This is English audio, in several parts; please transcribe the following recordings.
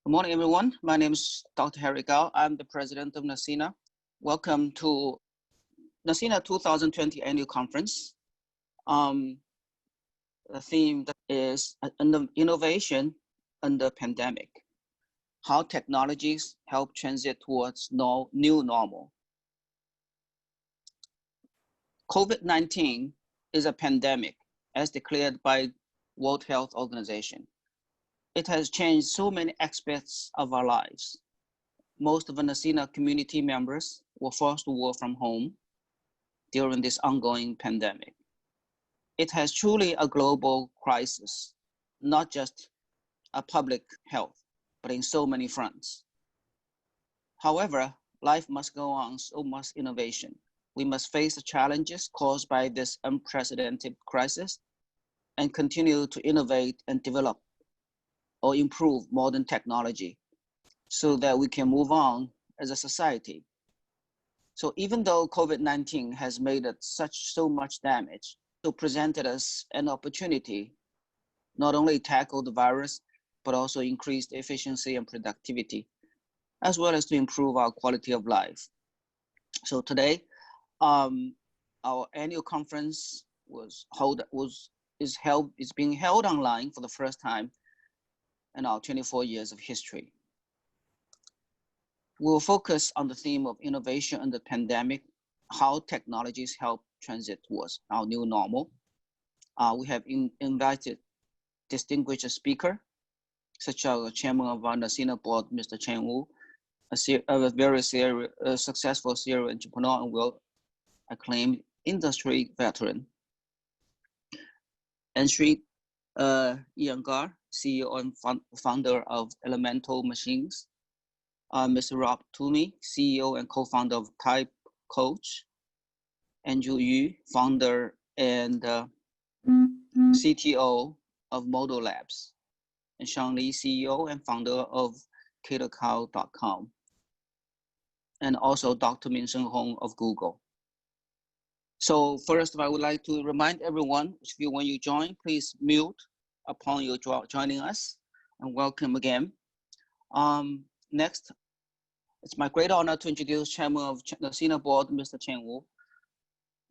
Good morning, everyone. My name is Dr. Harry Gao. I'm the president of NECINA. Welcome to NECINA 2020 Annual Conference. The theme is innovation under pandemic, how technologies help transit towards new normal. COVID-19 is a pandemic as declared by World Health Organization. It has changed so many aspects of our lives. Most of the NECINA community members were forced to work from home during this ongoing pandemic. It has truly a global crisis, not just a public health, but in so many fronts. However, life must go on, so must innovation. We must face the challenges caused by this unprecedented crisis and continue to innovate and develop or improve modern technology so that we can move on as a society. So even though COVID-19 has made so much damage, it presented us an opportunity not only tackle the virus, but also increase the efficiency and productivity, as well as to improve our quality of life. So today, our annual conference is being held online for the first time in our 24 years of history. We'll focus on the theme of innovation under pandemic, how technologies help transit towards our new normal. We have invited distinguished speaker, such as the chairman of our NECINA board, Mr. Chen Wu, a very successful serial entrepreneur and well-acclaimed industry veteran. And Sri Iyengar, CEO and founder of Elemental Machines. Mr. Rob Toomey, CEO and co-founder of Type Coach. Andrew Yu, founder and CTO of Model Labs. And Sean Lee, CEO and founder of catercow.com. And also Dr. Min-Shen Hong of Google. So first, I would like to remind everyone, when you join, please mute upon you joining us, and welcome again. Next, it's my great honor to introduce Chairman of the NECINA board, Mr. Chen Wu.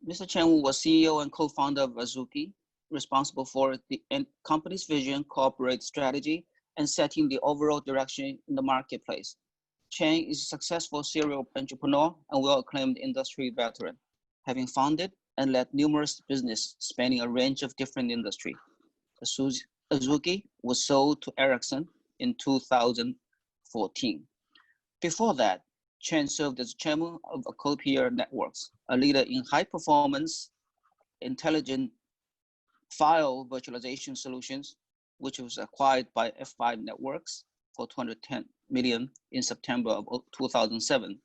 Mr. Chen Wu was CEO and co-founder of Azuki, responsible for the company's vision, corporate strategy, and setting the overall direction in the marketplace. Chen is a successful serial entrepreneur and well-acclaimed industry veteran, having founded and led numerous businesses spanning a range of different industries. Azuki was sold to Ericsson in 2014. Before that, Chen served as chairman of Acopia Networks, a leader in high-performance, intelligent file virtualization solutions, which was acquired by F5 Networks for $210 million in September of 2007.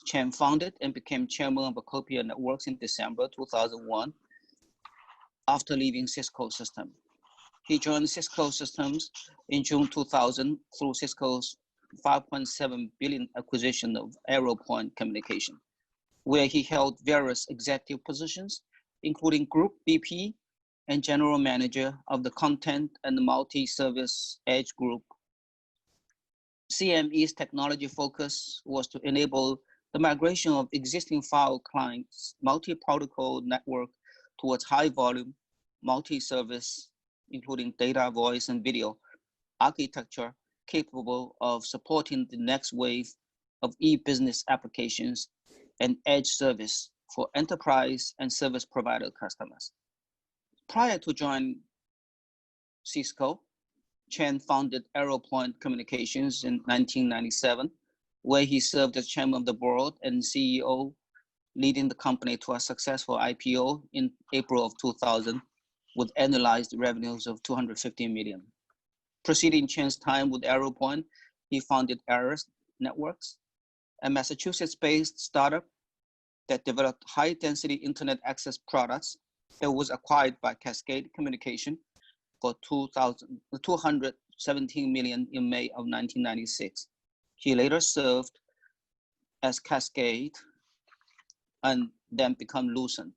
Chen founded and became chairman of Acopia Networks in December 2001 after leaving Cisco Systems. He joined Cisco Systems in June 2000 through Cisco's $5.7 billion acquisition of AeroPoint Communication, where he held various executive positions, including Group VP and General Manager of the Content and Multi-Service Edge Group. CME's technology focus was to enable the migration of existing file clients, multi-protocol network towards high volume, multi-service, including data, voice, and video architecture capable of supporting the next wave of e-business applications and edge service for enterprise and service provider customers. Prior to joining Cisco, Chen founded AeroPoint Communications in 1997, where he served as chairman of the board and CEO, leading the company to a successful IPO in April of 2000 with annualized revenues of $250 million. Preceding Chen's time with AeroPoint, he founded Ares Networks, a Massachusetts-based startup that developed high-density internet access products that was acquired by Cascade Communication for $217 million in May of 1996. He later served as Cascade and then become Lucent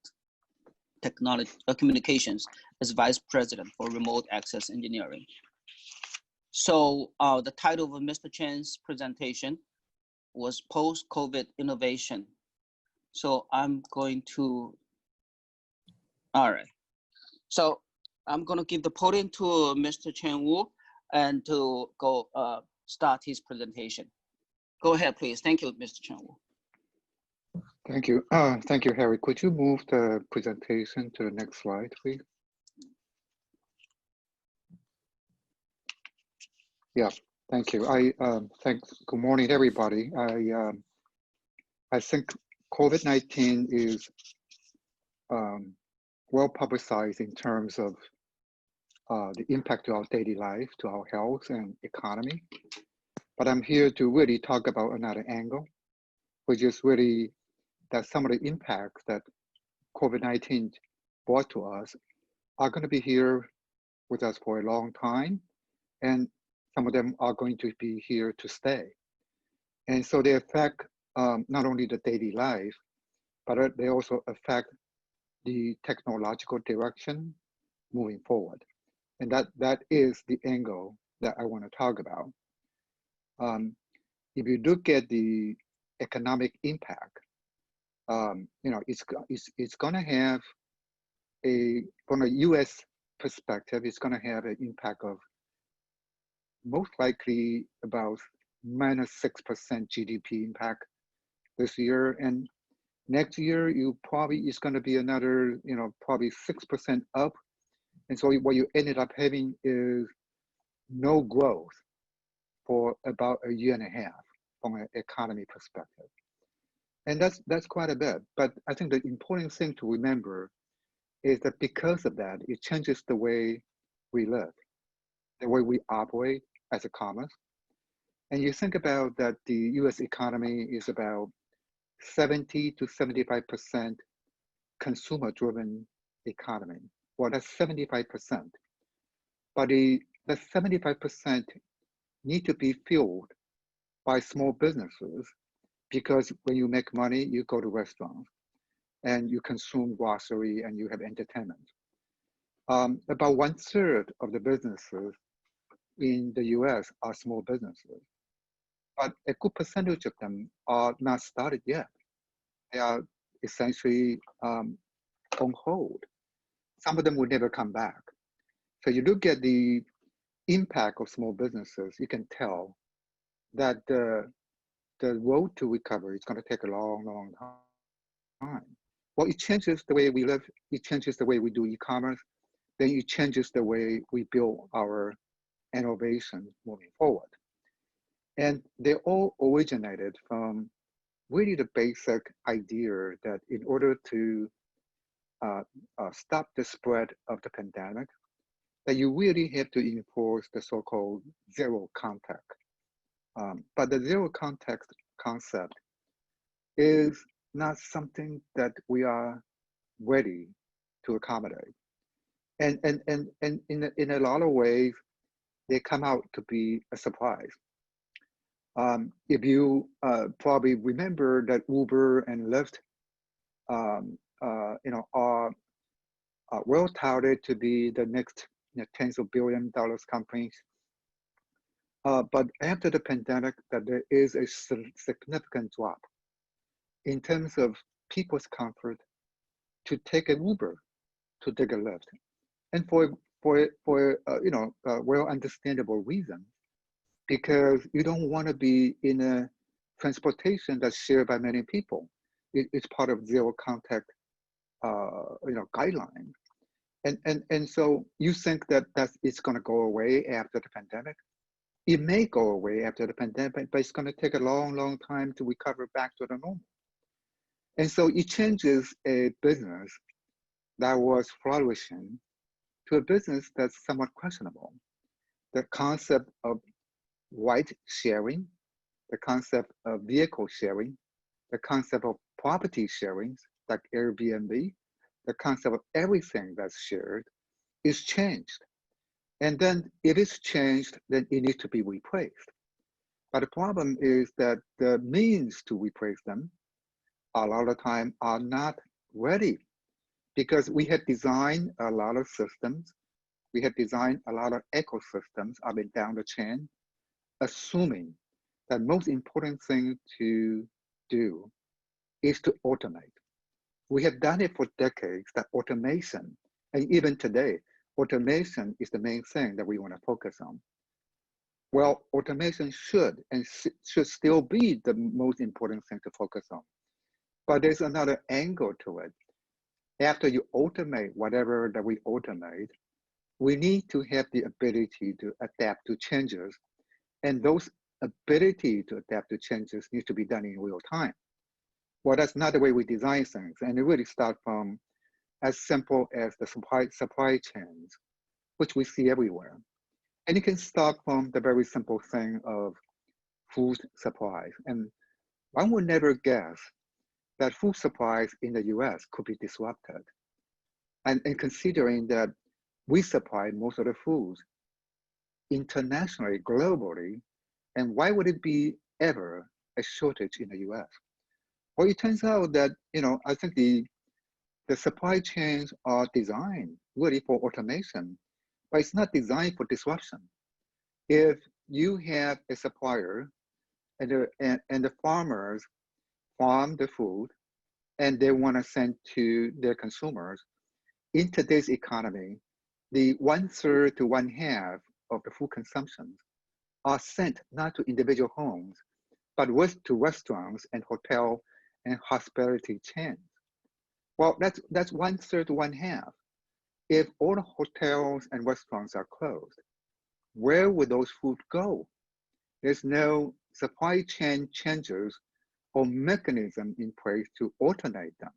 Communications as vice president for remote access engineering. So the title of Mr. Chen's presentation was Post-COVID Innovation. So I'm going to, all right. So I'm going to give the podium to Mr. Chen Wu and to go start his presentation. Go ahead, please. Thank you, Mr. Chen Wu. Thank you. Thank you, Harry. Could you move the presentation to the next slide, please? Yeah, thank you. Good morning, everybody. I think COVID-19 is well publicized in terms of the impact to our daily life, to our health and economy. But I'm here to really talk about another angle, which is really that some of the impacts that COVID-19 brought to us are going to be here with us for a long time, and some of them are going to be here to stay. And so they affect not only the daily life, but they also affect the technological direction moving forward. And that is the angle that I want to talk about. If you look at the economic impact, it's going to have from a U.S. perspective, it's going to have an impact of most likely about -6% GDP impact this year, and next year it's going to be another probably 6% up, and so what you ended up having is no growth for about a year and a half from an economy perspective. And that's quite a bit. But I think the important thing to remember is that because of that, it changes the way we live, the way we operate as a commerce. And you think about that the US economy is about 70 to 75% consumer-driven economy. Well, that's 75%. But that 75% need to be fueled by small businesses, because when you make money, you go to restaurants and you consume grocery and you have entertainment. About 1/3 of the businesses in the US are small businesses, but a good percentage of them are not started yet. They are essentially on hold. Some of them will never come back. So you look at the impact of small businesses, you can tell that the road to recovery is going to take a long, long time. Well, it changes the way we live, it changes the way we do e-commerce, then it changes the way we build our innovation moving forward. And they all originated from really the basic idea that in order to stop the spread of the pandemic, that you really have to enforce the so-called zero contact. But the zero contact concept is not something that we are ready to accommodate. And in a lot of ways, they come out to be a surprise. If you probably remember that Uber and Lyft are well touted to be the next tens of $billion companies. But after the pandemic, that there is a significant drop in terms of people's comfort to take an Uber, to take a Lyft, and for well understandable reason, because you don't want to be in a transportation that's shared by many people. It's part of zero contact guideline, and so you think that it's going to go away after the pandemic. It may go away after the pandemic, but it's going to take a long, long time to recover back to the normal. And so it changes a business that was flourishing to a business that's somewhat questionable. The concept of ride sharing, the concept of vehicle sharing, the concept of property sharing, like Airbnb, the concept of everything that's shared is changed. And then if it's changed, then it needs to be replaced. But the problem is that the means to replace them a lot of time are not ready, because we had designed a lot of systems, we have designed a lot of ecosystems up and down the chain, assuming that most important thing to do is to automate. We have done it for decades, that automation, and even today, automation is the main thing that we want to focus on. Well, automation should should still be the most important thing to focus on. But there's another angle to it. After you automate whatever that we automate, we need to have the ability to adapt to changes. And those ability to adapt to changes need to be done in real time. Well, that's not the way we design things. And it really starts from as simple as the supply chains, which we see everywhere. And it can start from the very simple thing of food supplies. And one would never guess that food supplies in the US could be disrupted. And considering that we supply most of the foods internationally, globally, and why would it be ever a shortage in the US? Well, it turns out that, I think the supply chains are designed really for automation, but it's not designed for disruption. If you have a supplier and the farmers farm the food and they want to send to their consumers, in today's economy, the 1/3 to 1/2 of the food consumptions are sent not to individual homes, but to restaurants and hotel and hospitality chains. Well, that's 1/3 to 1/2. If all the hotels and restaurants are closed, where would those food go? There's no supply chain changes or mechanism in place to alternate them.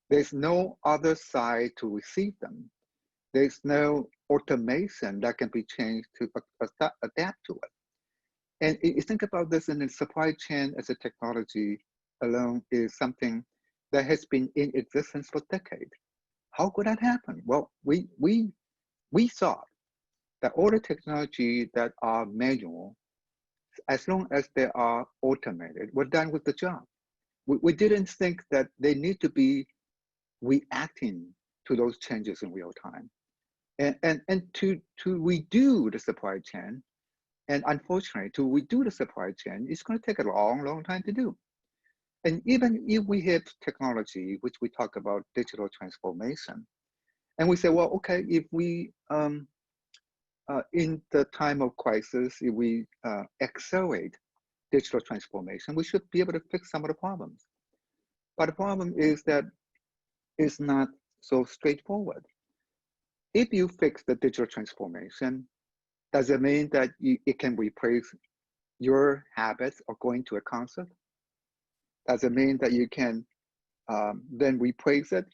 There's no other side to receive them. There's no automation that can be changed to adapt to it. And you think about this in the supply chain as a technology alone is something that has been in existence for decades. How could that happen? Well, we thought that all the technology that are manual, as long as they are automated, were done with the job. We didn't think that they need to be reacting to those changes in real time. And to redo the supply chain, and unfortunately, to redo the supply chain, it's going to take a long, long time to do. And even if we have technology, which we talk about digital transformation, and we say, well, okay, if we, in the time of crisis, if we accelerate digital transformation, we should be able to fix some of the problems. But the problem is that it's not so straightforward. If you fix the digital transformation, does it mean that it can replace your habits of going to a concert? Does it mean that you can then replace it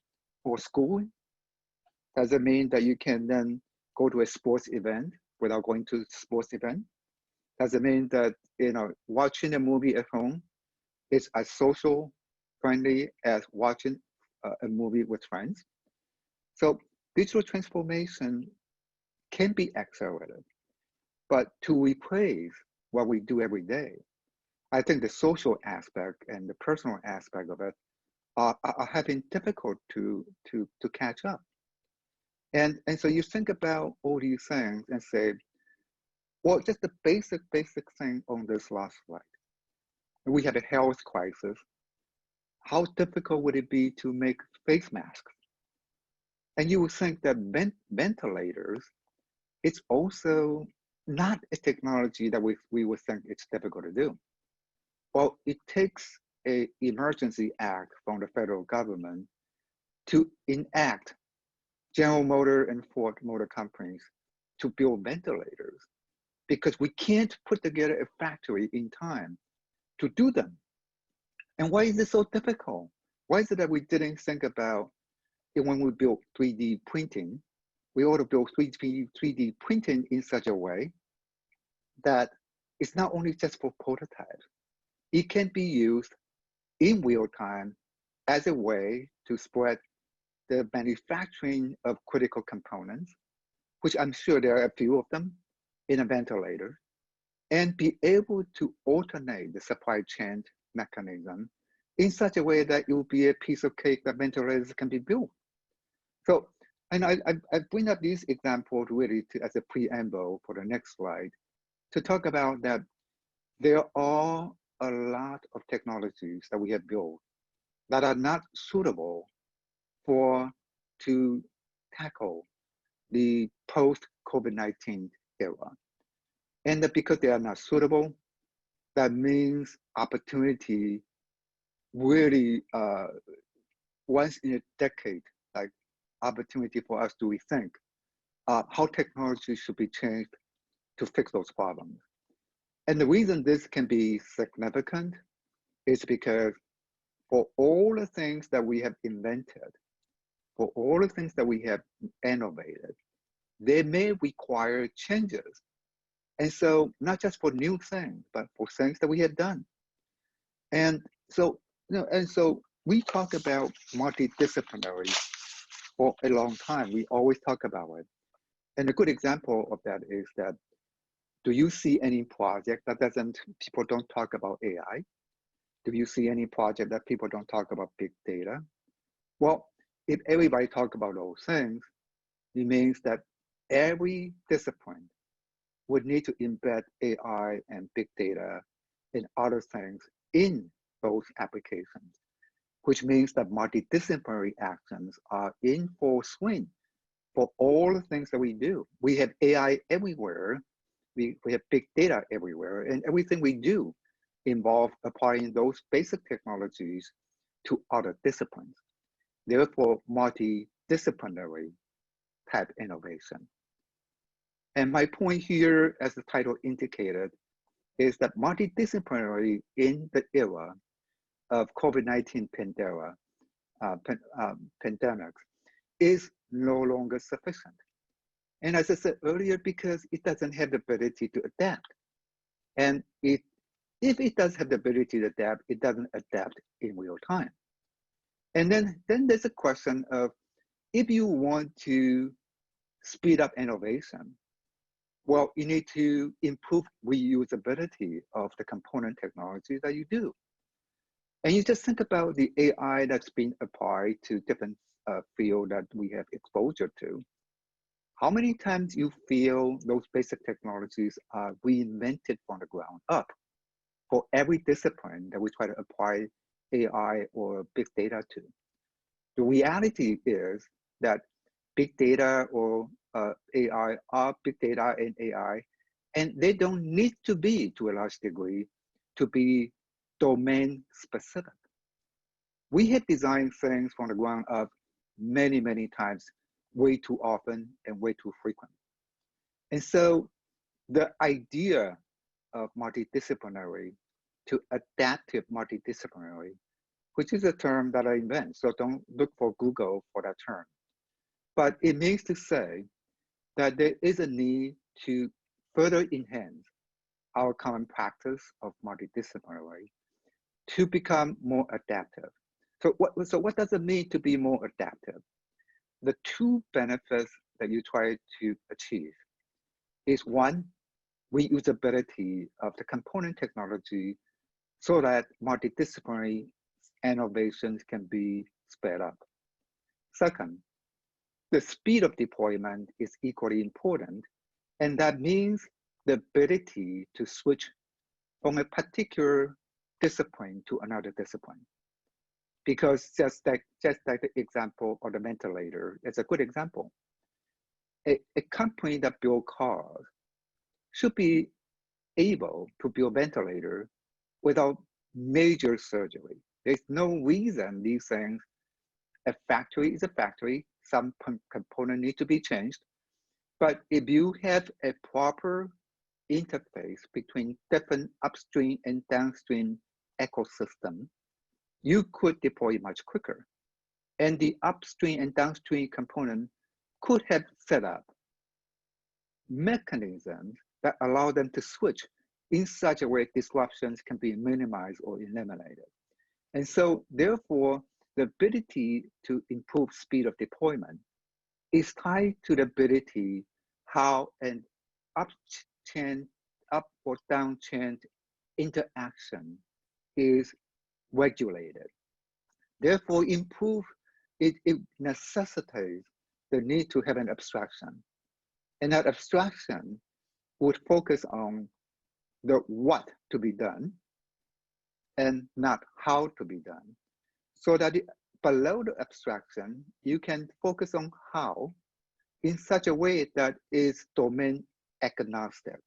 for schooling? Does it mean that you can then go to a sports event without going to a sports event? Does it mean that watching a movie at home is as social friendly as watching a movie with friends? So digital transformation can be accelerated, but to replace what we do every day, I think the social aspect and the personal aspect of it are having difficult to catch up. And so you think about all these things and say, well, just the basic thing on this last slide. We have a health crisis. How difficult would it be to make face masks? And you would think that ventilators, it's also not a technology that we would think it's difficult to do. Well, it takes an emergency act from the federal government to enact General Motors and Ford Motor Companies to build ventilators, because we can't put together a factory in time to do them. And why is it so difficult? Why is it that we didn't think about it when we built 3D printing? We ought to build 3D printing in such a way that it's not only just for prototypes. It can be used in real time as a way to spread the manufacturing of critical components, which I'm sure there are a few of them in a ventilator, and be able to alternate the supply chain mechanism in such a way that it will be a piece of cake that ventilators can be built. So And I bring up these examples really as a preamble for the next slide to talk about that there are a lot of technologies that we have built that are not suitable to tackle the post-COVID-19 era. And that because they are not suitable, that means opportunity really once in a decade, like opportunity for us to rethink how technology should be changed to fix those problems. And the reason this can be significant is because for all the things that we have invented, for all the things that we have innovated, they may require changes. And so not just for new things, but for things that we have done. And so, we talk about multidisciplinary for a long time. We always talk about it. And a good example of that is that, do you see any project that people don't talk about AI? Do you see any project that people don't talk about big data? Well, if everybody talk about those things, it means that every discipline would need to embed AI and big data and other things in those applications, which means that multidisciplinary actions are in full swing for all the things that we do. We have AI everywhere. We have big data everywhere, and everything we do involves applying those basic technologies to other disciplines. Therefore, multidisciplinary type innovation. And my point here, as the title indicated, is that multidisciplinary in the era of COVID-19 pandemic is no longer sufficient. And as I said earlier, because it doesn't have the ability to adapt. And if it does have the ability to adapt, it doesn't adapt in real time. And then there's a question of, if you want to speed up innovation, well, you need to improve reusability of the component technology that you do. And you just think about the AI that's been applied to different fields that we have exposure to. How many times you feel those basic technologies are reinvented from the ground up for every discipline that we try to apply AI or big data to? The reality is that big data or AI are big data and AI, and they don't need to be, to a large degree, to be domain specific. We have designed things from the ground up many, many times, way too often and way too frequent. And so the idea of multidisciplinary to adaptive multidisciplinary, which is a term that I invent, so don't look for Google for that term. But it means to say that there is a need to further enhance our common practice of multidisciplinary to become more adaptive. So what does it mean to be more adaptive? The two benefits that you try to achieve is, one, reusability of the component technology so that multidisciplinary innovations can be sped up. Second, the speed of deployment is equally important, and that means the ability to switch from a particular discipline to another discipline. Because just like the example of the ventilator, it's a good example. A company that builds cars should be able to build ventilator without major surgery. There's no reason these things, a factory is a factory, some component need to be changed. But if you have a proper interface between different upstream and downstream ecosystem, you could deploy much quicker. And the upstream and downstream component could have set up mechanisms that allow them to switch in such a way disruptions can be minimized or eliminated. And so therefore, the ability to improve speed of deployment is tied to the ability how an up or down chain interaction is regulated. Therefore, it necessitates the need to have an abstraction. And that abstraction would focus on the what to be done and not how to be done. So that below the abstraction, you can focus on how in such a way that is domain agnostic.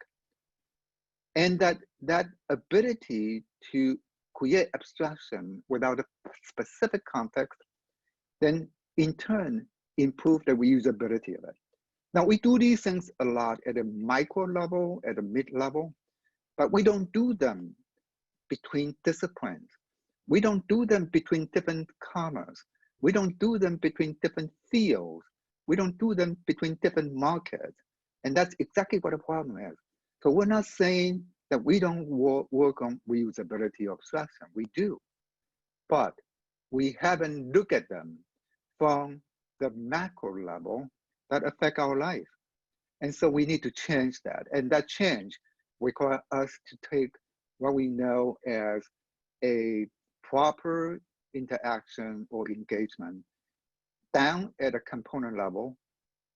And that ability to create abstraction without a specific context, then in turn improve the reusability of it. Now we do these things a lot at a micro level, at a mid level, but we don't do them between disciplines. We don't do them between different commerce. We don't do them between different fields. We don't do them between different markets. And that's exactly what the problem is. So we're not saying that we don't work on reusability of abstraction. We do, but we haven't looked at them from the macro level that affect our life. And so we need to change that. And that change requires us to take what we know as a proper interaction or engagement down at a component level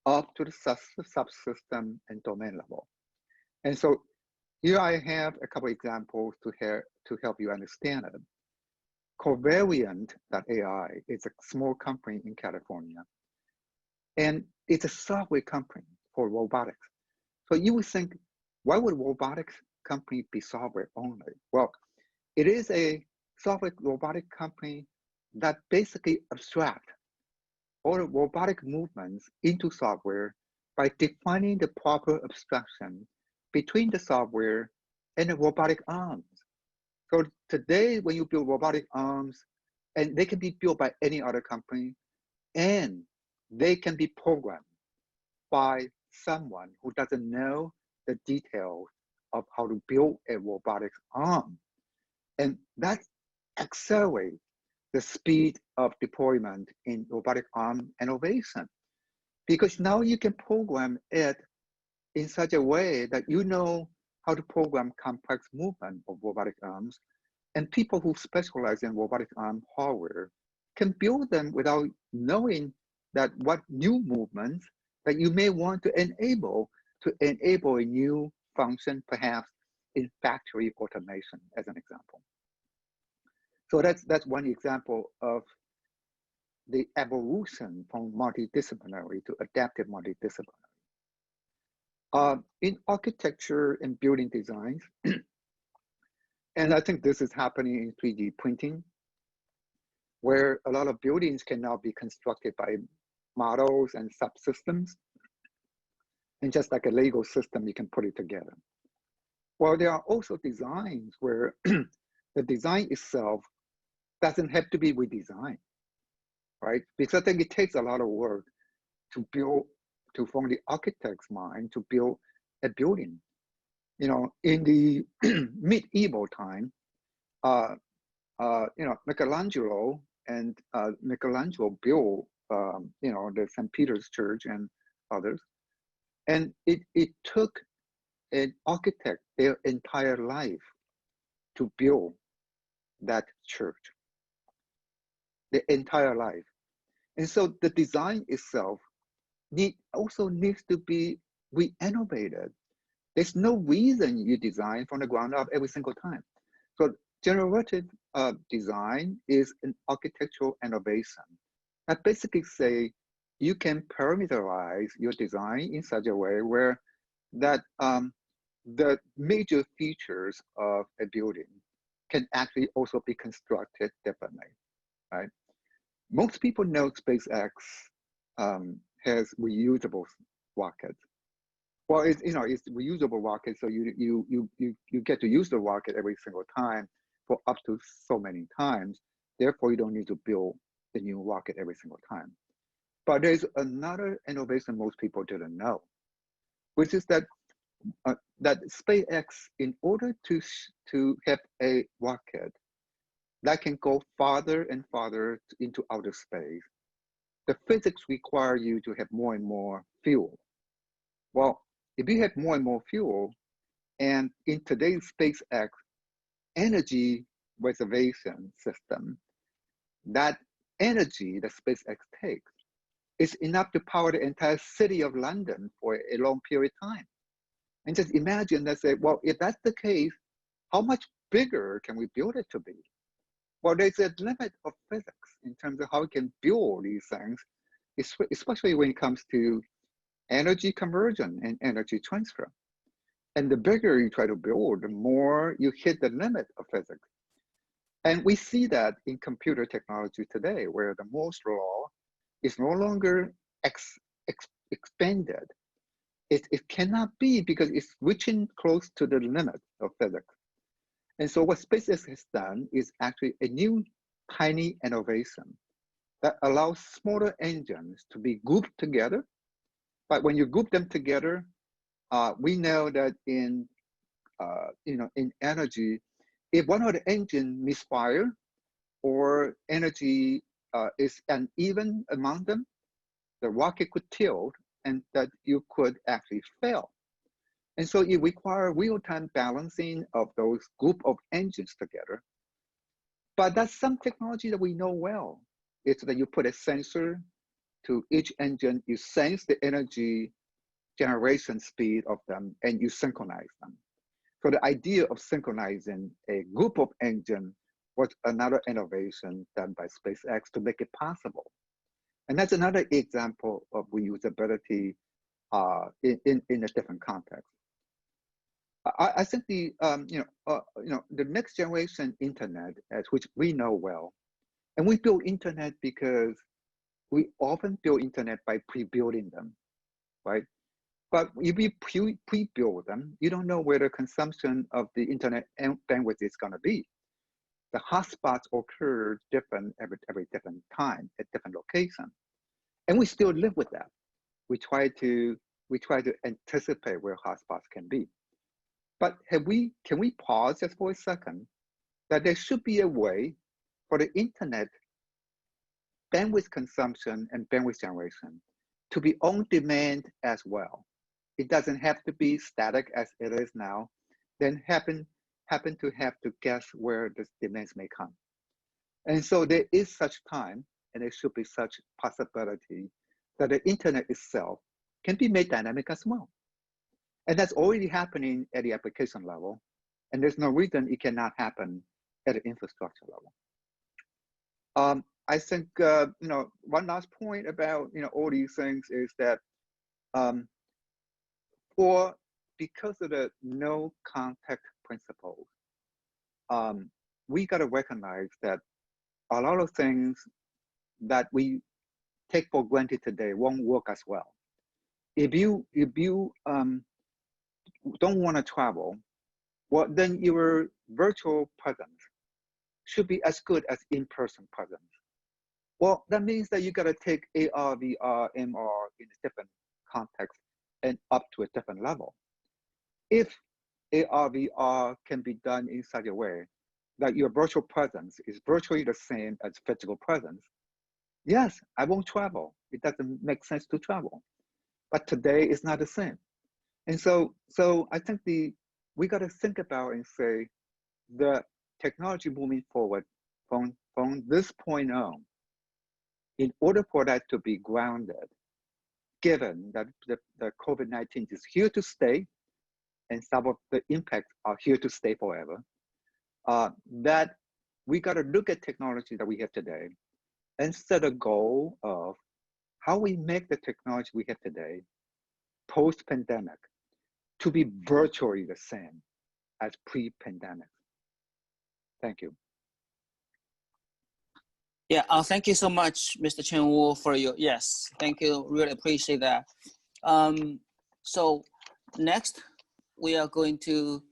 up to the subsystem and domain level. And so here I have a couple examples to help you understand it. Covariant.ai is a small company in California, and it's a software company for robotics. So you would think, why would robotics company be software only? Well, it is a software robotic company that basically abstract all the robotic movements into software by defining the proper abstraction between the software and the robotic arms. So today, when you build robotic arms, and they can be built by any other company, and they can be programmed by someone who doesn't know the details of how to build a robotic arm. And that accelerates the speed of deployment in robotic arm innovation. Because now you can program it in such a way that you know how to program complex movement of robotic arms, and people who specialize in robotic arm hardware can build them without knowing that what new movements that you may want to enable a new function, perhaps in factory automation, as an example. So that's one example of the evolution from multidisciplinary to adaptive multidisciplinary. In architecture and building designs, and I think this is happening in 3D printing, where a lot of buildings can now be constructed by models and subsystems. And just like a Lego system, you can put it together. Well, there are also designs where the design itself doesn't have to be redesigned, right? Because I think it takes a lot of work to build, from the architect's mind, to build a building. You know, in the medieval time, Michelangelo built, the St. Peter's Church and others. And it took an architect their entire life to build that church, the entire life. And so the design itself also needs to be re-innovated. There's no reason you design from the ground up every single time. So generative design is an architectural innovation. I basically say you can parameterize your design in such a way where that the major features of a building can actually also be constructed differently, right? Most people know SpaceX has reusable rockets. Well, it's reusable rocket, so you get to use the rocket every single time for up to so many times. Therefore, you don't need to build the new rocket every single time. But there's another innovation most people didn't know, which is that SpaceX, in order to have a rocket that can go farther and farther into outer space, the physics require you to have more and more fuel. Well, if you have more and more fuel, and in today's SpaceX energy reservation system, that energy that SpaceX takes is enough to power the entire city of London for a long period of time. And just imagine that, say, well, if that's the case, how much bigger can we build it to be? Well, there's a limit of physics in terms of how we can build these things, especially when it comes to energy conversion and energy transfer. And the bigger you try to build, the more you hit the limit of physics. And we see that in computer technology today, where the Moore's law is no longer expanded. It cannot be because it's reaching close to the limit of physics. And so what SpaceX has done is actually a new tiny innovation that allows smaller engines to be grouped together. But when you group them together, we know that in energy, if one of the engines misfire or energy is uneven among them, the rocket could tilt and that you could actually fail. And so it requires real-time balancing of those group of engines together. But that's some technology that we know well. It's that you put a sensor to each engine, you sense the energy generation speed of them, and you synchronize them. So the idea of synchronizing a group of engines was another innovation done by SpaceX to make it possible. And that's another example of reusability in a different context. I think the the next generation internet, which we know well, and we build internet because we often build internet by pre-building them, right? But if you pre-build them, you don't know where the consumption of the internet bandwidth is going to be. The hotspots occur different every different time at different locations, and we still live with that. We try to anticipate where hotspots can be. But can we pause just for a second that there should be a way for the internet bandwidth consumption and bandwidth generation to be on demand as well. It doesn't have to be static as it is now, then happen to have to guess where the demands may come. And so there is such time, and there should be such possibility that the internet itself can be made dynamic as well. And that's already happening at the application level, and there's no reason it cannot happen at the infrastructure level. I think one last point about all these things is that because of the no contact principles, we got to recognize that a lot of things that we take for granted today won't work as well. If you don't want to travel, well, then your virtual presence should be as good as in-person presence. Well, that means that you got to take AR, VR, MR in a different context and up to a different level. If AR, VR can be done in such a way that your virtual presence is virtually the same as physical presence, yes, I won't travel. It doesn't make sense to travel. But today it's not the same. And so I think we got to think about and say the technology moving forward from this point on, in order for that to be grounded, given that the COVID-19 is here to stay and some of the impacts are here to stay forever, that we got to look at technology that we have today and set a goal of how we make the technology we have today post-pandemic to be virtually the same as pre-pandemic. Thank you. Yeah, thank you so much, Mr. Chen Wu, for your, yes, thank you, really appreciate that. So next, we are going to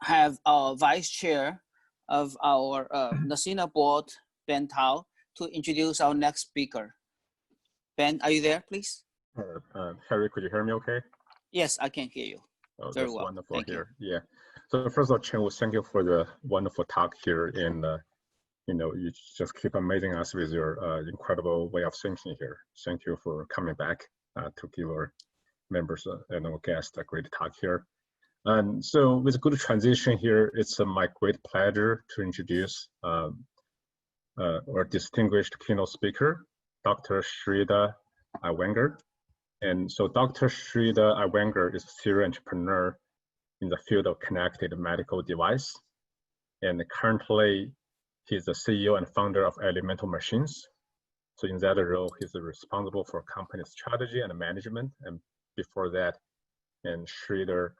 have our Vice Chair of our NECINA board, Ben Tao, to introduce our next speaker. Ben, are you there, please? Harry, could you hear me okay? Yes, I can hear you. Oh, very that's well. Wonderful Thank here. You. Yeah. So first of all, Chen Wu, thank you for the wonderful talk here. And you just keep amazing us with your incredible way of thinking here. Thank you for coming back to give our members and our guests a great talk here. And so with a good transition here, it's my great pleasure to introduce our distinguished keynote speaker, Dr. Shrida Iwanger. And so Dr. Sridhar Iwanger is a serial entrepreneur in the field of connected medical device. And currently, he's the CEO and founder of Elemental Machines. So in that role, he's responsible for company strategy and management. And before that, and Sridhar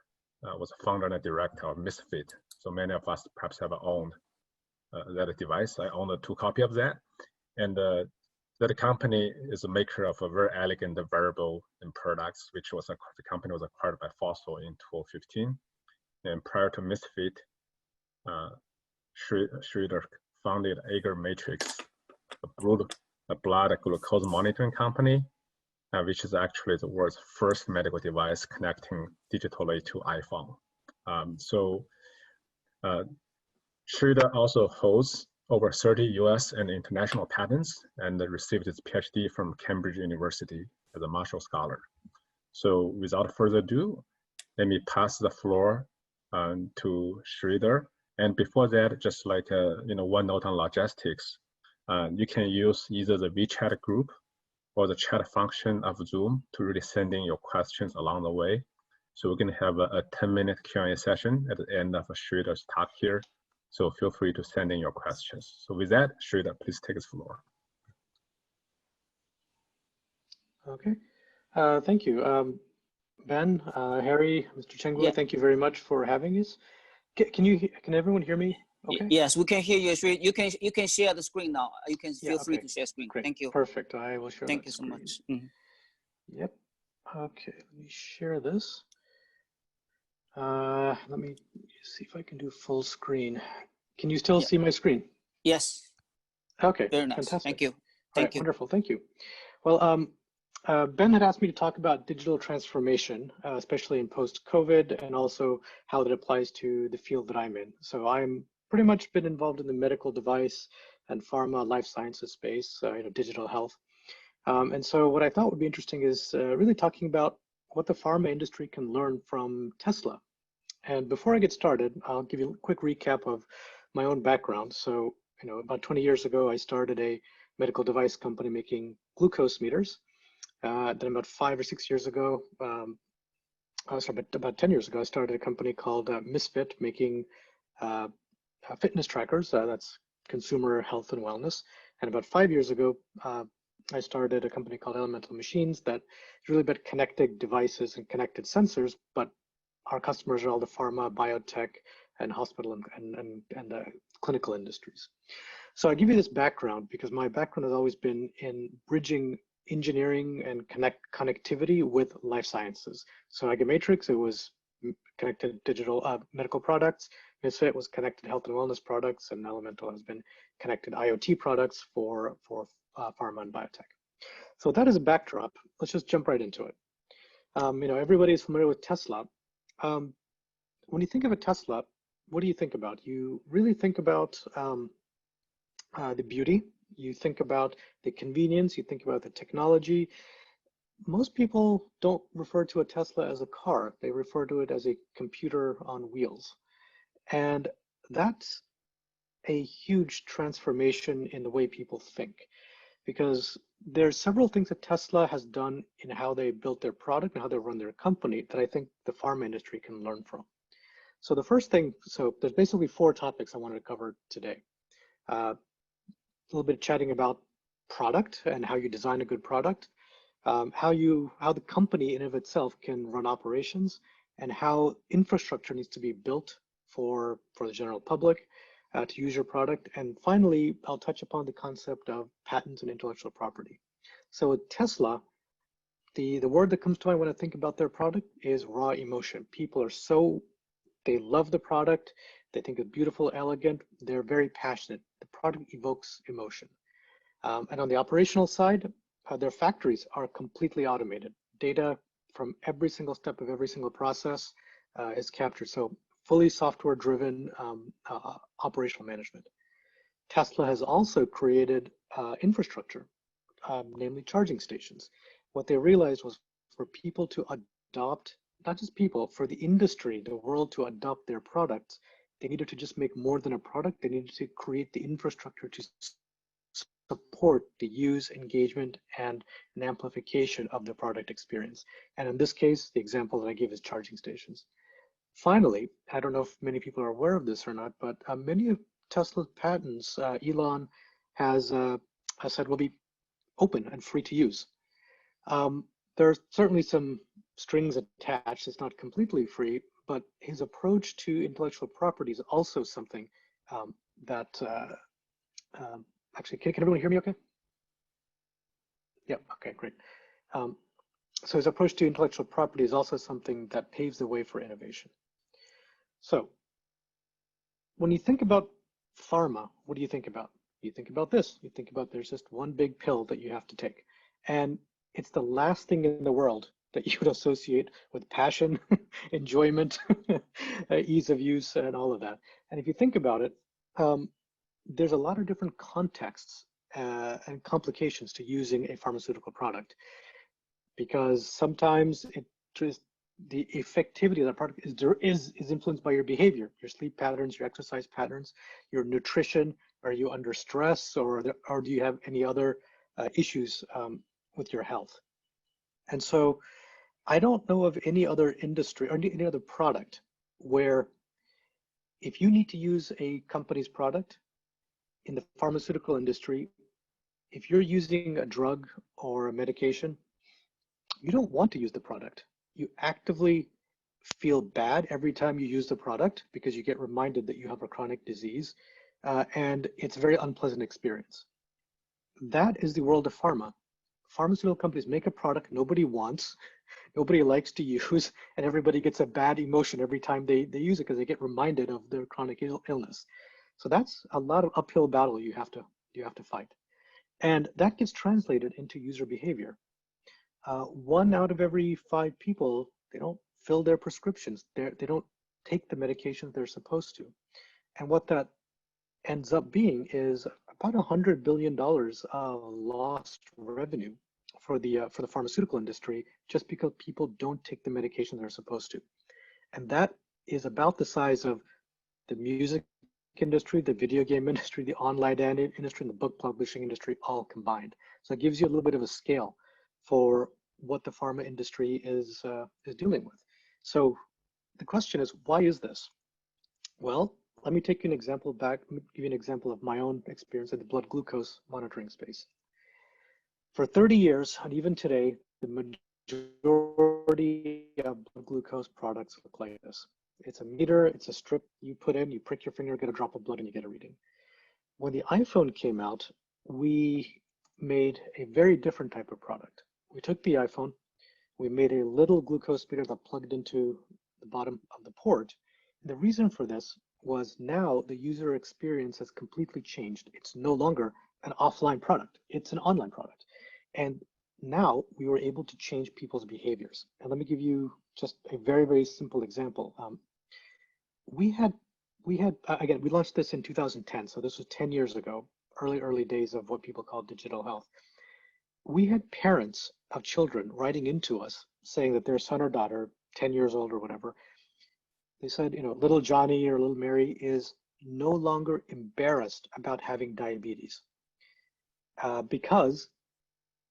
was a founder and a director of Misfit. So many of us perhaps have owned that device. I own 2 copies of that. And that company is a maker of a very elegant wearable and products, which was the company was acquired by Fossil in 2015. And prior to Misfit, Sridhar founded Agar Matrix, a blood glucose monitoring company, which is actually the world's first medical device connecting digitally to iPhone. Sridhar also holds over 30 US and international patents and received his PhD from Cambridge University as a Marshall Scholar. So without further ado, let me pass the floor to Sridhar. And before that, just like one note on logistics, you can use either the WeChat group or the chat function of Zoom to really send in your questions along the way. So we're going to have a 10-minute Q&A session at the end of Sridhar's talk here. So feel free to send in your questions. So with that, Sridhar, please take the floor. Okay, thank you. Ben, Harry, Mr. Chengwu, yeah. Thank you very much for having us. Can everyone hear me? Okay. Yes, we can hear you. You can share the screen now. You can feel free to share screen. Great. Thank you. Perfect. I will share. Thank you so much. Mm-hmm. Yep. Okay. Let me share this. Let me see if I can do full screen. Can you still see my screen? Yes. Okay. Very nice. Fantastic. Thank you. Thank you. Wonderful. Thank you. Well, Ben had asked me to talk about digital transformation, especially in post-COVID, and also how that applies to the field that I'm in. So I'm pretty much been involved in the medical device and pharma life sciences space, digital health. And so what I thought would be interesting is really talking about what the pharma industry can learn from Tesla. And before I get started, I'll give you a quick recap of my own background. So, about 20 years ago, I started a medical device company making glucose meters. Then about 5 or 6 years ago, about 10 years ago, I started a company called Misfit, making fitness trackers. That's consumer health and wellness. And about 5 years ago, I started a company called Elemental Machines that is really about connected devices and connected sensors, but our customers are all the pharma, biotech, and hospital and clinical industries. So I give you this background because my background has always been in bridging engineering and connectivity with life sciences. So Agar Matrix, it was connected digital medical products. Misfit was connected health and wellness products, and Elemental has been connected IoT products for pharma and biotech. So that is a backdrop. Let's just jump right into it. Everybody is familiar with Tesla. When you think of a Tesla, what do you think about? You really think about the beauty. You think about the convenience. You think about the technology. Most people don't refer to a Tesla as a car. They refer to it as a computer on wheels. And that's a huge transformation in the way people think, because there's several things that Tesla has done in how they built their product and how they run their company that I think the pharma industry can learn from. So the first thing, so there's basically 4 topics I wanted to cover today. A little bit chatting about product and how you design a good product, how the company in of itself can run operations, and how infrastructure needs to be built for the general public to use your product. And finally, I'll touch upon the concept of patents and intellectual property. So with Tesla, the word that comes to mind when I think about their product is raw emotion. People are they love the product. They think it's beautiful, elegant. They're very passionate. The product evokes emotion. And on the operational side, their factories are completely automated. Data from every single step of every single process is captured. So fully software-driven operational management. Tesla has also created infrastructure, namely charging stations. What they realized was for people to adopt, not just people, for the industry, the world to adopt their products, they needed to just make more than a product. They needed to create the infrastructure to support the use, engagement, and an amplification of the product experience. And in this case, the example that I gave is charging stations. Finally, I don't know if many people are aware of this or not, but many of Tesla's patents, Elon has said will be open and free to use. There are certainly some strings attached. It's not completely free, but his approach to intellectual property is also something that actually, can everyone hear me okay? Yep, okay, great. So his approach to intellectual property is also something that paves the way for innovation. So when you think about pharma, what do you think about? You think about this. You think about there's just one big pill that you have to take. And it's the last thing in the world that you would associate with passion, enjoyment, ease of use, and all of that. And if you think about it, there's a lot of different contexts and complications to using a pharmaceutical product, because sometimes the effectivity of the product is influenced by your behavior, your sleep patterns, your exercise patterns, your nutrition. Are you under stress, or do you have any other issues with your health? And so I don't know of any other industry or any other product where if you need to use a company's product in the pharmaceutical industry, if you're using a drug or a medication, you don't want to use the product. You actively feel bad every time you use the product because you get reminded that you have a chronic disease, and it's a very unpleasant experience. That is the world of pharma. Pharmaceutical companies make a product nobody wants, nobody likes to use, and everybody gets a bad emotion every time they use it because they get reminded of their chronic illness. So that's a lot of uphill battle you have to fight. And that gets translated into user behavior. 1 out of every 5 people, they don't fill their prescriptions. They don't take the medications they're supposed to. And what that ends up being is about $100 billion of lost revenue for the pharmaceutical industry, just because people don't take the medication they're supposed to. And that is about the size of the music industry, the video game industry, the online industry, and the book publishing industry all combined. So it gives you a little bit of a scale for what the pharma industry is dealing with. So the question is, why is this? Well, let me take you an example back. Let me give you an example of my own experience in the blood glucose monitoring space. For 30 years, and even today, the majority of blood glucose products look like this. It's a meter, it's a strip you put in, you prick your finger, get a drop of blood, and you get a reading. When the iPhone came out, we made a very different type of product. We took the iPhone, we made a little glucose meter that plugged into the bottom of the port. The reason for this was now the user experience has completely changed. It's no longer an offline product, it's an online product. And now we were able to change people's behaviors. And let me give you just a very, very simple example. We launched this in 2010. So this was 10 years ago, early days of what people call digital health. We had parents of children writing into us saying that their son or daughter, 10 years old or whatever, they said, little Johnny or little Mary is no longer embarrassed about having diabetes because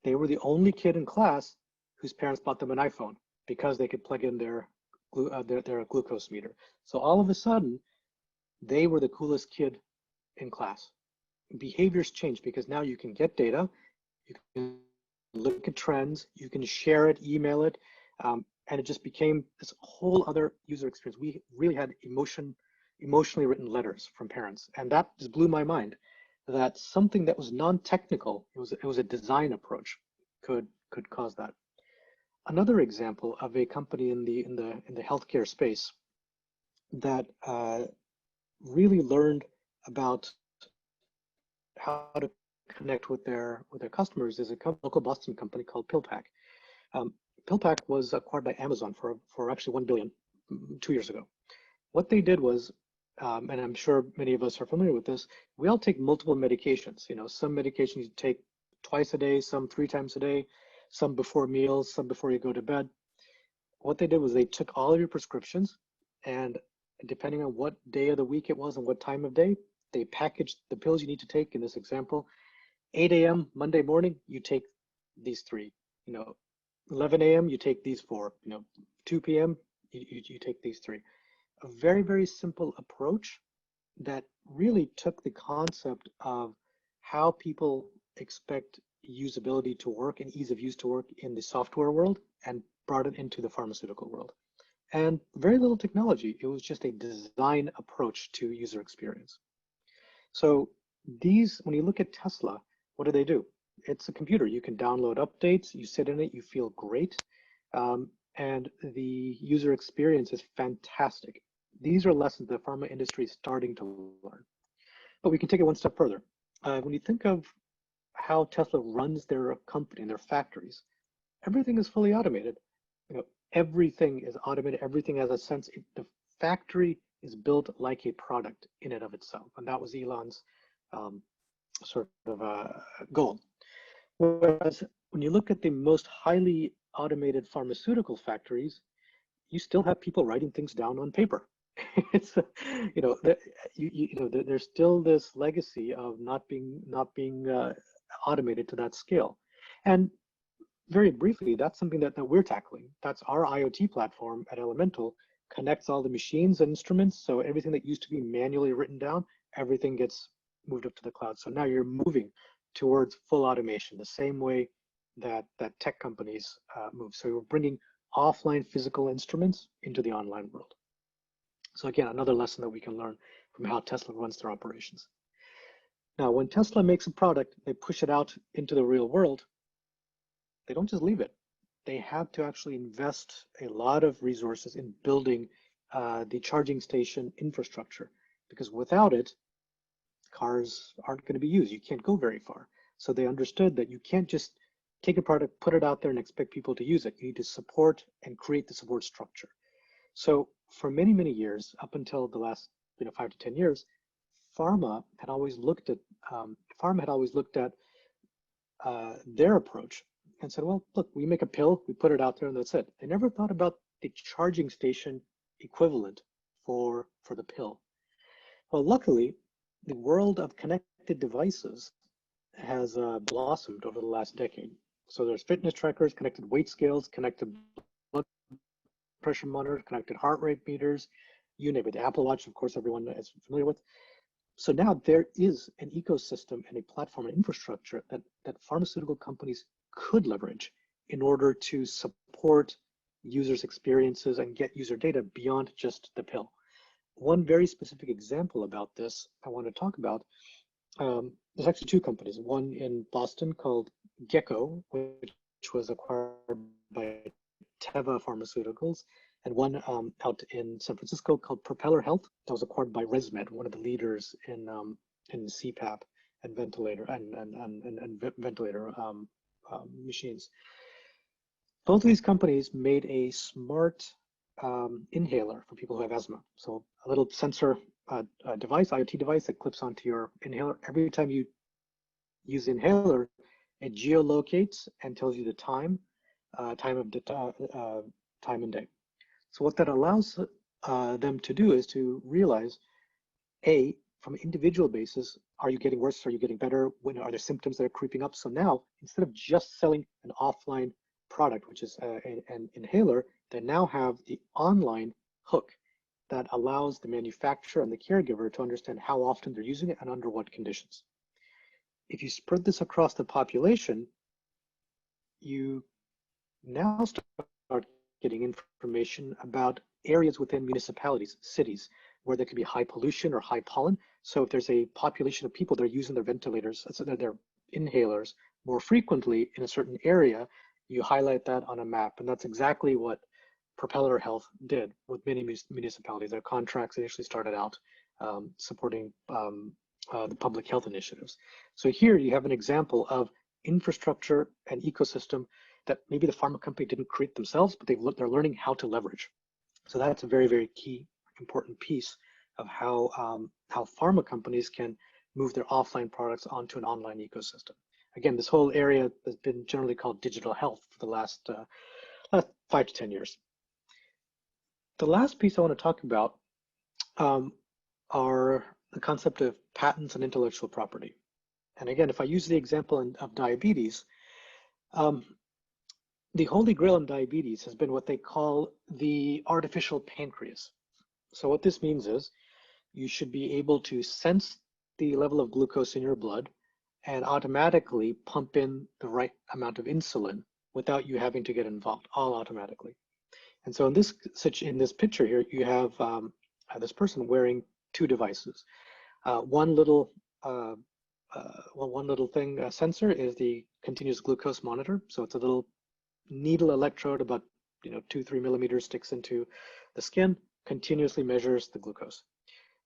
they were the only kid in class whose parents bought them an iPhone because they could plug in their glucose meter. So all of a sudden, they were the coolest kid in class. Behaviors changed because now you can get data, you can look at trends, you can share it, email it, and it just became this whole other user experience. We really had emotionally written letters from parents, and that just blew my mind. That something that was non-technical, it was a design approach, could cause that. Another example of a company in the healthcare space that really learned about how to connect with their customers is a local Boston company called PillPack. PillPack was acquired by Amazon for actually $1 billion 2 years ago. What they did was, and I'm sure many of us are familiar with this, we all take multiple medications. Some medications you take twice a day, some 3 times a day, some before meals, some before you go to bed. What they did was they took all of your prescriptions, and depending on what day of the week it was and what time of day, they packaged the pills you need to take in this example 8 a.m. Monday morning, you take these 3. 11 a.m. you take these 4. 2 p.m. You take these 3. A very, very simple approach that really took the concept of how people expect usability to work and ease of use to work in the software world and brought it into the pharmaceutical world. And very little technology. It was just a design approach to user experience. So when you look at Tesla, what do? It's a computer. You can download updates, you sit in it, you feel great. And the user experience is fantastic. These are lessons the pharma industry is starting to learn. But we can take it one step further. When you think of how Tesla runs their company and their factories, everything is fully automated. Everything is automated. Everything has a sense. The factory is built like a product in and of itself, and that was Elon's sort of goal. Whereas when you look at the most highly automated pharmaceutical factories, you still have people writing things down on paper. It's there's still this legacy of not being automated to that scale. And very briefly, that's something that we're tackling. That's our IoT platform at Elemental, connects all the machines and instruments. So everything that used to be manually written down, everything gets moved up to the cloud. So now you're moving towards full automation, the same way that tech companies move. So we're bringing offline physical instruments into the online world. So again, another lesson that we can learn from how Tesla runs their operations. Now, when Tesla makes a product, they push it out into the real world. They don't just leave it. They have to actually invest a lot of resources in building the charging station infrastructure, because without it, cars aren't going to be used. You can't go very far. So they understood that you can't just take a product, put it out there and expect people to use it. You need to support and create the support structure. So for many, many years, up until the last 5 to 10 years, pharma had always looked at their approach and said, well, look, we make a pill, we put it out there, and that's it. They never thought about the charging station equivalent for the pill. Well, luckily, the world of connected devices has blossomed over the last decade. So there's fitness trackers, connected weight scales, connected blood pressure monitors, connected heart rate meters, you name it. The Apple Watch, of course, everyone is familiar with. So now there is an ecosystem and a platform and infrastructure that pharmaceutical companies could leverage in order to support users' experiences and get user data beyond just the pill. One very specific example about this I want to talk about, there's actually 2 companies, one in Boston called Gecko, which was acquired by Teva Pharmaceuticals, and one out in San Francisco called Propeller Health that was acquired by ResMed, one of the leaders in CPAP and ventilator ventilator machines. Both of these companies made a smart inhaler for people who have asthma. So a little sensor device, IoT device that clips onto your inhaler. Every time you use the inhaler, it geolocates and tells you the time and day. So what that allows them to do is to realize, from an individual basis, are you getting worse? Are you getting better? When are there symptoms that are creeping up? So now, instead of just selling an offline product, which is an inhaler, they now have the online hook that allows the manufacturer and the caregiver to understand how often they're using it and under what conditions. If you spread this across the population, you now start getting information about areas within municipalities, cities, where there could be high pollution or high pollen. So if there's a population of people that are using their ventilators, so their inhalers more frequently in a certain area, you highlight that on a map. And that's exactly what Propeller Health did with many municipalities. Their contracts initially started out supporting the public health initiatives. So here you have an example of infrastructure and ecosystem that maybe the pharma company didn't create themselves, but they're learning how to leverage. So that's a very, very key, important piece of how pharma companies can move their offline products onto an online ecosystem. Again, this whole area has been generally called digital health for the last 5 to 10 years. The last piece I want to talk about are the concept of patents and intellectual property. And again, if I use the example of diabetes, the holy grail in diabetes has been what they call the artificial pancreas. So what this means is you should be able to sense the level of glucose in your blood and automatically pump in the right amount of insulin without you having to get involved, all automatically. And so in this picture here, you have this person wearing two devices. One little thing, sensor is the continuous glucose monitor. So it's a little needle electrode about 2-3 millimeters, sticks into the skin, continuously measures the glucose.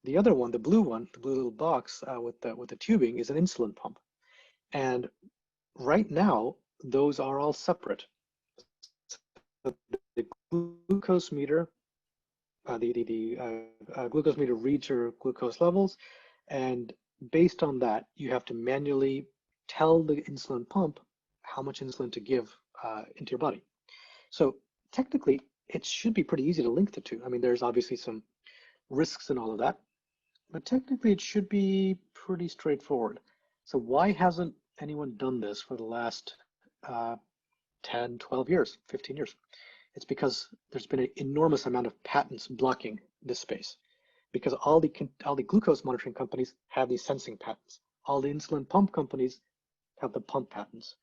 The other one, the blue little box with the tubing, is an insulin pump. And right now, those are all separate. The glucose meter, glucose meter reads your glucose levels, and based on that, you have to manually tell the insulin pump how much insulin to give into your body. So technically, it should be pretty easy to link the two. I mean, there's obviously some risks and all of that, but technically it should be pretty straightforward. So why hasn't anyone done this for the last 10, 12 years, 15 years? It's because there's been an enormous amount of patents blocking this space, because all the glucose monitoring companies have these sensing patents. All the insulin pump companies have the pump patents.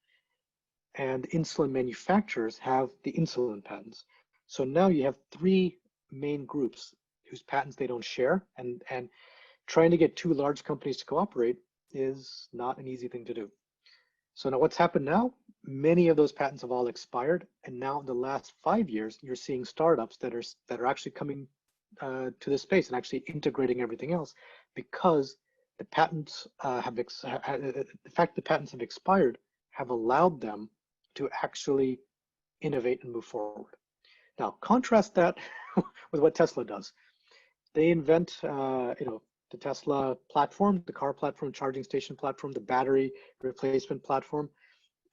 And insulin manufacturers have the insulin patents. So now you have three main groups whose patents they don't share, and trying to get two large companies to cooperate is not an easy thing to do. So now what's happened now? Many of those patents have all expired, and now in the last 5 years, you're seeing startups that are actually coming to this space and actually integrating everything else, because the patents the fact the patents have expired have allowed them to actually innovate and move forward. Now, contrast that with what Tesla does. They invent, the Tesla platform, the car platform, charging station platform, the battery replacement platform,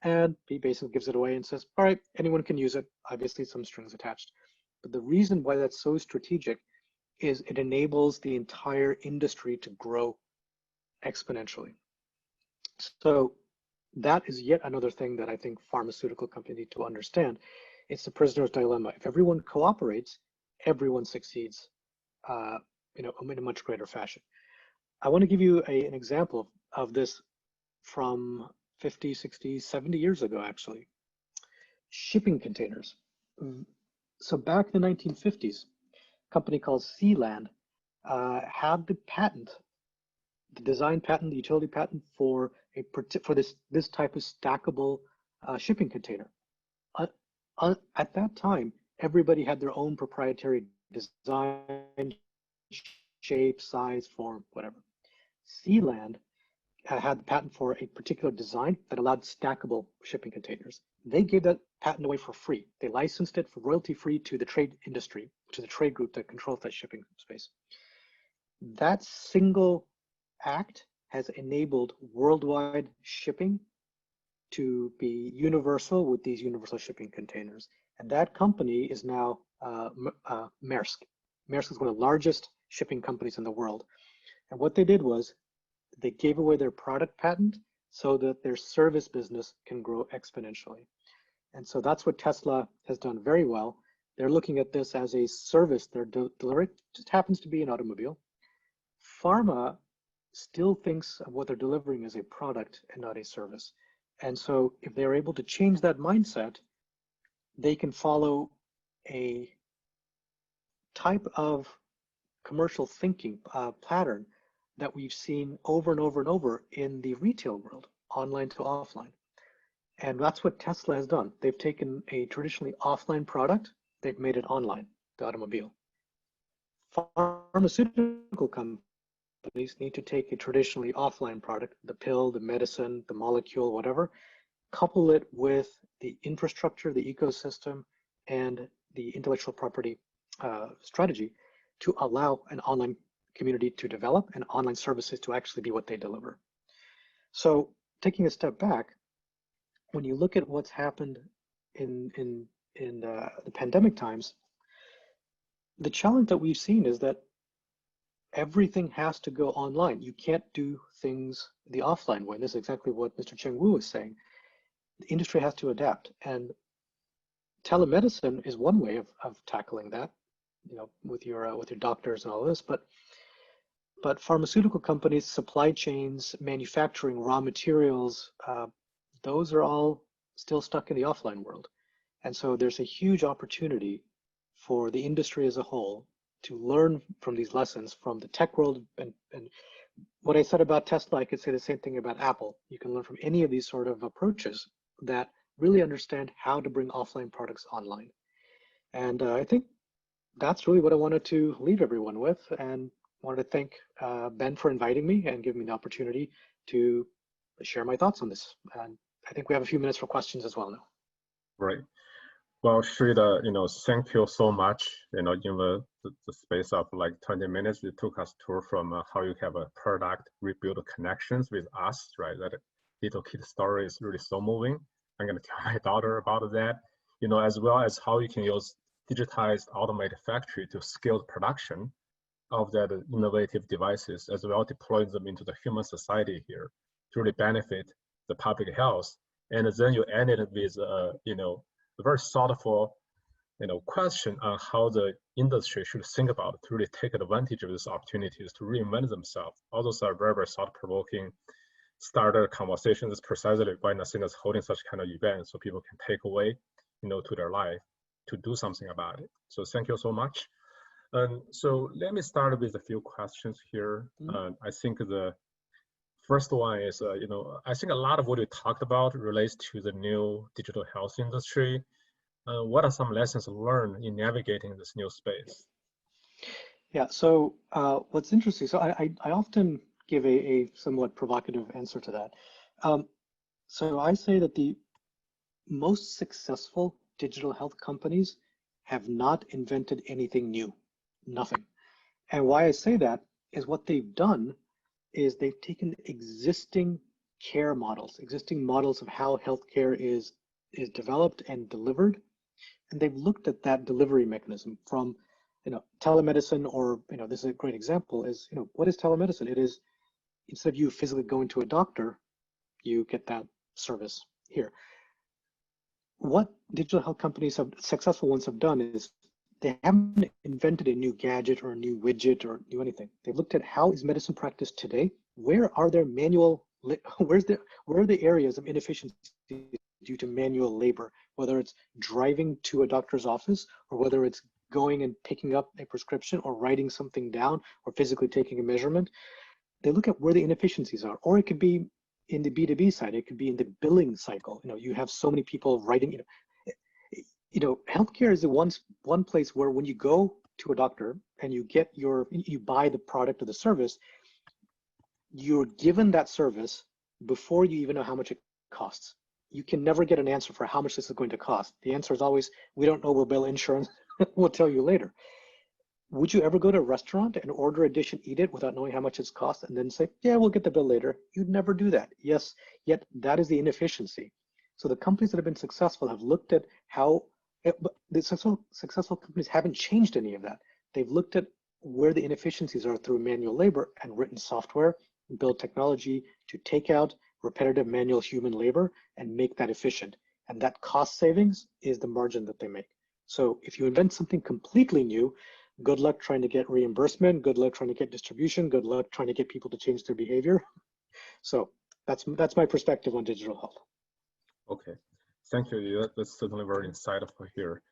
and he basically gives it away and says, all right, anyone can use it, obviously some strings attached. But the reason why that's so strategic is it enables the entire industry to grow exponentially. So that is yet another thing that I think pharmaceutical companies need to understand. It's the prisoner's dilemma. If everyone cooperates, everyone succeeds in a much greater fashion. I want to give you an example of this from 50, 60, 70 years ago, actually. Shipping containers. So back in the 1950s, a company called Sealand had the patent, the design patent, the utility patent for this type of stackable shipping container. At that time, everybody had their own proprietary design, shape, size, form, whatever. Sealand had the patent for a particular design that allowed stackable shipping containers. They gave that patent away for free. They licensed it for royalty-free to the trade industry, which is a trade group that controls that shipping space. That single act has enabled worldwide shipping to be universal with these universal shipping containers. And that company is now Maersk. Maersk is one of the largest shipping companies in the world. And what they did was they gave away their product patent so that their service business can grow exponentially. And so that's what Tesla has done very well. They're looking at this as a service they're delivering, just happens to be an automobile. Pharma still thinks of what they're delivering as a product and not a service. And so if they're able to change that mindset, they can follow a type of commercial thinking pattern that we've seen over and over and over in the retail world, online to offline. And that's what Tesla has done. They've taken a traditionally offline product, they've made it online, the automobile. Pharmaceutical companies need to take a traditionally offline product, the pill, the medicine, the molecule, whatever, couple it with the infrastructure, the ecosystem, and the intellectual property strategy to allow an online community to develop and online services to actually be what they deliver. So taking a step back, when you look at what's happened in the pandemic times, the challenge that we've seen is that everything has to go online. You can't do things the offline way. This is exactly what Mr. Cheng Wu was saying. The industry has to adapt, and telemedicine is one way of tackling that, with your doctors and all this. But pharmaceutical companies, supply chains, manufacturing, raw materials, those are all still stuck in the offline world. And so there's a huge opportunity for the industry as a whole to learn from these lessons from the tech world. And what I said about Tesla, I could say the same thing about Apple. You can learn from any of these sort of approaches that really understand how to bring offline products online. And I think that's really what I wanted to leave everyone with, and wanted to thank Ben for inviting me and giving me the opportunity to share my thoughts on this. And I think we have a few minutes for questions as well now. Right. Well, Shrida, thank you so much. In the space of like 20 minutes, you took us through from how you have a product, rebuild connections with us, right? That little kid story is really so moving. I'm going to tell my daughter about that, as well as how you can use digitized automated factory to scale production of that innovative devices, as well deploying them into the human society here to really benefit the public health. And then you ended with, a very thoughtful, question on how the industry should think about to really take advantage of these opportunities to reinvent themselves. All those are very, very thought-provoking starter conversations. Is precisely why NECINA is holding such kind of events, so people can take away, to their life to do something about it. So thank you so much. So let me start with a few questions here. I think the first one is, I think a lot of what we talked about relates to the new digital health industry. What are some lessons learned in navigating this new space? Yeah, so what's interesting, so I often give a somewhat provocative answer to that. So I say that the most successful digital health companies have not invented anything new, nothing. And why I say that is what they've done is they've taken existing care models, existing models of how healthcare is developed and delivered, and they've looked at that delivery mechanism from, telemedicine, or, this is a great example, is, what is telemedicine? It is, instead of you physically going to a doctor, you get that service here. What digital health companies successful ones have done is they haven't invented a new gadget or a new widget or new anything. They've looked at how is medicine practiced today? Where are there where are the areas of inefficiency due to manual labor, whether it's driving to a doctor's office or whether it's going and picking up a prescription or writing something down or physically taking a measurement. They look at where the inefficiencies are, or it could be in the B2B side, it could be in the billing cycle. You have so many people writing, healthcare is the one place where when you go to a doctor and you buy the product or the service, you're given that service before you even know how much it costs. You can never get an answer for how much this is going to cost. The answer is always, we don't know, we'll bill insurance, we'll tell you later. Would you ever go to a restaurant and order a dish and eat it without knowing how much it's cost and then say, yeah, we'll get the bill later? You'd never do that. Yes, yet that is the inefficiency. So the companies that have been successful have looked at how, but the successful companies haven't changed any of that. They've looked at where the inefficiencies are through manual labor and written software, build technology to take out repetitive manual human labor and make that efficient. And that cost savings is the margin that they make. So if you invent something completely new, good luck trying to get reimbursement, good luck trying to get distribution, good luck trying to get people to change their behavior. So that's my perspective on digital health. Okay, thank you. That's certainly very insightful here.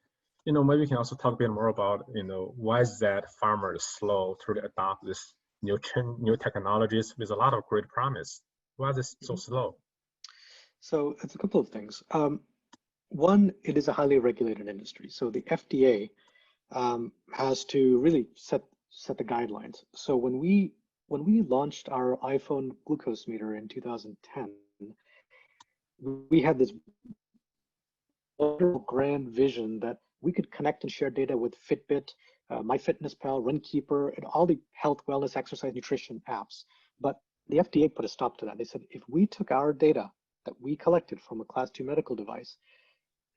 Maybe you can also talk a bit more about, why is that farmers slow to adopt this new technologies with a lot of great promise? Why is this so slow? So it's a couple of things. One, it is a highly regulated industry. So the FDA has to really set the guidelines. So when we launched our iPhone glucose meter in 2010, we had this wonderful grand vision that we could connect and share data with Fitbit, MyFitnessPal, Runkeeper, and all the health, wellness, exercise, nutrition apps. But the FDA put a stop to that. They said, if we took our data that we collected from a Class 2 medical device,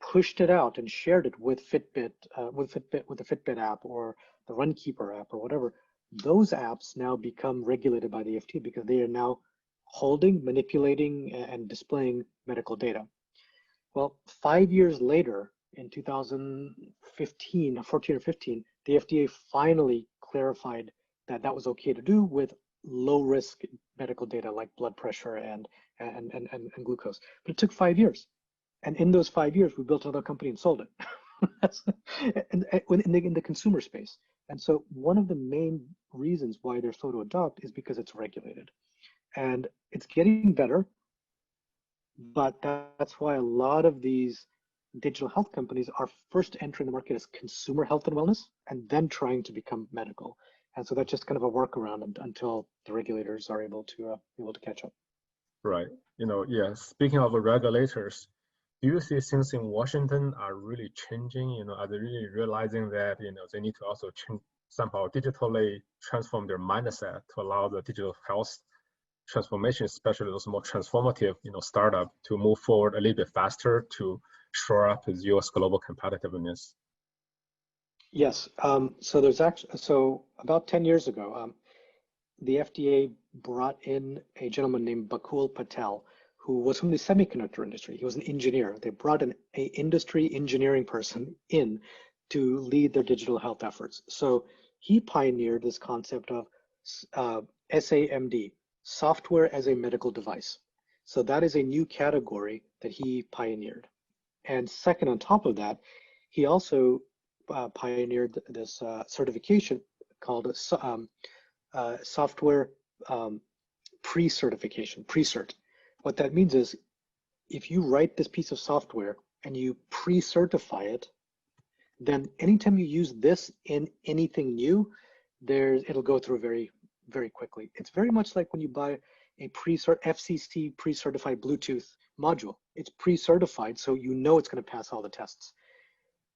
pushed it out and shared it with Fitbit, with the Fitbit app or the Runkeeper app or whatever, those apps now become regulated by the FDA because they are now holding, manipulating, and displaying medical data. Well, 5 years later, in 2015, 14 or 15, the FDA finally clarified that that was okay to do with low-risk medical data like blood pressure and glucose. But it took 5 years. And in those 5 years, we built another company and sold it in the consumer space. And so one of the main reasons why they're slow to adopt is because it's regulated. And it's getting better, but that's why a lot of these digital health companies are first entering the market as consumer health and wellness, and then trying to become medical. And so that's just kind of a workaround until the regulators are able to catch up. Right. Yeah. Speaking of the regulators, do you see things in Washington are really changing? Are they really realizing that they need to also change, somehow digitally transform their mindset to allow the digital health transformation, especially those more transformative, startup, to move forward a little bit faster to shore up its U.S. global competitiveness? Yes. So about 10 years ago, the FDA brought in a gentleman named Bakul Patel, who was from the semiconductor industry. He was an engineer. They brought an industry engineering person in to lead their digital health efforts. So he pioneered this concept of SAMD, software as a medical device. So that is a new category that he pioneered. And second, on top of that, he also pioneered this certification called software pre-certification, pre-cert. What that means is if you write this piece of software and you pre-certify it, then anytime you use this in anything new, it'll go through very, very quickly. It's very much like when you buy a FCC pre-certified Bluetooth module. It's pre-certified, so you know it's going to pass all the tests.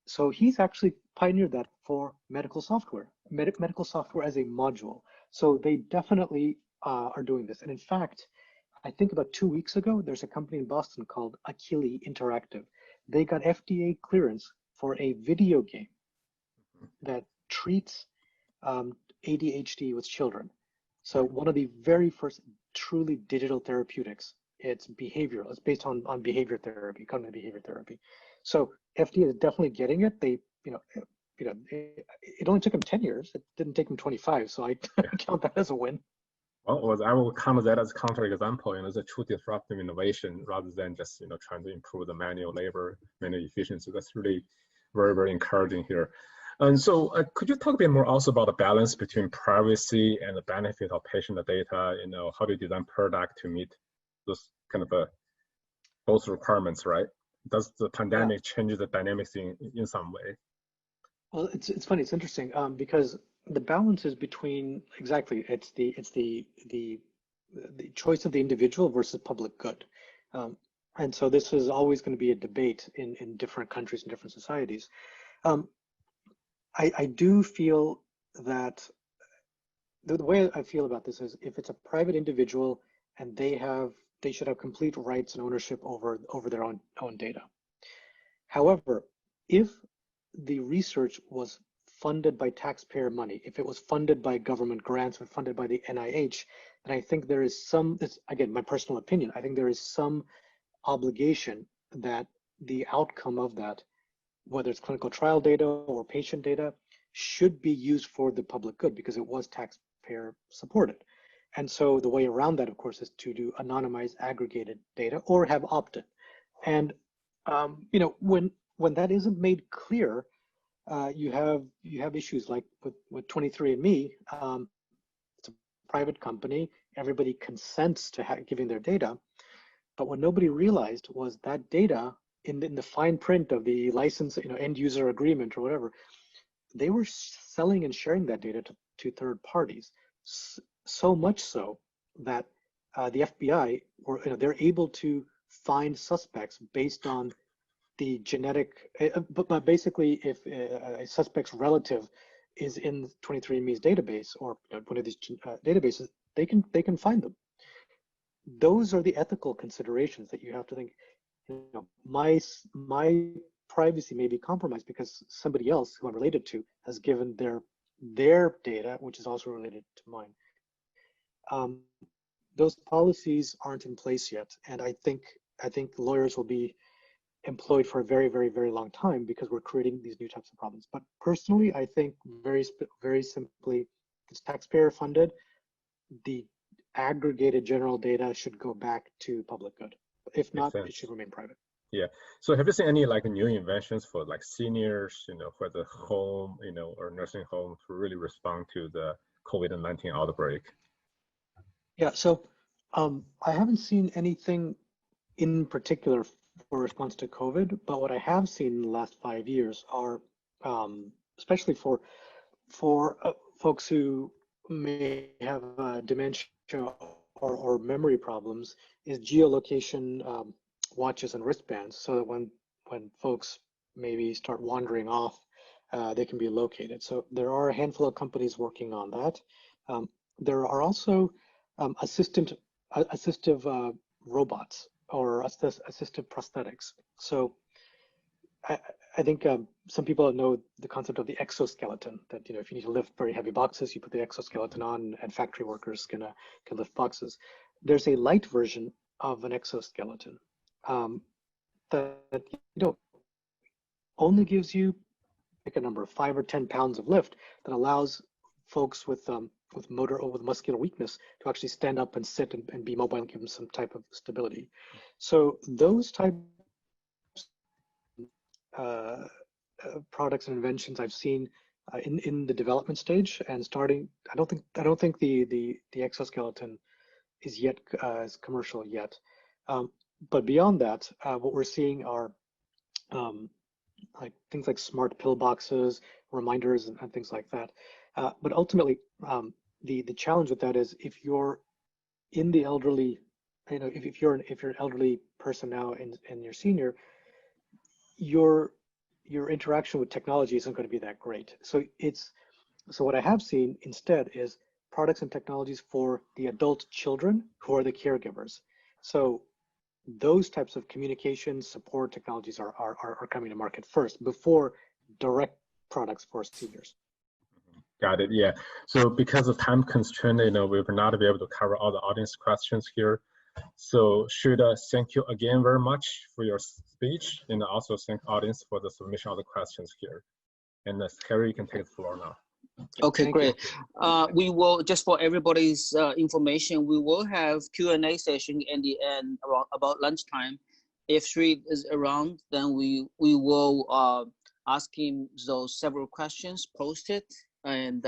So he's actually pioneered that for medical software, medical software as a module. So they definitely are doing this. And in fact, I think about 2 weeks ago, there's a company in Boston called Akili Interactive. They got FDA clearance for a video game that treats ADHD with children. So one of the very first truly digital therapeutics. It's behavioral. It's based on behavior therapy, cognitive behavior therapy. So FDA is definitely getting it. They, it only took them 10 years. It didn't take them 25. So I count that as a win. Well, I will count that as a counterexample. It's a true disruptive innovation rather than just trying to improve the manual labor, manual efficiency. That's really very, very encouraging here. And so could you talk a bit more also about the balance between privacy and the benefit of patient data? How do you design product to meet those kind of both requirements, right? Does the pandemic change the dynamics in some way? Well, it's funny. It's interesting because the balance is between it's the choice of the individual versus public good, and so this is always going to be a debate in different countries and different societies. I do feel that the way I feel about this is if it's a private individual and they should have complete rights and ownership over their own data. However, if the research was funded by taxpayer money, if it was funded by government grants or funded by the NIH, then I think there is again, my personal opinion, I think there is some obligation that the outcome of that, whether it's clinical trial data or patient data, should be used for the public good because it was taxpayer supported. And so the way around that, of course, is to do anonymized aggregated data or have opt-in. And when that isn't made clear, you have issues like with 23andMe. It's a private company. Everybody consents to giving their data, but what nobody realized was that data in the fine print of the license, end user agreement or whatever, they were selling and sharing that data to third parties. So much so that the FBI they're able to find suspects based on the genetic, but basically if a suspect's relative is in 23andMe's database or one of these databases, they can find them. Those are the ethical considerations that you have to think. My privacy may be compromised because somebody else who I'm related to has given their their data, which is also related to mine. Those policies aren't in place yet, and I think lawyers will be employed for a very, very, very long time because we're creating these new types of problems. But personally, I think very simply, it's taxpayer funded. The aggregated general data should go back to public good. If not, it should remain private. Yeah. So have you seen any like new inventions for like seniors, for the home, or nursing home to really respond to the COVID-19 outbreak? Yeah. So I haven't seen anything in particular for response to COVID, but what I have seen in the last 5 years are, especially for folks who may have dementia or memory problems, is geolocation watches and wristbands, so that when folks maybe start wandering off, they can be located. So there are a handful of companies working on that. There are also assistive robots or assistive prosthetics. So I think some people know the concept of the exoskeleton, that if you need to lift very heavy boxes, you put the exoskeleton on, and factory workers can lift boxes. There's a light version of an exoskeleton that only gives you, pick a number, 5 or 10 pounds of lift, that allows folks with motor or with muscular weakness to actually stand up and sit and be mobile and give them some type of stability. So those types products and inventions I've seen in the development stage and starting. I don't think the exoskeleton is yet as commercial yet. But beyond that, what we're seeing are like things like smart pill boxes, reminders, and things like that. But ultimately, the challenge with that is, if you're in the elderly, if you're an elderly person now and you're senior, your interaction with technology isn't going to be that great. So what I have seen instead is products and technologies for the adult children who are the caregivers. So those types of communication support technologies are coming to market first, before direct products for seniors. Got it. Yeah. So because of time constraint, we will not be able to cover all the audience questions here. So should thank you again very much for your speech, and also thank audience for the submission of the questions here. And Harry, you can take the floor now. Okay, Thank great. We will, just for everybody's information, we will have Q&A session in the end around about lunchtime. If Sri is around, then we will ask him those several questions posted. And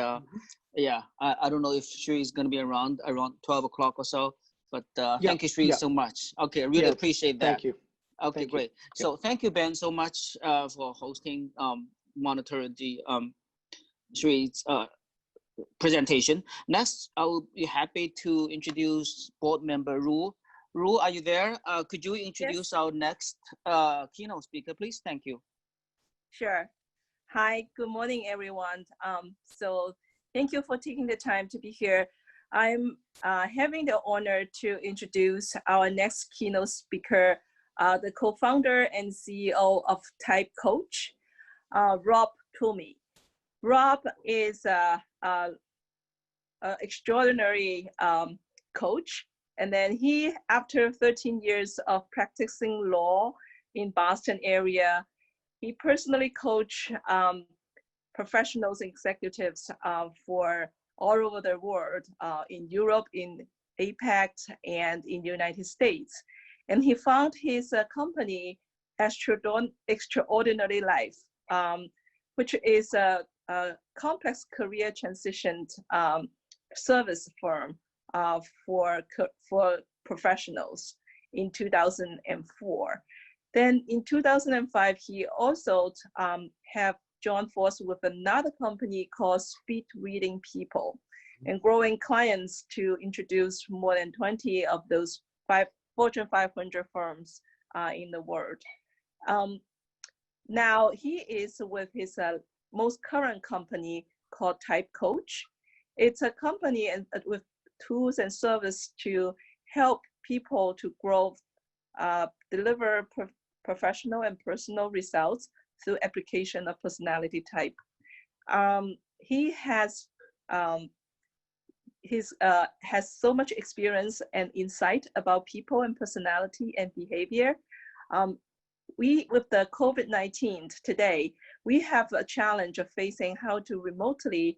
yeah, I don't know if Sri is going to be around 12 o'clock or so, but thank you, Sri, so much. Okay, I really appreciate that. Thank you. Okay, Thank great. You. So thank you, Ben, so much for hosting, monitoring the Sri's presentation. Next, I will be happy to introduce board member Ru. Ru, are you there? Could you introduce our next keynote speaker, please? Thank you. Sure. Hi, good morning, everyone. So thank you for taking the time to be here. I'm having the honor to introduce our next keynote speaker, the co-founder and CEO of Type Coach, Rob Toomey. Rob is an extraordinary coach. And then he, after 13 years of practicing law in Boston area, he personally coached professionals and executives for all over the world, in Europe, in APAC, and in the United States. And he found his company, Extraordinary Life, which is a complex career transition service firm for professionals in 2004. Then in 2005, he also have joined forces with another company called Speed Reading People, and growing clients to introduce more than 20 of those Fortune 500 firms in the world. Now he is with his most current company called Type Coach. It's a company with tools and service to help people to grow, deliver professional and personal results through application of personality type. he has has so much experience and insight about people and personality and behavior. With the COVID-19 today, we have a challenge of facing how to remotely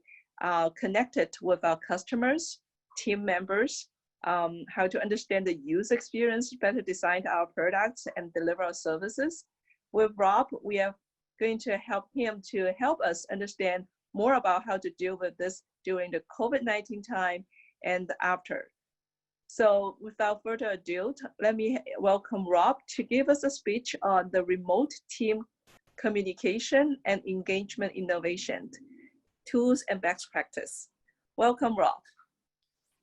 connect it with our customers, team members, how to understand the user experience, better design our products and deliver our services. With Rob, we are going to help him to help us understand more about how to deal with this during the COVID-19 time and after. So without further ado, let me welcome Rob to give us a speech on the remote team communication and engagement innovation, tools and best practice. Welcome, Rob.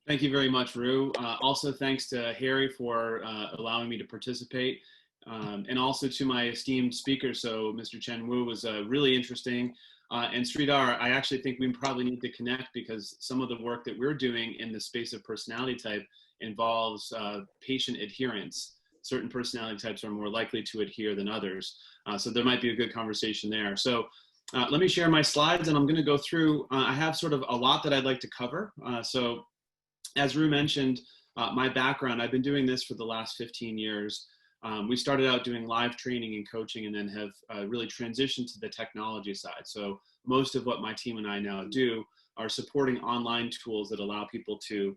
Thank you very much, Ru. Also, thanks to Harry for allowing me to participate, and also to my esteemed speaker. So Mr. Chen Wu was really interesting. And Sridhar, I actually think we probably need to connect because some of the work that we're doing in the space of personality type involves patient adherence. Certain personality types are more likely to adhere than others. So there might be a good conversation there. So let me share my slides and I'm going to go through. I have sort of a lot that I'd like to cover. So as Ru mentioned, my background, I've been doing this for the last 15 years. We started out doing live training and coaching and then have really transitioned to the technology side. So most of what my team and I now do are supporting online tools that allow people to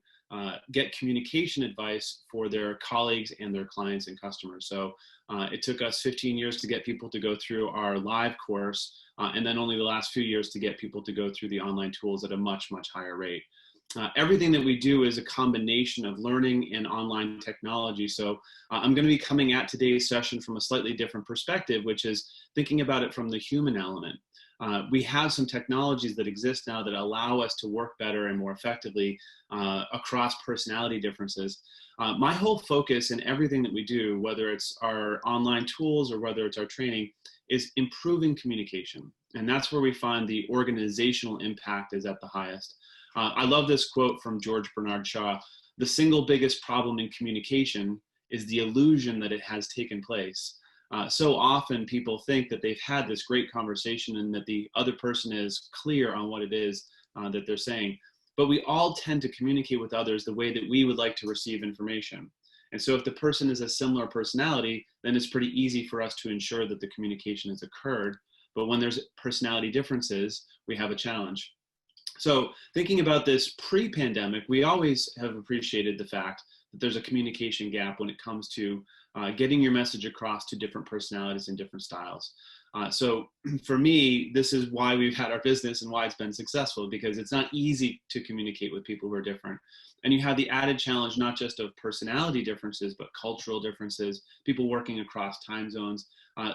get communication advice for their colleagues and their clients and customers. So it took us 15 years to get people to go through our live course, and then only the last few years to get people to go through the online tools at a much, much higher rate. Everything that we do is a combination of learning and online technology. So I'm going to be coming at today's session from a slightly different perspective, which is thinking about it from the human element. We have some technologies that exist now that allow us to work better and more effectively across personality differences. My whole focus in everything that we do, whether it's our online tools or whether it's our training, is improving communication. And that's where we find the organizational impact is at the highest. I love this quote from George Bernard Shaw. The single biggest problem in communication is the illusion that it has taken place. So often people think that they've had this great conversation and that the other person is clear on what it is that they're saying. But we all tend to communicate with others the way that we would like to receive information. And so if the person is a similar personality, then it's pretty easy for us to ensure that the communication has occurred. But when there's personality differences, we have a challenge. So thinking about this pre-pandemic, we always have appreciated the fact that there's a communication gap when it comes to getting your message across to different personalities and different styles. So for me, this is why we've had our business and why it's been successful, because it's not easy to communicate with people who are different. And you have the added challenge, not just of personality differences, but cultural differences, people working across time zones.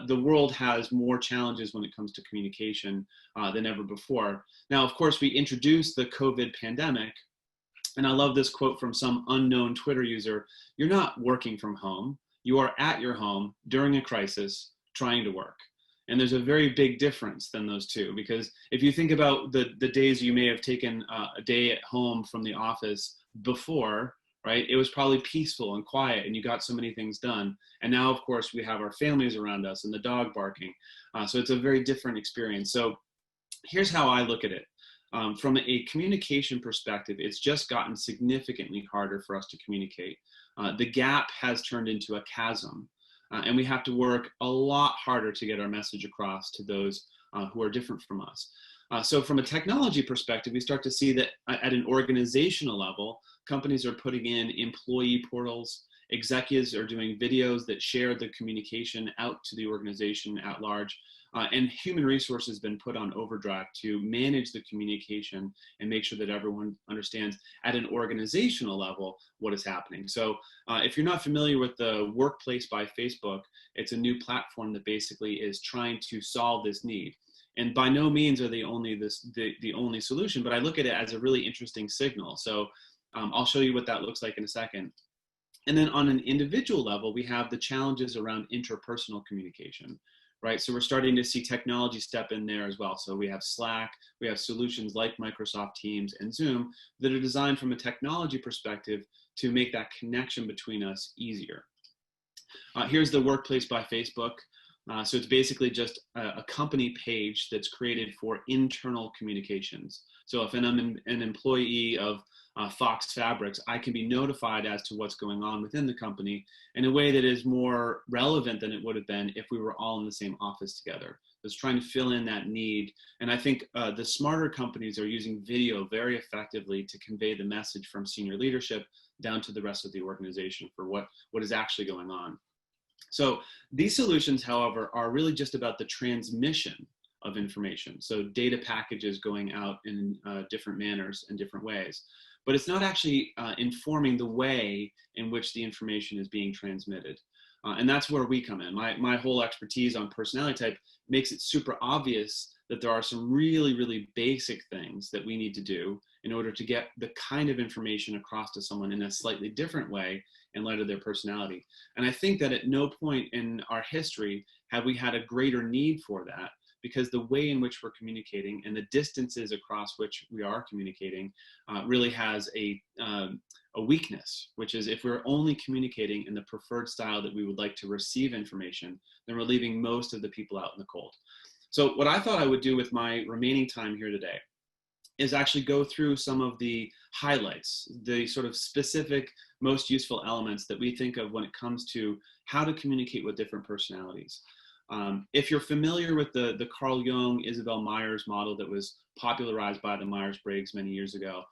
The world has more challenges when it comes to communication than ever before. Now, of course, we introduced the COVID pandemic, and I love this quote from some unknown Twitter user: "You're not working from home, you are at your home during a crisis trying to work." And there's a very big difference than those two, because if you think about the days you may have taken a day at home from the office before, right, it was probably peaceful and quiet and you got so many things done. And now, of course, we have our families around us and the dog barking. So it's a very different experience. So here's how I look at it. From a communication perspective, it's just gotten significantly harder for us to communicate. The gap has turned into a chasm. And we have to work a lot harder to get our message across to those who are different from us. So from a technology perspective, we start to see that at an organizational level, companies are putting in employee portals, executives are doing videos that share the communication out to the organization at large, and human resources has been put on overdrive to manage the communication and make sure that everyone understands at an organizational level what is happening. So if you're not familiar with the Workplace by Facebook, it's a new platform that basically is trying to solve this need. And by no means are they only the only solution, but I look at it as a really interesting signal. So I'll show you what that looks like in a second. And then on an individual level, we have the challenges around interpersonal communication, right? So we're starting to see technology step in there as well. So we have Slack, we have solutions like Microsoft Teams and Zoom that are designed from a technology perspective to make that connection between us easier. Here's the Workplace by Facebook. So it's basically just a company page that's created for internal communications. So if I'm an employee of Fox Fabrics, I can be notified as to what's going on within the company in a way that is more relevant than it would have been if we were all in the same office together. It's trying to fill in that need. And I think the smarter companies are using video very effectively to convey the message from senior leadership down to the rest of the organization for what is actually going on. So these solutions, however, are really just about the transmission of information. So data packages going out in different manners and different ways. But it's not actually informing the way in which the information is being transmitted. And that's where we come in. My whole expertise on personality type makes it super obvious that there are some really, really basic things that we need to do in order to get the kind of information across to someone in a slightly different way in light of their personality. And I think that at no point in our history have we had a greater need for that, because the way in which we're communicating and the distances across which we are communicating really has a weakness, which is if we're only communicating in the preferred style that we would like to receive information, then we're leaving most of the people out in the cold. So what I thought I would do with my remaining time here today is actually go through some of the highlights, the sort of specific, most useful elements that we think of when it comes to how to communicate with different personalities. If you're familiar with the Carl Jung, Isabel Myers model that was popularized by the Myers-Briggs many years ago,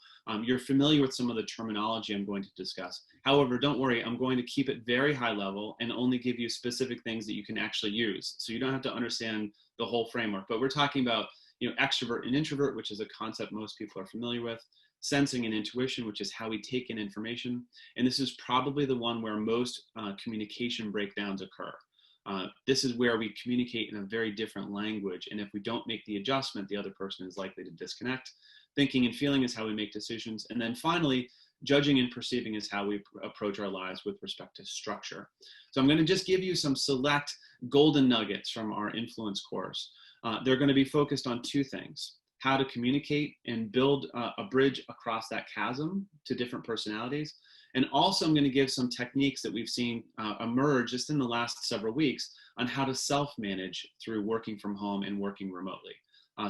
you're familiar with some of the terminology I'm going to discuss. However, don't worry, I'm going to keep it very high level and only give you specific things that you can actually use. So you don't have to understand the whole framework, but we're talking about, you know, extrovert and introvert, which is a concept most people are familiar with, sensing and intuition, which is how we take in information. And this is probably the one where most communication breakdowns occur. This is where we communicate in a very different language. And if we don't make the adjustment, the other person is likely to disconnect. Thinking and feeling is how we make decisions. And then finally, judging and perceiving is how we approach our lives with respect to structure. So I'm going to just give you some select golden nuggets from our influence course. They're going to be focused on two things: how to communicate and build a bridge across that chasm to different personalities. And also I'm going to give some techniques that we've seen emerge just in the last several weeks on how to self-manage through working from home and working remotely.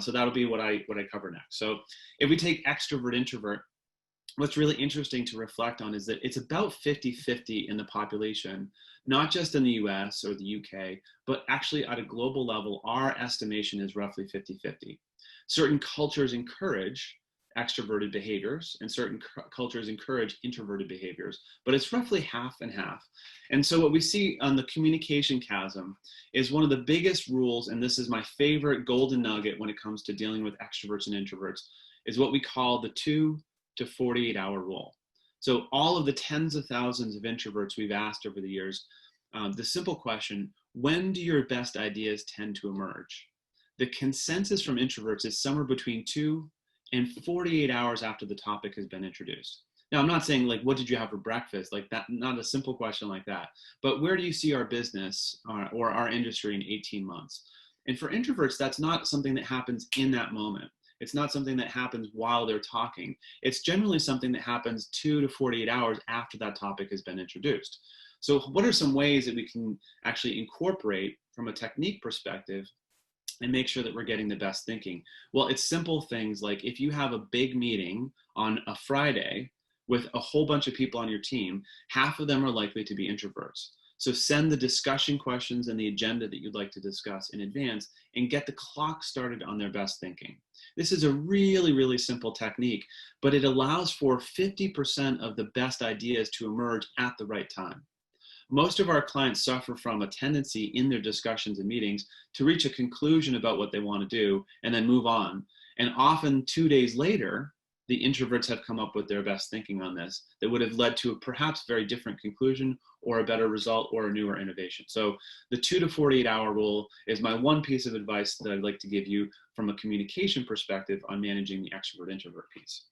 So that'll be what I cover next. So if we take extrovert, introvert, what's really interesting to reflect on is that it's about 50-50 in the population, not just in the US or the UK, but actually at a global level, our estimation is roughly 50-50. Certain cultures encourage extroverted behaviors and certain cultures encourage introverted behaviors, but it's roughly half and half. And so what we see on the communication chasm is one of the biggest rules, and this is my favorite golden nugget when it comes to dealing with extroverts and introverts, is what we call the 2 to 48 hour rule. So all of the tens of thousands of introverts we've asked over the years, the simple question, when do your best ideas tend to emerge? The consensus from introverts is somewhere between 2 and 48 hours after the topic has been introduced. Now, I'm not saying like, what did you have for breakfast? Like that, not a simple question like that, but where do you see our business or our industry in 18 months? And for introverts, that's not something that happens in that moment. It's not something that happens while they're talking. It's generally something that happens 2 to 48 hours after that topic has been introduced. So what are some ways that we can actually incorporate from a technique perspective and make sure that we're getting the best thinking? Well, it's simple things like if you have a big meeting on a Friday with a whole bunch of people on your team, half of them are likely to be introverts. So send the discussion questions and the agenda that you'd like to discuss in advance and get the clock started on their best thinking. This is a really, really simple technique, but it allows for 50% of the best ideas to emerge at the right time. Most of our clients suffer from a tendency in their discussions and meetings to reach a conclusion about what they want to do and then move on. And often 2 days later, the introverts have come up with their best thinking on this that would have led to a perhaps very different conclusion or a better result or a newer innovation. So the 2 to 48 hour rule is my one piece of advice that I'd like to give you from a communication perspective on managing the extrovert introvert piece.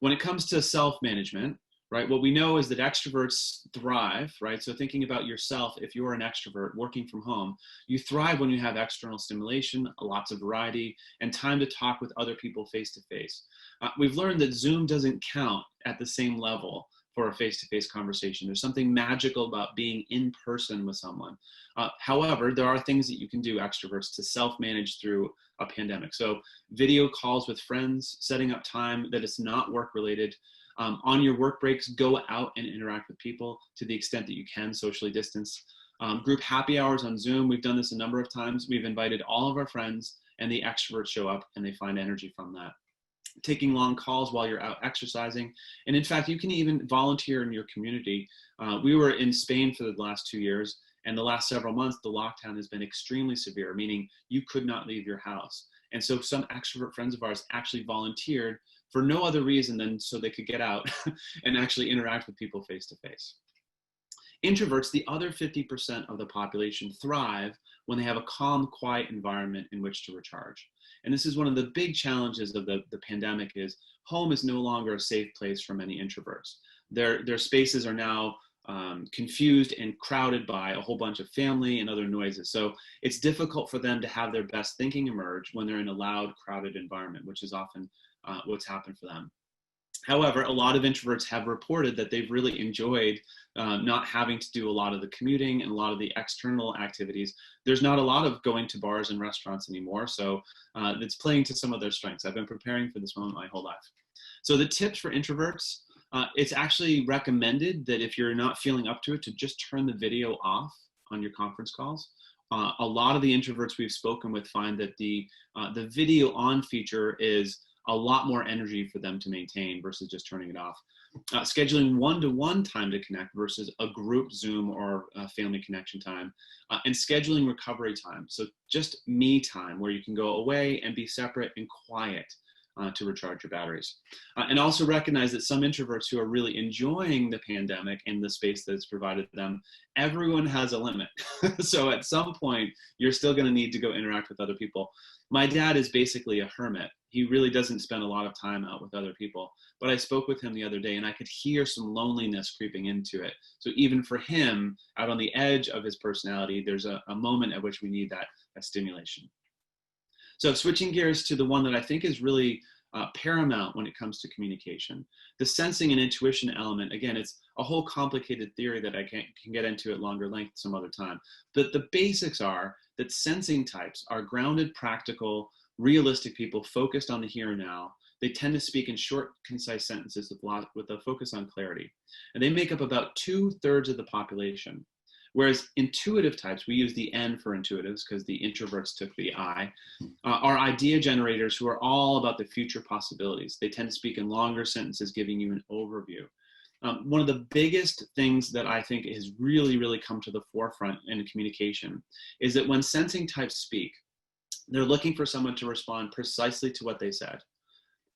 When it comes to self-management, right, what we know is that extroverts thrive, right? So thinking about yourself, if you're an extrovert working from home, you thrive when you have external stimulation, lots of variety, and time to talk with other people face to face. We've learned that Zoom doesn't count at the same level for a face-to-face conversation. There's something magical about being in person with someone. However, there are things that you can do, extroverts, to self-manage through a pandemic. So video calls with friends, setting up time that is not work-related. On your work breaks, go out and interact with people to the extent that you can, socially distance. Group happy hours on Zoom. We've done this a number of times. We've invited all of our friends, and the extroverts show up and they find energy from that. Taking long calls while you're out exercising. And in fact, you can even volunteer in your community. We were in Spain for the last 2 years, and the last several months, the lockdown has been extremely severe, meaning you could not leave your house. And so some extrovert friends of ours actually volunteered for no other reason than so they could get out and actually interact with people face to face. Introverts, the other 50% of the population, thrive when they have a calm, quiet environment in which to recharge. And this is one of the big challenges of the pandemic is home is no longer a safe place for many introverts. Their spaces are now confused and crowded by a whole bunch of family and other noises. So it's difficult for them to have their best thinking emerge when they're in a loud, crowded environment, which is often what's happened for them. However, a lot of introverts have reported that they've really enjoyed not having to do a lot of the commuting and a lot of the external activities. There's not a lot of going to bars and restaurants anymore, so it's playing to some of their strengths. I've been preparing for this moment my whole life. So the tips for introverts, it's actually recommended that if you're not feeling up to it, to just turn the video off on your conference calls. A lot of the introverts we've spoken with find that the video on feature is a lot more energy for them to maintain versus just turning it off. Scheduling one-to-one time to connect versus a group Zoom or family connection time, and scheduling recovery time. So just me time where you can go away and be separate and quiet to recharge your batteries. And also recognize that some introverts who are really enjoying the pandemic and the space that it's provided them, everyone has a limit. So at some point, you're still gonna need to go interact with other people. My dad is basically a hermit. He really doesn't spend a lot of time out with other people. But I spoke with him the other day and I could hear some loneliness creeping into it. So even for him, out on the edge of his personality, there's a moment at which we need that stimulation. So switching gears to the one that I think is really paramount when it comes to communication, the sensing and intuition element. Again, it's a whole complicated theory that I can get into at longer length some other time. But the basics are that sensing types are grounded, practical, realistic people focused on the here and now. They tend to speak in short, concise sentences with a focus on clarity. And they make up about 2/3 of the population. Whereas intuitive types, we use the N for intuitives because the introverts took the I, are idea generators who are all about the future possibilities. They tend to speak in longer sentences, giving you an overview. One of the biggest things that I think has really, really come to the forefront in communication is that when sensing types speak, they're looking for someone to respond precisely to what they said.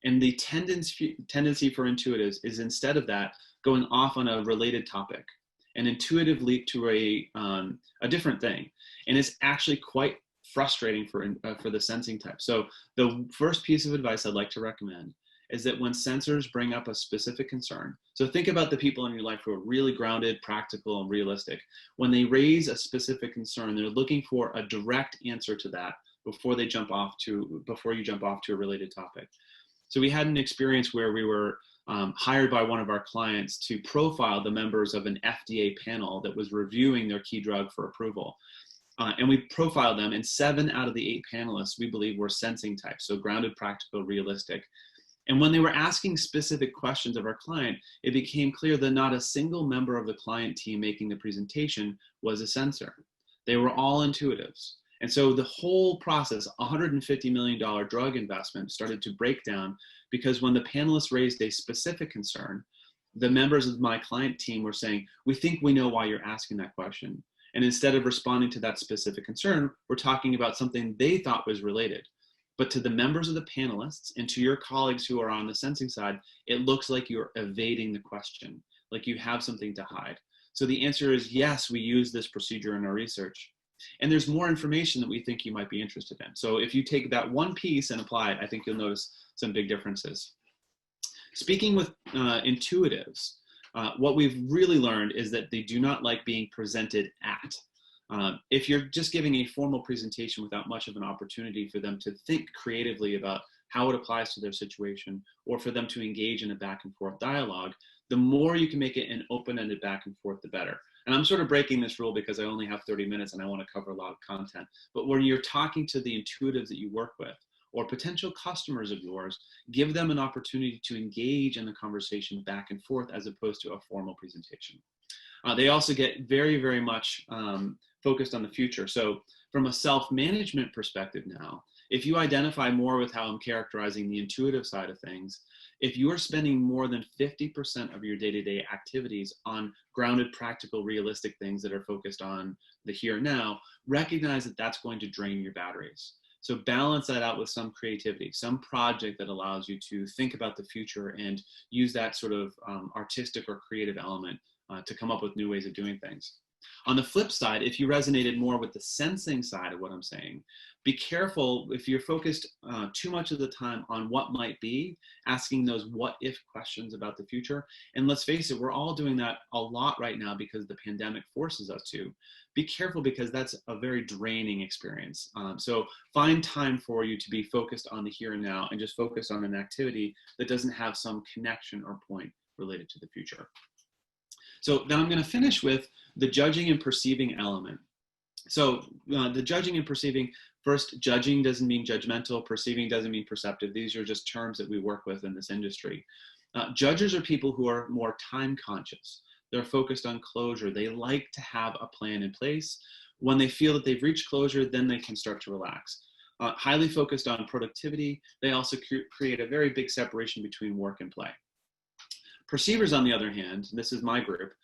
And the tendency for intuitives is, instead of that, going off on a related topic. An intuitive leap to a different thing. And it's actually quite frustrating for the sensing type. So the first piece of advice I'd like to recommend is that when sensors bring up a specific concern, so think about the people in your life who are really grounded, practical, and realistic. When they raise a specific concern, they're looking for a direct answer to that before you jump off to a related topic. So we had an experience where we were hired by one of our clients to profile the members of an FDA panel that was reviewing their key drug for approval. And we profiled them, and 7 out of the 8 panelists we believe were sensing types, so grounded, practical, realistic. And when they were asking specific questions of our client, it became clear that not a single member of the client team making the presentation was a sensor. They were all intuitives. And so the whole process, $150 million drug investment, started to break down because when the panelists raised a specific concern, the members of my client team were saying, we think we know why you're asking that question. And instead of responding to that specific concern, we're talking about something they thought was related. But to the members of the panelists and to your colleagues who are on the sensing side, it looks like you're evading the question, like you have something to hide. So the answer is yes, we use this procedure in our research. And there's more information that we think you might be interested in. So if you take that one piece and apply it, I think you'll notice some big differences. Speaking with intuitives, what we've really learned is that they do not like being presented at. If you're just giving a formal presentation without much of an opportunity for them to think creatively about how it applies to their situation, or for them to engage in a back and forth dialogue, the more you can make it an open-ended back and forth, the better. And I'm sort of breaking this rule because I only have 30 minutes and I want to cover a lot of content. But when you're talking to the intuitives that you work with or potential customers of yours, give them an opportunity to engage in the conversation back and forth as opposed to a formal presentation. They also get very, very much focused on the future. So from a self-management perspective now, if you identify more with how I'm characterizing the intuitive side of things, if you're spending more than 50% of your day-to-day activities on grounded, practical, realistic things that are focused on the here and now, recognize that that's going to drain your batteries. So balance that out with some creativity, some project that allows you to think about the future and use that sort of artistic or creative element to come up with new ways of doing things. On the flip side, if you resonated more with the sensing side of what I'm saying, be careful if you're focused too much of the time on what might be, asking those what if questions about the future. And let's face it, we're all doing that a lot right now because the pandemic forces us to. Be careful because that's a very draining experience. So find time for you to be focused on the here and now and just focus on an activity that doesn't have some connection or point related to the future. So then I'm going to finish with the judging and perceiving element. So the judging and perceiving, first, judging doesn't mean judgmental, perceiving doesn't mean perceptive. These are just terms that we work with in this industry. Judges are people who are more time conscious. They're focused on closure. They like to have a plan in place. When they feel that they've reached closure, then they can start to relax. Highly focused on productivity, they also create a very big separation between work and play. Perceivers, on the other hand, this is my group,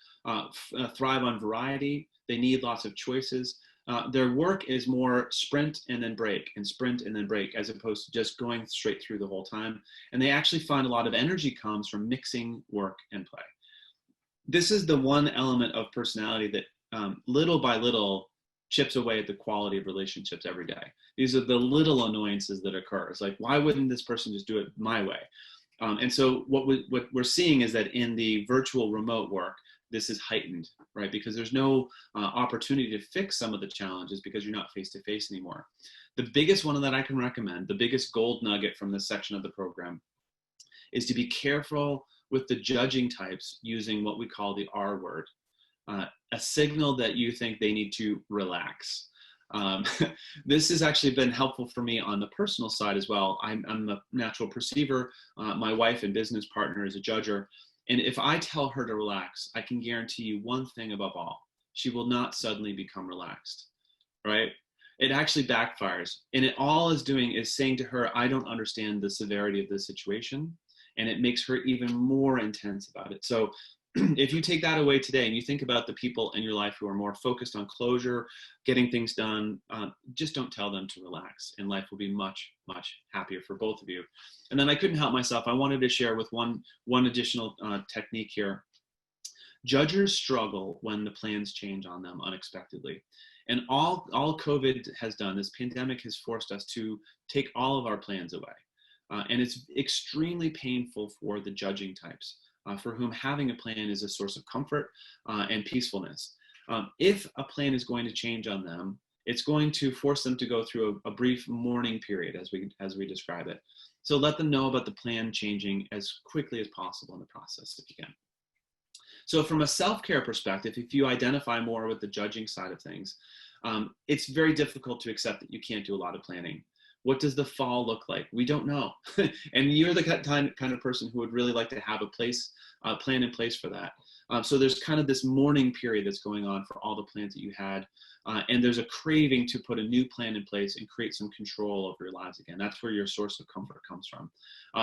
thrive on variety. They need lots of choices. Their work is more sprint and then break and sprint and then break, as opposed to just going straight through the whole time. And they actually find a lot of energy comes from mixing work and play. This is the one element of personality that little by little chips away at the quality of relationships every day. These are the little annoyances that occur. It's like, why wouldn't this person just do it my way? And so what we're seeing is that in the virtual remote work, this is heightened, right? Because there's no opportunity to fix some of the challenges because you're not face-to-face anymore. The biggest one that I can recommend, the biggest gold nugget from this section of the program, is to be careful with the judging types using what we call the R word, a signal that you think they need to relax. This has actually been helpful for me on the personal side as well. I'm a natural perceiver. My wife and business partner is a judger. And if I tell her to relax, I can guarantee you one thing above all: she will not suddenly become relaxed, right? It actually backfires. And it all is doing is saying to her, I don't understand the severity of this situation. And it makes her even more intense about it. So if you take that away today and you think about the people in your life who are more focused on closure, getting things done, just don't tell them to relax, and life will be much, much happier for both of you. And then I couldn't help myself. I wanted to share with one additional technique here. Judgers struggle when the plans change on them unexpectedly. And all COVID has done, this pandemic has forced us to take all of our plans away. And it's extremely painful for the judging types. For whom having a plan is a source of comfort and peacefulness. If a plan is going to change on them, it's going to force them to go through a brief mourning period, as we describe it. So let them know about the plan changing as quickly as possible in the process, if you can. So from a self-care perspective, if you identify more with the judging side of things, it's very difficult to accept that you can't do a lot of planning. What does the fall look like? We don't know. And you're the kind of person who would really like to have a plan in place for that. So there's kind of this mourning period that's going on for all the plans that you had. And there's a craving to put a new plan in place and create some control over your lives again. That's where your source of comfort comes from.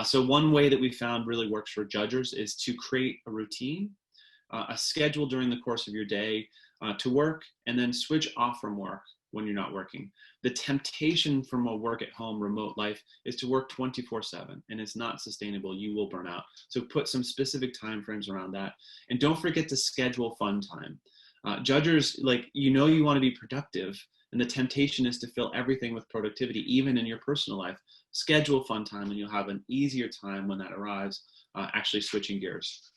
So one way that we found really works for judgers is to create a routine, a schedule during the course of your day to work, and then switch off from work when you're not working. The temptation from a work at home remote life is to work 24/7, and it's not sustainable. You will burn out. So put some specific time frames around that. And don't forget to schedule fun time. Judgers, you want to be productive, and the temptation is to fill everything with productivity, even in your personal life. Schedule fun time, and you'll have an easier time when that arrives, actually switching gears.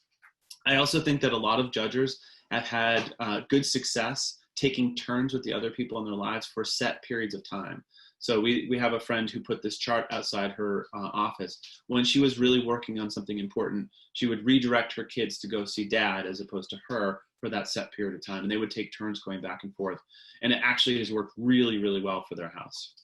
I also think that a lot of judgers have had good success taking turns with the other people in their lives for set periods of time. So we have a friend who put this chart outside her office. When she was really working on something important, she would redirect her kids to go see dad as opposed to her for that set period of time. And they would take turns going back and forth. And it actually has worked really, really well for their house.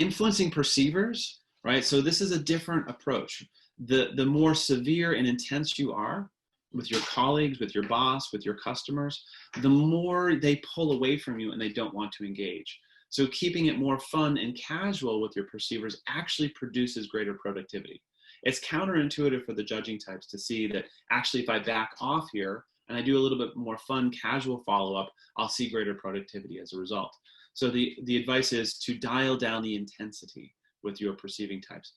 Influencing perceivers, right? So this is a different approach. The more severe and intense you are with your colleagues, with your boss, with your customers, the more they pull away from you and they don't want to engage. So keeping it more fun and casual with your perceivers actually produces greater productivity. It's counterintuitive for the judging types to see that actually if I back off here and I do a little bit more fun, casual follow-up, I'll see greater productivity as a result. So the advice is to dial down the intensity with your perceiving types.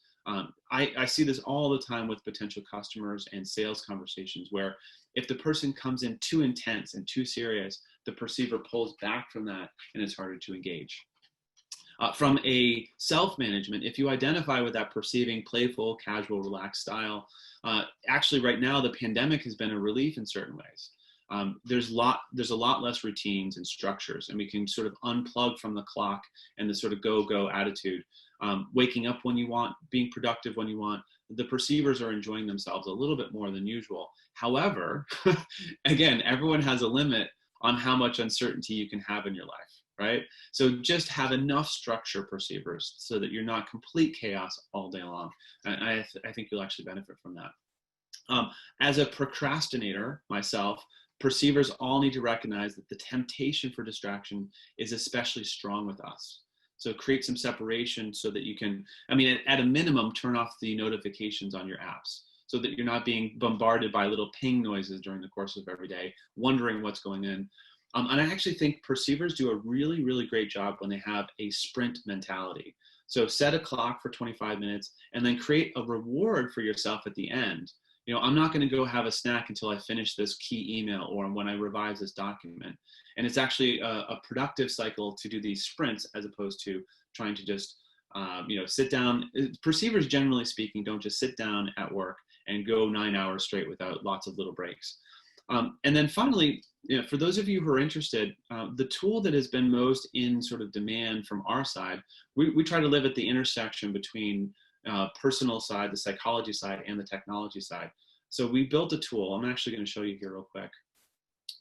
I see this all the time with potential customers and sales conversations where if the person comes in too intense and too serious, the perceiver pulls back from that and it's harder to engage. From a self-management, if you identify with that perceiving, playful, casual, relaxed style, actually right now the pandemic has been a relief in certain ways. There's a lot less routines and structures, and we can sort of unplug from the clock and the sort of go-go attitude. Waking up when you want, being productive when you want. The perceivers are enjoying themselves a little bit more than usual. However, again, everyone has a limit on how much uncertainty you can have in your life, right? So just have enough structure, perceivers, so that you're not complete chaos all day long. And I think you'll actually benefit from that. As a procrastinator myself, perceivers all need to recognize that the temptation for distraction is especially strong with us. So create some separation so that you can, I mean, at a minimum, turn off the notifications on your apps so that you're not being bombarded by little ping noises during the course of every day, wondering what's going in. And I actually think perceivers do a really, really great job when they have a sprint mentality. So set a clock for 25 minutes and then create a reward for yourself at the end. You know, I'm not going to go have a snack until I finish this key email or when I revise this document. And it's actually a productive cycle to do these sprints as opposed to trying to just, you know, sit down. Perceivers, generally speaking, don't just sit down at work and go 9 hours straight without lots of little breaks. And then finally, you know, for those of you who are interested, the tool that has been most in sort of demand from our side, we try to live at the intersection between personal side, the psychology side, and the technology side. So we built a tool, I'm actually going to show you here real quick,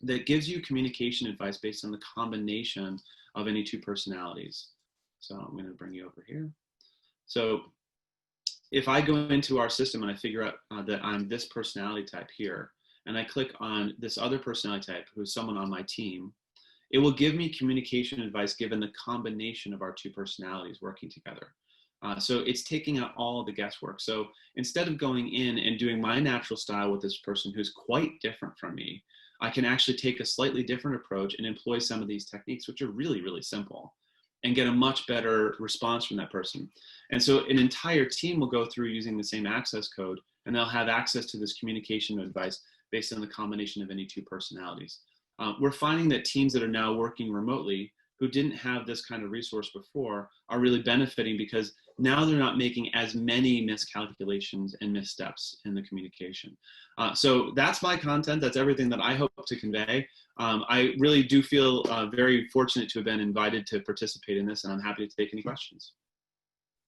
that gives you communication advice based on the combination of any two personalities. So I'm going to bring you over here. So if I go into our system and I figure out that I'm this personality type here, and I click on this other personality type who's someone on my team, it will give me communication advice given the combination of our two personalities working together. So it's taking out all of the guesswork. So instead of going in and doing my natural style with this person who's quite different from me, I can actually take a slightly different approach and employ some of these techniques, which are really, really simple, and get a much better response from that person. And so an entire team will go through using the same access code, and they'll have access to this communication advice based on the combination of any two personalities. We're finding that teams that are now working remotely who didn't have this kind of resource before are really benefiting because now they're not making as many miscalculations and missteps in the communication. So that's my content. That's everything that I hope to convey. I really do feel very fortunate to have been invited to participate in this, and I'm happy to take any questions.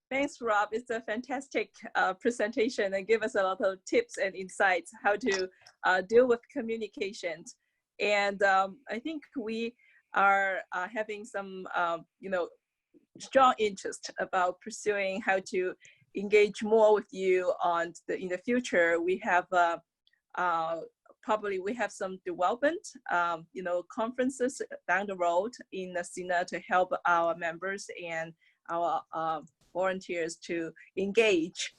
Thanks, Rob. It's a fantastic presentation and give us a lot of tips and insights how to deal with communications. And I think we are having some, you know, strong interest about pursuing how to engage more with you on in the future. We have probably we have some development, you know, conferences down the road in NECINA to help our members and our volunteers to engage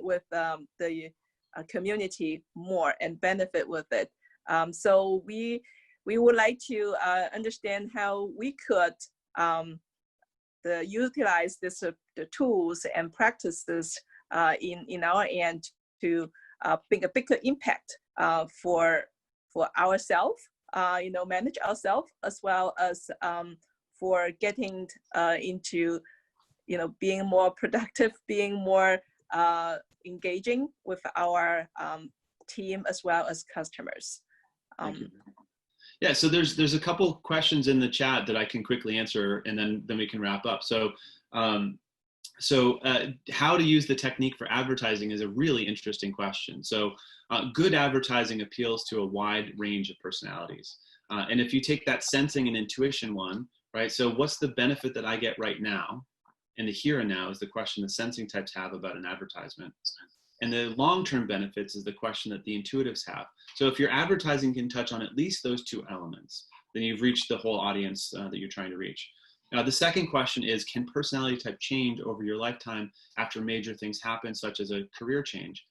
with the community more and benefit with it. So we would like to understand how we could utilize this, the tools and practices in our end to bring a bigger impact for ourselves, you know, manage ourselves, as well as for getting into, you know, being more productive, being more engaging with our team as well as customers. Thank you. Yeah, so there's a couple questions in the chat that I can quickly answer, and then we can wrap up. So how to use the technique for advertising is a really interesting question. So good advertising appeals to a wide range of personalities. And if you take that sensing and intuition one, right? So what's the benefit that I get right now? And the here and now is the question the sensing types have about an advertisement. And the long-term benefits is the question that the intuitives have. So if your advertising can touch on at least those two elements, then you've reached the whole audience that you're trying to reach. Now, the second question is, can personality type change over your lifetime after major things happen, such as a career change?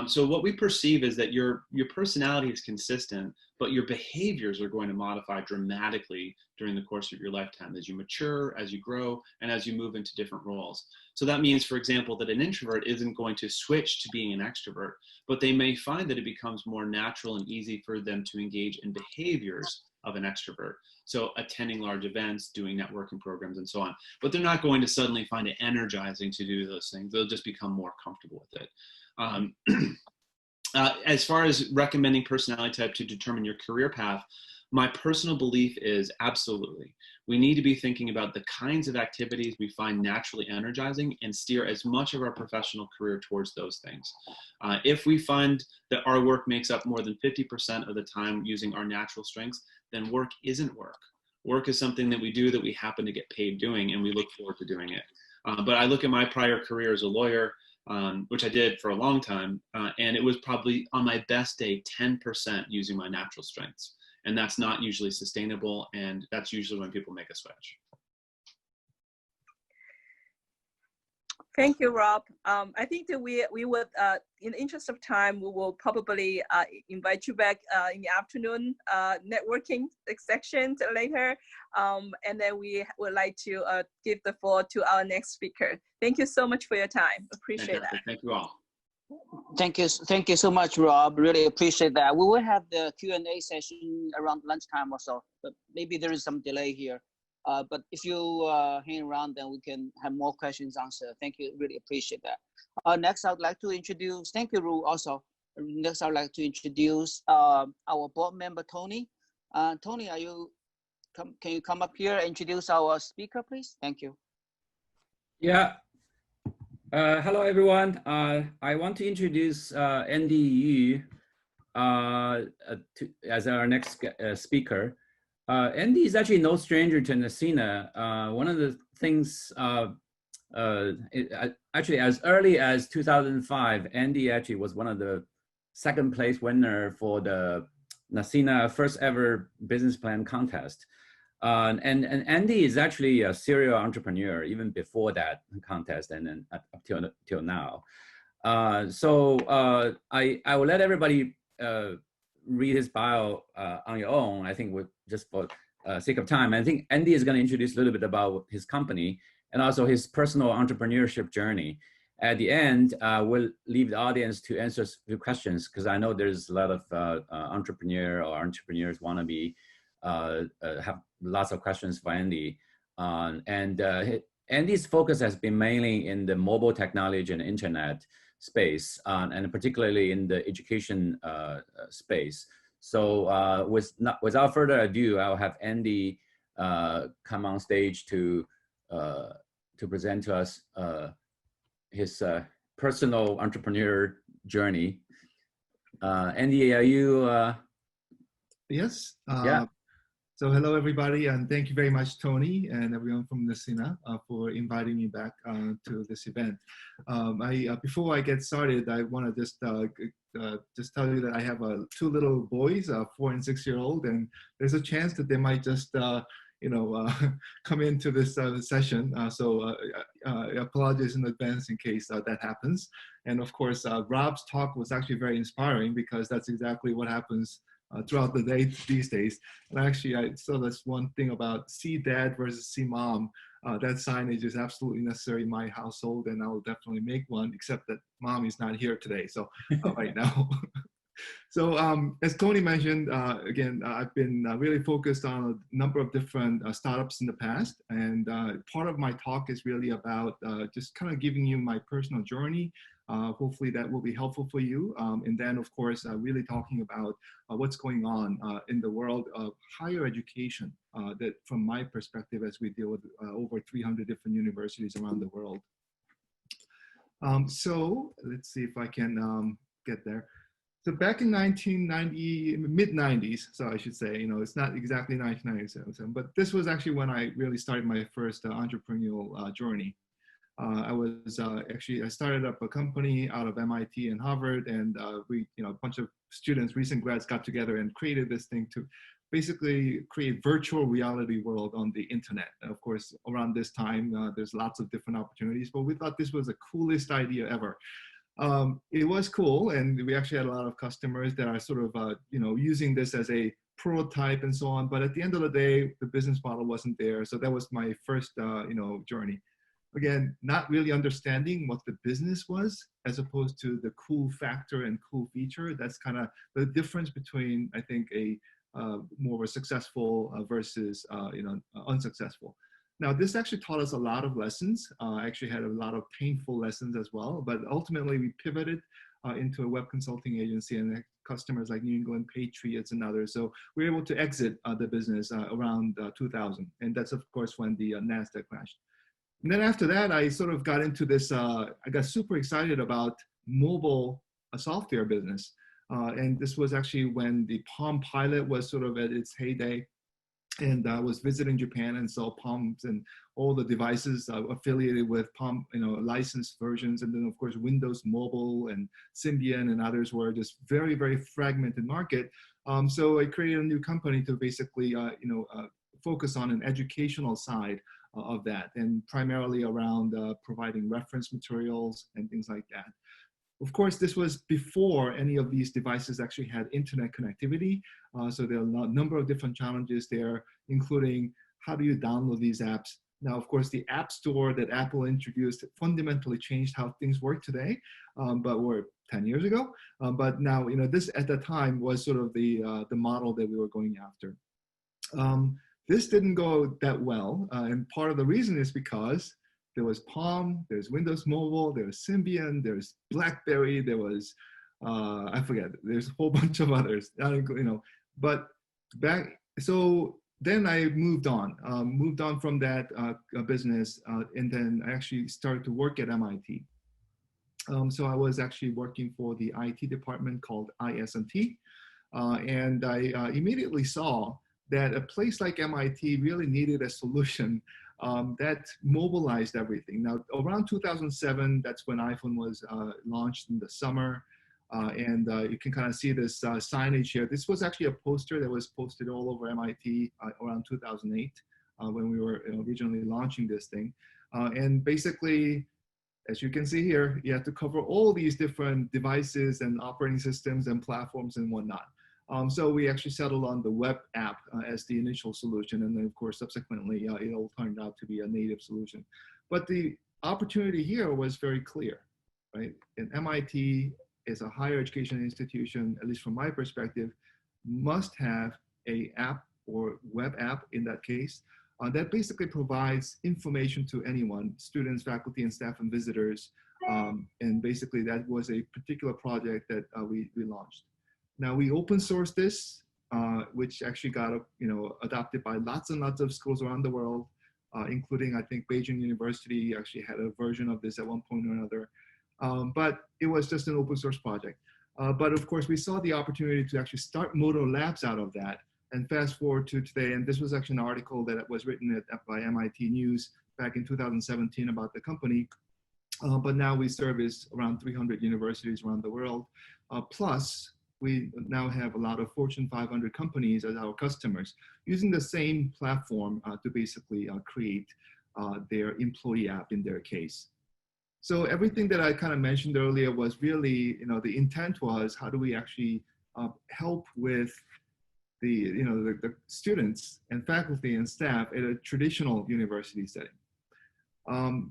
So what we perceive is that your personality is consistent, but your behaviors are going to modify dramatically during the course of your lifetime as you mature, as you grow, and as you move into different roles. So that means, for example, that an introvert isn't going to switch to being an extrovert, but they may find that it becomes more natural and easy for them to engage in behaviors of an extrovert. So attending large events, doing networking programs, and so on. But they're not going to suddenly find it energizing to do those things. They'll just become more comfortable with it. As far as recommending personality type to determine your career path, my personal belief is absolutely. We need to be thinking about the kinds of activities we find naturally energizing and steer as much of our professional career towards those things. If we find that our work makes up more than 50% of the time using our natural strengths, then work isn't work. Work is something that we do that we happen to get paid doing, and we look forward to doing it. But I look at my prior career as a lawyer, which I did for a long time, and it was probably on my best day 10% using my natural strengths. And that's not usually sustainable, and that's usually when people make a switch. Thank you, Rob. I think that we would, in the interest of time, we will probably invite you back in the afternoon networking section later. And then we would like to give the floor to our next speaker. Thank you so much for your time. Appreciate that. Thank you all. Thank you so much, Rob. Really appreciate that. We will have the Q&A session around lunchtime or so, but maybe there is some delay here. But if you hang around, then we can have more questions answered. Thank you, really appreciate that. Next, I would like to introduce, thank you, Ru, also. Next, I would like to introduce our board member, Tony. Tony, can you come up here and introduce our speaker, please? Thank you. Yeah. Hello, everyone. I want to introduce Andy Yu as our next speaker. Andy is actually no stranger to NECINA. One of the things, actually as early as 2005, Andy actually was one of the second place winner for the NECINA first ever business plan contest. And Andy is actually a serial entrepreneur even before that contest and then up till now. So I will let everybody read his bio on your own. I think just for sake of time. I think Andy is going to introduce a little bit about his company and also his personal entrepreneurship journey. At the end, we'll leave the audience to answer a few questions because I know there's a lot of entrepreneurs want to be have lots of questions for Andy. Andy's focus has been mainly in the mobile technology and internet space, and particularly in the education space. So without further ado, I'll have Andy come on stage to present to us his personal entrepreneur journey. Andy, are you? Yes. Yeah. So hello, everybody, and thank you very much, Tony, and everyone from NECINA for inviting me back to this event. Before I get started, I want to just tell you that I have two little boys, 4 and 6 year old, and there's a chance that they might just come into this session. So I apologize in advance in case that happens. And of course, Rob's talk was actually very inspiring because that's exactly what happens throughout the day these days. And actually, I saw this one thing about see dad versus see mom. That signage is absolutely necessary in my household, and I will definitely make one, except that mom is not here today, so right now. So as Tony mentioned, again, I've been really focused on a number of different startups in the past. And part of my talk is really about just kind of giving you my personal journey, Hopefully that will be helpful for you. And then, of course, really talking about what's going on in the world of higher education, that from my perspective, as we deal with over 300 different universities around the world. So let's see if I can get there. So back in 1990, mid-90s, so I should say, it's not exactly 1997, but this was actually when I really started my first entrepreneurial journey. I started up a company out of MIT and Harvard, and we, a bunch of students, recent grads, got together and created this thing to basically create virtual reality world on the internet. And of course, around this time, there's lots of different opportunities, but we thought this was the coolest idea ever. It was cool, and we actually had a lot of customers that are sort of, using this as a prototype and so on. But at the end of the day, the business model wasn't there. So that was my first, journey. Again, not really understanding what the business was, as opposed to the cool factor and cool feature. That's kind of the difference between, I think, a more of a successful versus, unsuccessful. Now, this actually taught us a lot of lessons. I actually had a lot of painful lessons as well, but ultimately we pivoted into a web consulting agency and customers like New England Patriots and others. So we were able to exit the business around 2000. And that's, of course, when the NASDAQ crashed. And then after that, I sort of got into this, I got super excited about mobile software business. And this was actually when the Palm Pilot was sort of at its heyday. And I was visiting Japan and saw Palms and all the devices affiliated with Palm, licensed versions. And then, of course, Windows Mobile and Symbian and others were just very, very fragmented market. So I created a new company to basically, focus on an educational side of that, and primarily around providing reference materials and things like that. Of course, this was before any of these devices actually had internet connectivity. So there are a number of different challenges there, including how do you download these apps? Now, of course, the App Store that Apple introduced fundamentally changed how things work today, but we're 10 years ago. But now, this at the time was sort of the model that we were going after. This didn't go that well, and part of the reason is because there was Palm, there's Windows Mobile, there's Symbian, there's BlackBerry, there was, I forget, there's a whole bunch of others, but so then I moved on from that business, and then I actually started to work at MIT. So I was actually working for the IT department called IS&T, and I immediately saw that a place like MIT really needed a solution that mobilized everything. Now, around 2007, that's when iPhone was launched in the summer. And you can kind of see this signage here. This was actually a poster that was posted all over MIT around 2008 when we were originally launching this thing. And basically, as you can see here, you have to cover all these different devices and operating systems and platforms and whatnot. So we actually settled on the web app as the initial solution. And then, of course, subsequently, it all turned out to be a native solution. But the opportunity here was very clear, right? And MIT is a higher education institution, at least from my perspective, must have a app or web app in that case that basically provides information to anyone, students, faculty, and staff and visitors. And basically that was a particular project that we launched. Now we open sourced this, which actually got adopted by lots and lots of schools around the world, including I think Beijing University actually had a version of this at one point or another. But it was just an open source project. But of course, we saw the opportunity to actually start Moto Labs out of that. And fast forward to today, and this was actually an article that was written by MIT News back in 2017 about the company. But now we service around 300 universities around the world. Plus, we now have a lot of Fortune 500 companies as our customers using the same platform to basically create their employee app in their case. So everything that I kind of mentioned earlier was really, the intent was how do we actually help with the students and faculty and staff at a traditional university setting.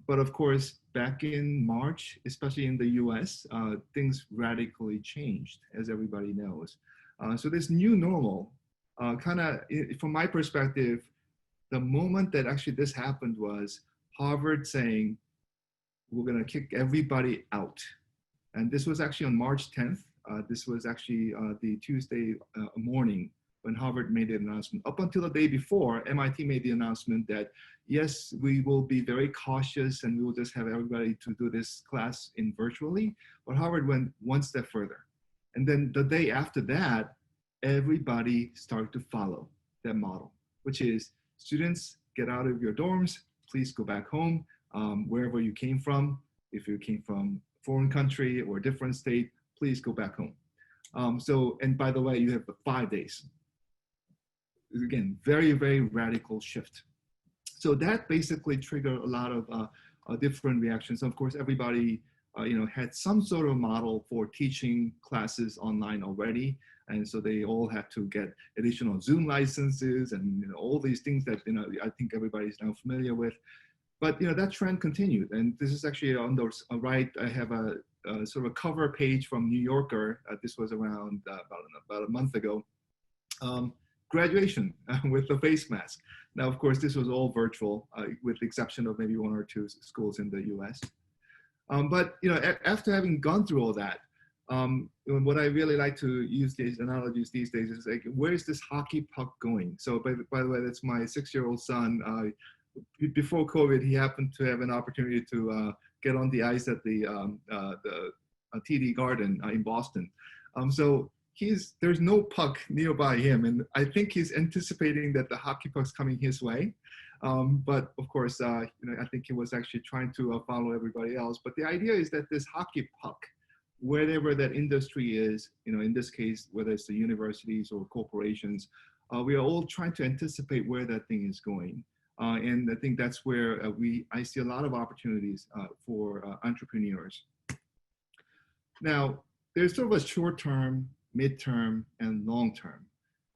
But of course, back in March, especially in the US, things radically changed, as everybody knows. So this new normal, from my perspective, the moment that actually this happened was Harvard saying, we're going to kick everybody out. And this was actually on March 10th. This was actually the Tuesday morning when Harvard made the announcement. Up until the day before, MIT made the announcement that, yes, we will be very cautious and we will just have everybody to do this class in virtually. But Harvard went one step further. And then the day after that, everybody started to follow that model, which is students, get out of your dorms, please go back home, wherever you came from. If you came from a foreign country or a different state, please go back home. And by the way, you have 5 days. Again, very, very radical shift. So that basically triggered a lot of different reactions. Of course, everybody had some sort of model for teaching classes online already. And so they all had to get additional Zoom licenses and all these things that I think everybody's now familiar with. But that trend continued. And this is actually on the right. I have a sort of a cover page from New Yorker. This was around about a month ago. Graduation with the face mask. Now, of course, this was all virtual, with the exception of maybe 1 or 2 schools in the U.S. But after having gone through all that, what I really like to use these analogies these days is like, where's this hockey puck going? So, by the way, that's my 6-year-old son. Before COVID, he happened to have an opportunity to get on the ice at the TD Garden in Boston. So there's no puck nearby him, and I think he's anticipating that the hockey puck's coming his way. But of course, I think he was actually trying to follow everybody else. But the idea is that this hockey puck, wherever that industry is, in this case, whether it's the universities or corporations, we are all trying to anticipate where that thing is going. And I think that's where I see a lot of opportunities for entrepreneurs. Now, there's sort of a short-term, mid-term, and long-term.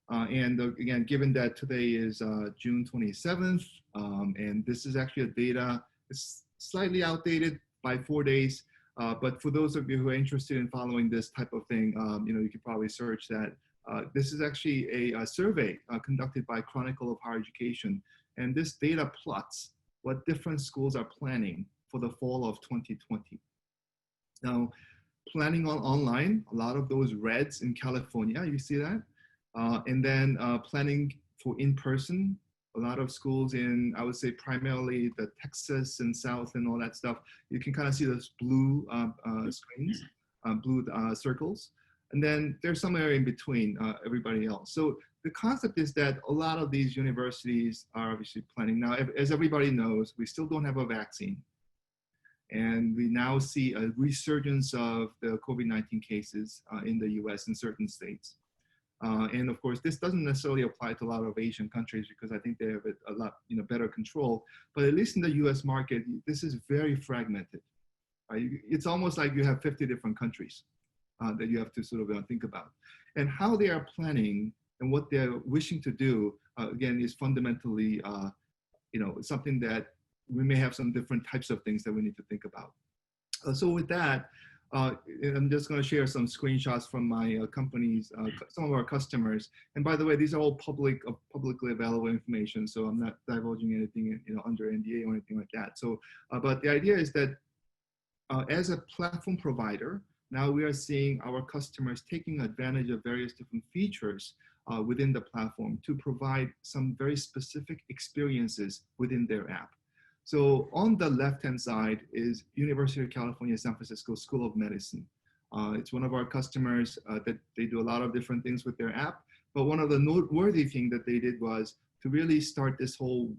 And again, given that today is June 27th, and this is actually a data, it's slightly outdated by 4 days, but for those of you who are interested in following this type of thing, you can probably search that. This is actually a survey conducted by Chronicle of Higher Education, and this data plots what different schools are planning for the fall of 2020. Now, planning on online, a lot of those reds in California, you see that? And then planning for in-person, a lot of schools in, I would say primarily the Texas and South and all that stuff. You can kind of see those blue screens, blue circles. And then there's somewhere in between everybody else. So the concept is that a lot of these universities are obviously planning. Now, as everybody knows, we still don't have a vaccine. And we now see a resurgence of the COVID-19 cases in the US in certain states. And of course, this doesn't necessarily apply to a lot of Asian countries because I think they have a lot better control. But at least in the US market, this is very fragmented. Right? It's almost like you have 50 different countries that you have to sort of think about. And how they are planning and what they're wishing to do, again, is fundamentally something that we may have some different types of things that we need to think about. So with that, I'm just going to share some screenshots from my companies, some of our customers. And by the way, these are all publicly available information, so I'm not divulging anything under NDA or anything like that. So, but the idea is that as a platform provider, now we are seeing our customers taking advantage of various different features within the platform to provide some very specific experiences within their app. So on the left-hand side is University of California, San Francisco School of Medicine. It's one of our customers that they do a lot of different things with their app. But one of the noteworthy things that they did was to really start this whole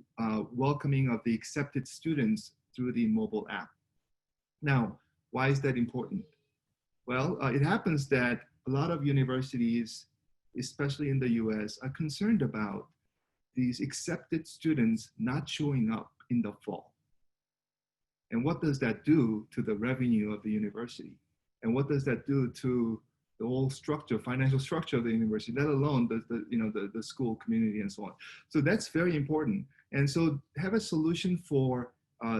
welcoming of the accepted students through the mobile app. Now, why is that important? Well, it happens that a lot of universities, especially in the US, are concerned about these accepted students not showing up in the fall. And what does that do to the revenue of the university? And what does that do to the whole structure, financial structure of the university, let alone the school community and so on? So that's very important. And so have a solution for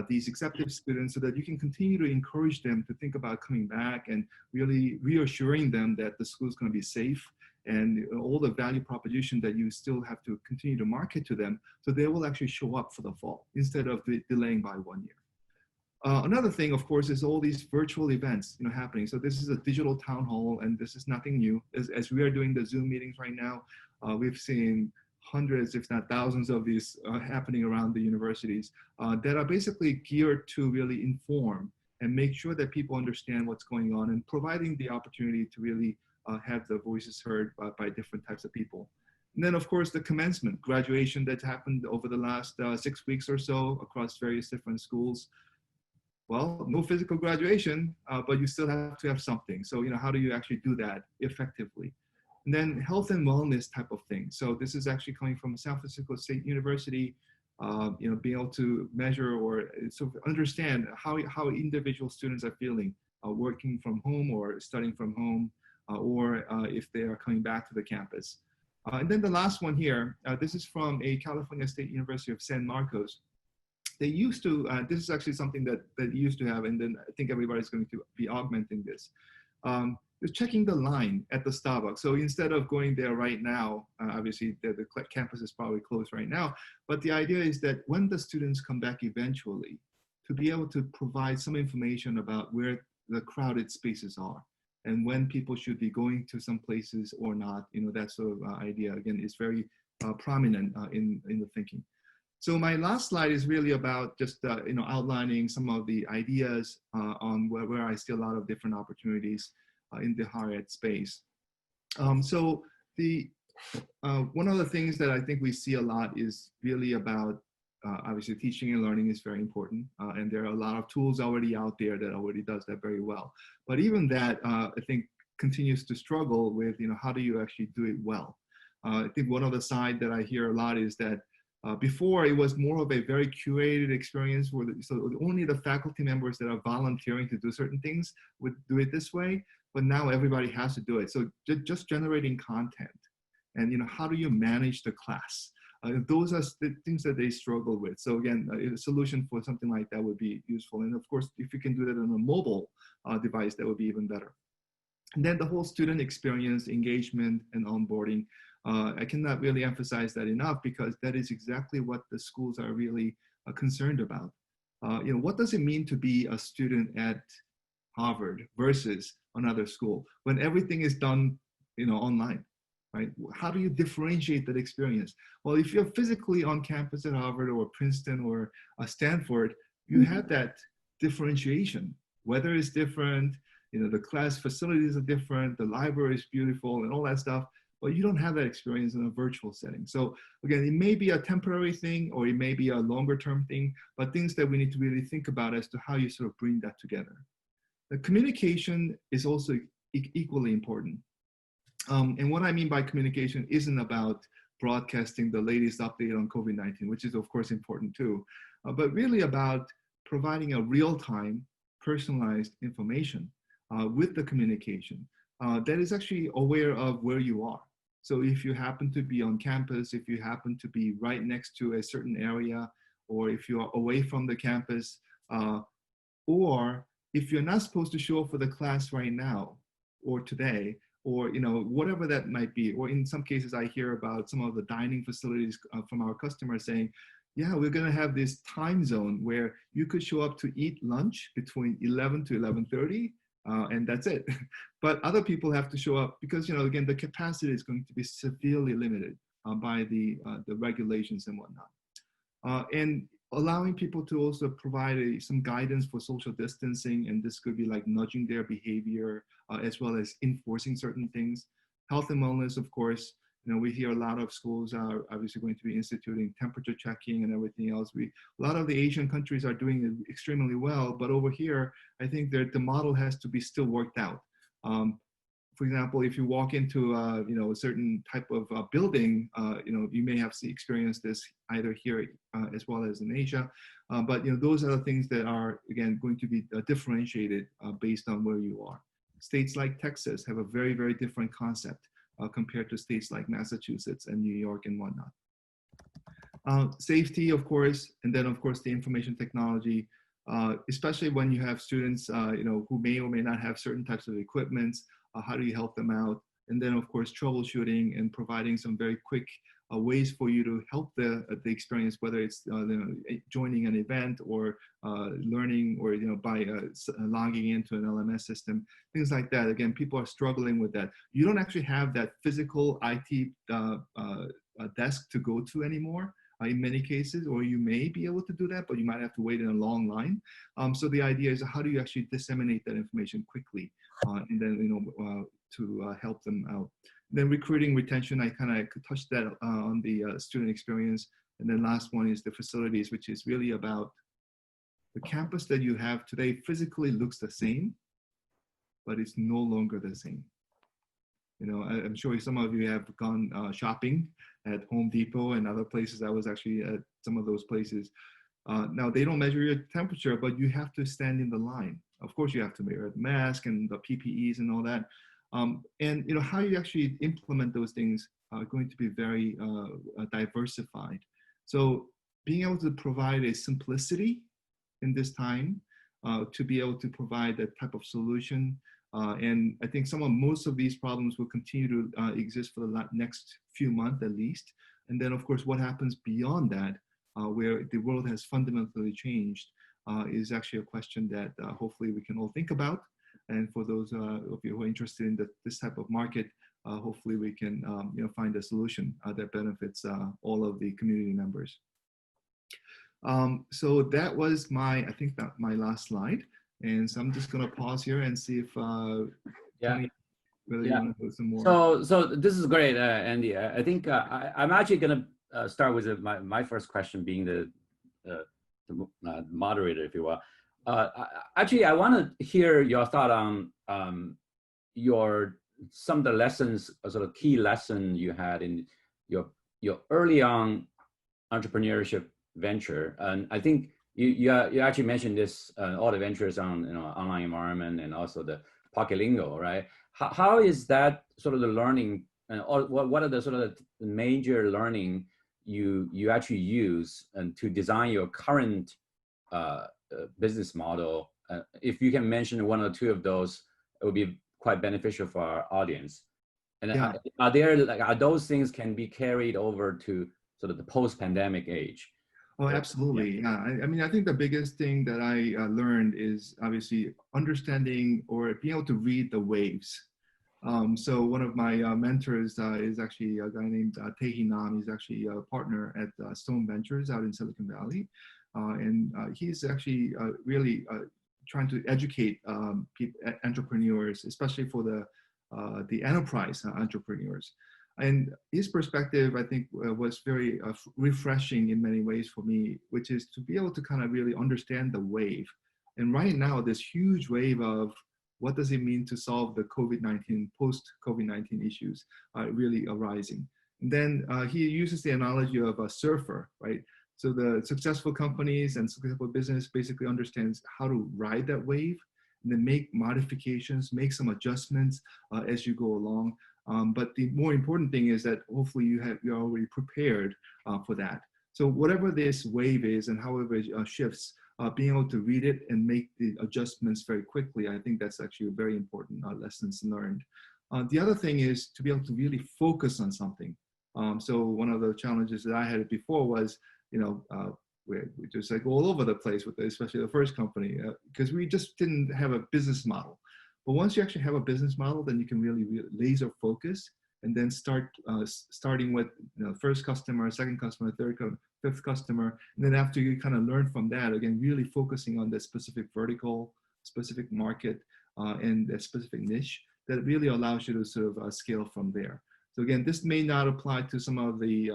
these accepted students so that you can continue to encourage them to think about coming back and really reassuring them that the school is going to be safe and all the value proposition that you still have to continue to market to them so they will actually show up for the fall instead of delaying by 1 year. Another thing, of course, is all these virtual events, happening. So this is a digital town hall, and this is nothing new. As we are doing the Zoom meetings right now, we've seen hundreds, if not thousands, of these happening around the universities that are basically geared to really inform and make sure that people understand what's going on, and providing the opportunity to really have the voices heard by different types of people. And then, of course, the commencement, graduation that happened over the last 6 weeks or so across various different schools. Well, no physical graduation, but you still have to have something. So, how do you actually do that effectively? And then health and wellness type of thing. So this is actually coming from San Francisco State University, being able to measure or sort of understand how individual students are feeling, working from home or studying from home, or if they are coming back to the campus. And then the last one here, this is from a California State University of San Marcos. They used to, this is actually something that used to have, and then I think everybody's going to be augmenting this. They're checking the line at the Starbucks. So instead of going there right now, obviously the campus is probably closed right now, but the idea is that when the students come back eventually, to be able to provide some information about where the crowded spaces are and when people should be going to some places or not, that sort of idea, again, is very prominent in the thinking. So my last slide is really about just outlining some of the ideas on where I see a lot of different opportunities in the higher ed space. So the one of the things that I think we see a lot is really about obviously teaching and learning is very important, and there are a lot of tools already out there that already does that very well. But even that I think continues to struggle with how do you actually do it well. I think one of the side that I hear a lot is that before it was more of a very curated experience where so only the faculty members that are volunteering to do certain things would do it this way, but now everybody has to do it. So just generating content and how do you manage the class? Those are the things that they struggle with. So again, a solution for something like that would be useful. And of course, if you can do that on a mobile device, that would be even better. And then the whole student experience, engagement, and onboarding. I cannot really emphasize that enough because that is exactly what the schools are really concerned about. What does it mean to be a student at Harvard versus another school when everything is done, online, right? How do you differentiate that experience? Well, if you're physically on campus at Harvard or Princeton or Stanford, you have that differentiation. Weather is different, the class facilities are different, the library is beautiful, and all that stuff. But you don't have that experience in a virtual setting. So again, it may be a temporary thing or it may be a longer term thing, but things that we need to really think about as to how you sort of bring that together. The communication is also equally important. And what I mean by communication isn't about broadcasting the latest update on COVID-19, which is of course important too, but really about providing a real-time personalized information with the communication that is actually aware of where you are. So if you happen to be on campus, if you happen to be right next to a certain area, or if you are away from the campus, or if you're not supposed to show up for the class right now or today, or whatever that might be, or in some cases I hear about some of the dining facilities from our customers saying, yeah, we're going to have this time zone where you could show up to eat lunch between 11 to 11:30. And that's it. But other people have to show up because, again, the capacity is going to be severely limited by the regulations and whatnot. And allowing people to also provide some guidance for social distancing, and this could be like nudging their behavior as well as enforcing certain things. Health and wellness, of course. We hear a lot of schools are obviously going to be instituting temperature checking and everything else. A lot of the Asian countries are doing it extremely well, but over here, I think that the model has to be still worked out. For example, if you walk into a certain type of building, you may have experienced this either here as well as in Asia. But those are the things that are, again, going to be differentiated based on where you are. States like Texas have a very, very different concept compared to states like Massachusetts and New York and whatnot. Safety, of course, and then of course the information technology, especially when you have students, who may or may not have certain types of equipment. How do you help them out? And then of course troubleshooting and providing some very quick ways for you to help the experience, whether it's joining an event or learning, or by logging into an LMS system, things like that. Again, people are struggling with that. You don't actually have that physical IT desk to go to anymore. In many cases, or you may be able to do that, but you might have to wait in a long line. So the idea is, how do you actually disseminate that information quickly, and then to help them out. Then recruiting, retention, I kind of touched that on the student experience. And then last one is the facilities, which is really about the campus that you have today physically looks the same, but it's no longer the same. I'm sure some of you have gone shopping at Home Depot and other places. I was actually at some of those places. Now, they don't measure your temperature, but you have to stand in the line. Of course, you have to wear a mask and the PPEs and all that. And how you actually implement those things are going to be very diversified. So being able to provide a simplicity in this time, to be able to provide that type of solution. And I think most of these problems will continue to exist for the next few months at least. And then, of course, what happens beyond that, where the world has fundamentally changed, is actually a question that hopefully we can all think about. And for those of you who are interested in this type of market, hopefully we can find a solution that benefits all of the community members. So that was my last slide. And so I'm just going to pause here and see if Tony, whether you want to do some more. So this is great, Andy. I think I'm actually going to start with my first question, being the moderator, if you will. Actually, I want to hear your thought on some of the lessons, sort of key lesson you had in your early on entrepreneurship venture. And I think you actually mentioned this, all the ventures on online environment and also the Pocket Lingo, right? How is that sort of the learning, or what are the sort of the major learning you actually use and to design your current business model? If you can mention one or two of those, it would be quite beneficial for our audience. And yeah. Are those things can be carried over to sort of the post-pandemic age? Oh, absolutely. Yeah. I mean, I think the biggest thing that I learned is obviously understanding or being able to read the waves. So one of my mentors is actually a guy named Tae Nam. He's actually a partner at Stone Ventures out in Silicon Valley. And he's actually really trying to educate entrepreneurs, especially for the enterprise entrepreneurs. And his perspective, I think, was very refreshing in many ways for me, which is to be able to kind of really understand the wave. And right now, this huge wave of what does it mean to solve the COVID-19, post-COVID-19 issues really arising. And then he uses the analogy of a surfer, right? So the successful companies and successful business basically understands how to ride that wave and then make modifications, make some adjustments as you go along. But the more important thing is that hopefully you're already prepared for that. So whatever this wave is and however it shifts, being able to read it and make the adjustments very quickly, I think that's actually a very important lessons learned. The other thing is to be able to really focus on something. So one of the challenges that I had before was, we just like all over the place with especially the first company, because we just didn't have a business model. But once you actually have a business model, then you can really laser focus and then starting with first customer, second customer, third, fifth customer. And then after you kind of learn from that, again, really focusing on the specific vertical, specific market, and a specific niche that really allows you to sort of scale from there. So again, this may not apply to some of the,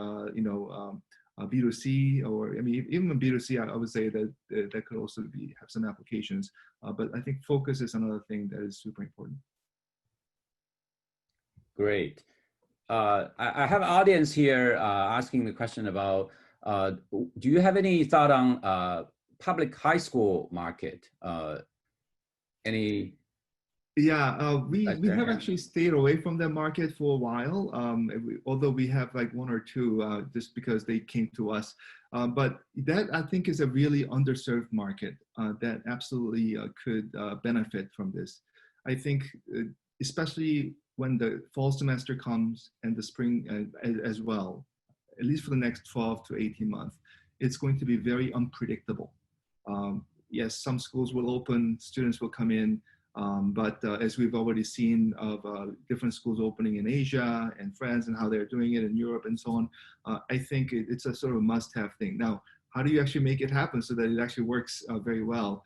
B2C, or I mean, even B2C, I would say that that could also have some applications. But I think focus is another thing that is super important. Great. I have an audience here asking the question about, do you have any thought on public high school market? Any? Yeah, we have actually stayed away from that market for a while, although we have like one or two just because they came to us. But that I think is a really underserved market that absolutely could benefit from this. I think especially when the fall semester comes and the spring as well, at least for the next 12 to 18 months, it's going to be very unpredictable. Yes, some schools will open, students will come in, but as we've already seen of different schools opening in Asia and France and how they're doing it in Europe and so on, I think it's a sort of must-have thing. Now, how do you actually make it happen so that it actually works very well,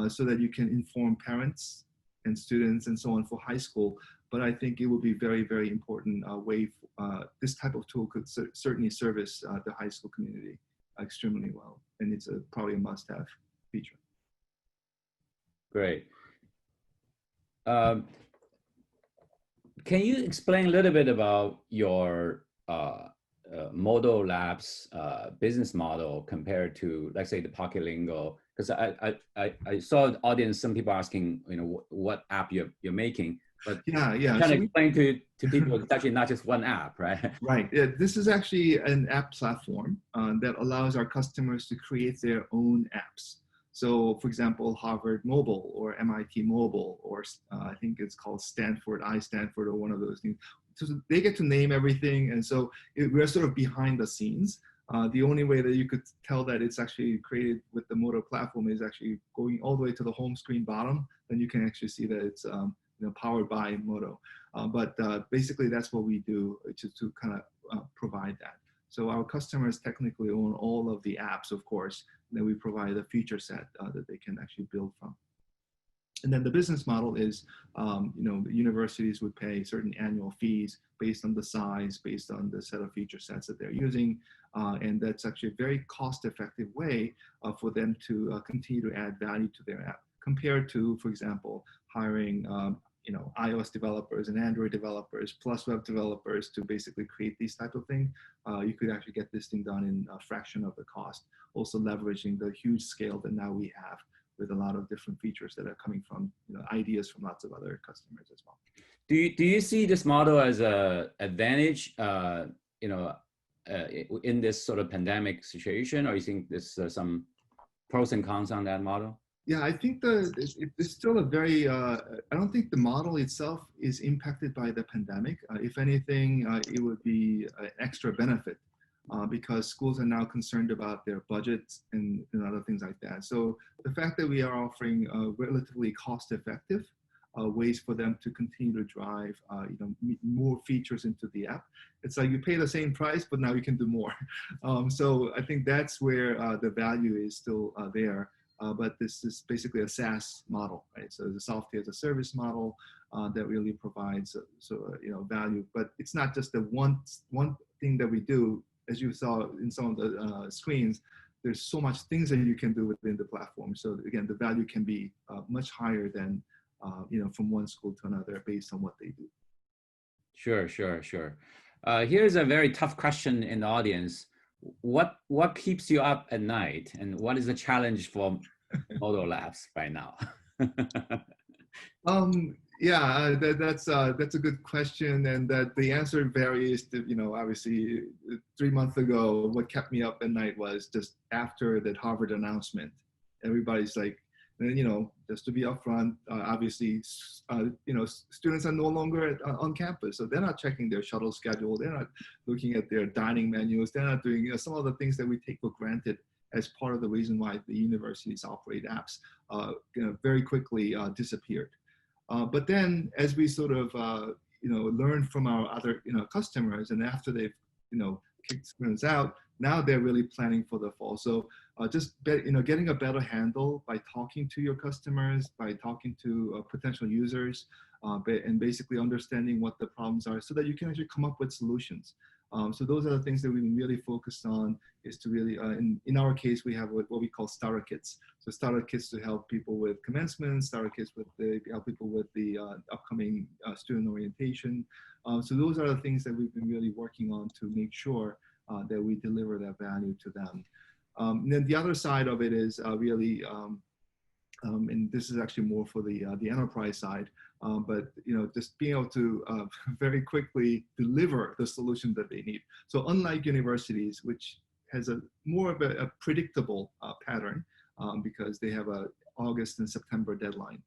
so that you can inform parents and students and so on for high school? But I think it will be very, very important way. This type of tool could certainly service the high school community extremely well, and it's probably a must-have feature. Great. Can you explain a little bit about your Modo Labs business model compared to, let's say, the Pocket Lingo? Because I saw the audience, some people asking, you know, what app you're making, but yeah. Kind of explain to people it's actually not just one app, right? Right. Yeah, this is actually an app platform that allows our customers to create their own apps. So, for example, Harvard Mobile or MIT Mobile, or I think it's called Stanford, or one of those things. So they get to name everything, and so we're sort of behind the scenes. The only way that you could tell that it's actually created with the Modo platform is actually going all the way to the home screen bottom. Then you can actually see that it's powered by Modo. But basically, that's what we do to kind of provide that. So our customers technically own all of the apps, of course, and then we provide a feature set that they can actually build from. And then the business model is, the universities would pay certain annual fees based on the size, based on the set of feature sets that they're using. And that's actually a very cost-effective way for them to continue to add value to their app, compared to, for example, hiring iOS developers and Android developers plus web developers to basically create these type of things. You could actually get this thing done in a fraction of the cost, also leveraging the huge scale that now we have with a lot of different features that are coming from ideas from lots of other customers as well. Do you see this model as a advantage in this sort of pandemic situation, or you think there's some pros and cons on that model? Yeah, I think it's still a very, I don't think the model itself is impacted by the pandemic. If anything, it would be an extra benefit because schools are now concerned about their budgets and other things like that. So the fact that we are offering relatively cost-effective ways for them to continue to drive more features into the app. It's like you pay the same price, but now you can do more. So I think that's where the value is still there. But this is basically a SaaS model, right? So the software as a service model that really provides value. But it's not just the one thing that we do. As you saw in some of the screens, there's so much things that you can do within the platform. So again, the value can be much higher than from one school to another based on what they do. Sure. Here's a very tough question in the audience. What keeps you up at night, and what is the challenge for Modo Labs right now? Yeah, that's a good question, and that the answer varies. Obviously, 3 months ago, what kept me up at night was just after that Harvard announcement. Everybody's like, just to be upfront, obviously, students are no longer on campus, so they're not checking their shuttle schedule. They're not looking at their dining menus. They're not doing some of the things that we take for granted as part of the reason why the universities operate apps. Very quickly disappeared. But then, as we sort of learned from our other customers, and after they've kicked students out, now they're really planning for the fall. So getting a better handle by talking to your customers, by talking to potential users, and basically understanding what the problems are, so that you can actually come up with solutions. So those are the things that we've been really focused on, is to really, in our case, we have what we call starter kits. So starter kits to help people with commencement, starter kits help people with the upcoming student orientation. So those are the things that we've been really working on to make sure that we deliver that value to them. And then the other side of it is really, and this is actually more for the enterprise side, but just being able to very quickly deliver the solution that they need. So unlike universities, which has a more of a predictable pattern because they have a August and September deadline,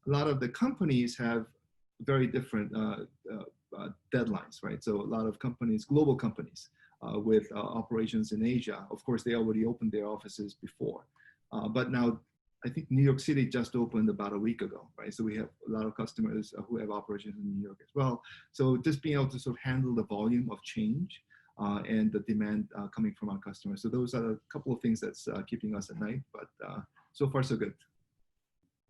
a lot of the companies have very different deadlines, right? So a lot of companies, global companies, with operations in Asia. Of course, they already opened their offices before, but now I think New York City just opened about a week ago, right? So we have a lot of customers who have operations in New York as well. So just being able to sort of handle the volume of change and the demand coming from our customers. So those are a couple of things that's keeping us at night, but so far so good.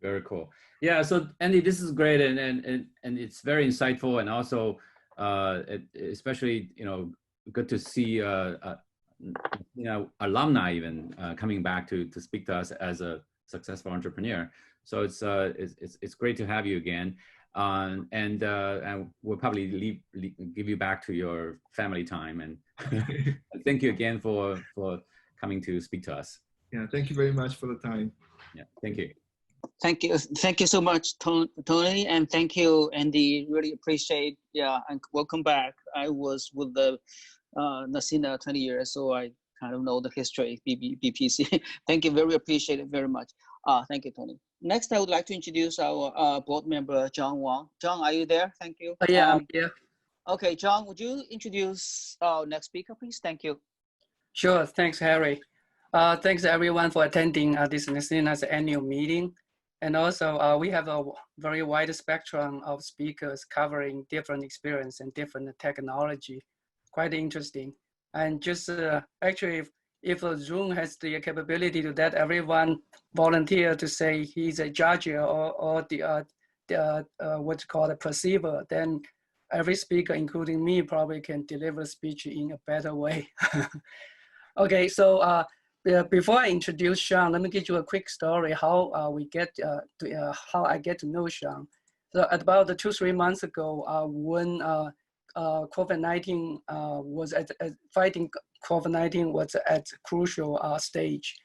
Very cool. Yeah, so Andy, this is great, and it's very insightful, and also especially good to see alumni even coming back to speak to us as a successful entrepreneur. So it's great to have you again, and we'll probably give you back to your family time, and thank you again for coming to speak to us. Yeah, thank you very much for the time. Yeah, thank you. Thank you so much, Tony, and thank you, Andy. Really appreciate. Yeah, and welcome back. I was with the NECINA 20 years, so I kind of know the history, BPC. Thank you, very appreciate it very much. Thank you, Tony. Next, I would like to introduce our board member, John Wang. John, are you there? Thank you. Yeah, I'm here. Okay, John, would you introduce our next speaker, please? Thank you. Sure, thanks, Harry. Thanks everyone for attending this NECINA's annual meeting. And also we have a very wide spectrum of speakers covering different experience and different technology. Quite interesting. And just actually, if Zoom has the capability to let everyone volunteer to say he's a judge or what's called a perceiver, then every speaker, including me, probably can deliver speech in a better way. Okay, so before I introduce Sean, let me give you a quick story how how I get to know Sean. So about 2-3 months ago, when COVID-19 was fighting COVID-19 was at crucial stage,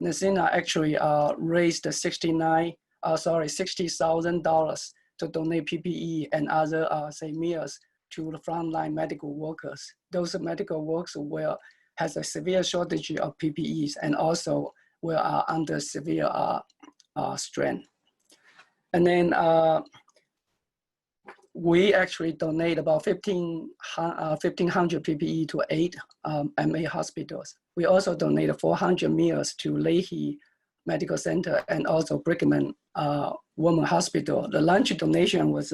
NECINA actually raised $60,000 to donate PPE and other meals to the frontline medical workers. Those medical workers has a severe shortage of PPEs and also were under severe strain. And then we actually donate about 1,500 PPE to 8 MA hospitals. We also donated 400 meals to Leahy Medical Center and also Brigham Women Hospital. The lunch donation was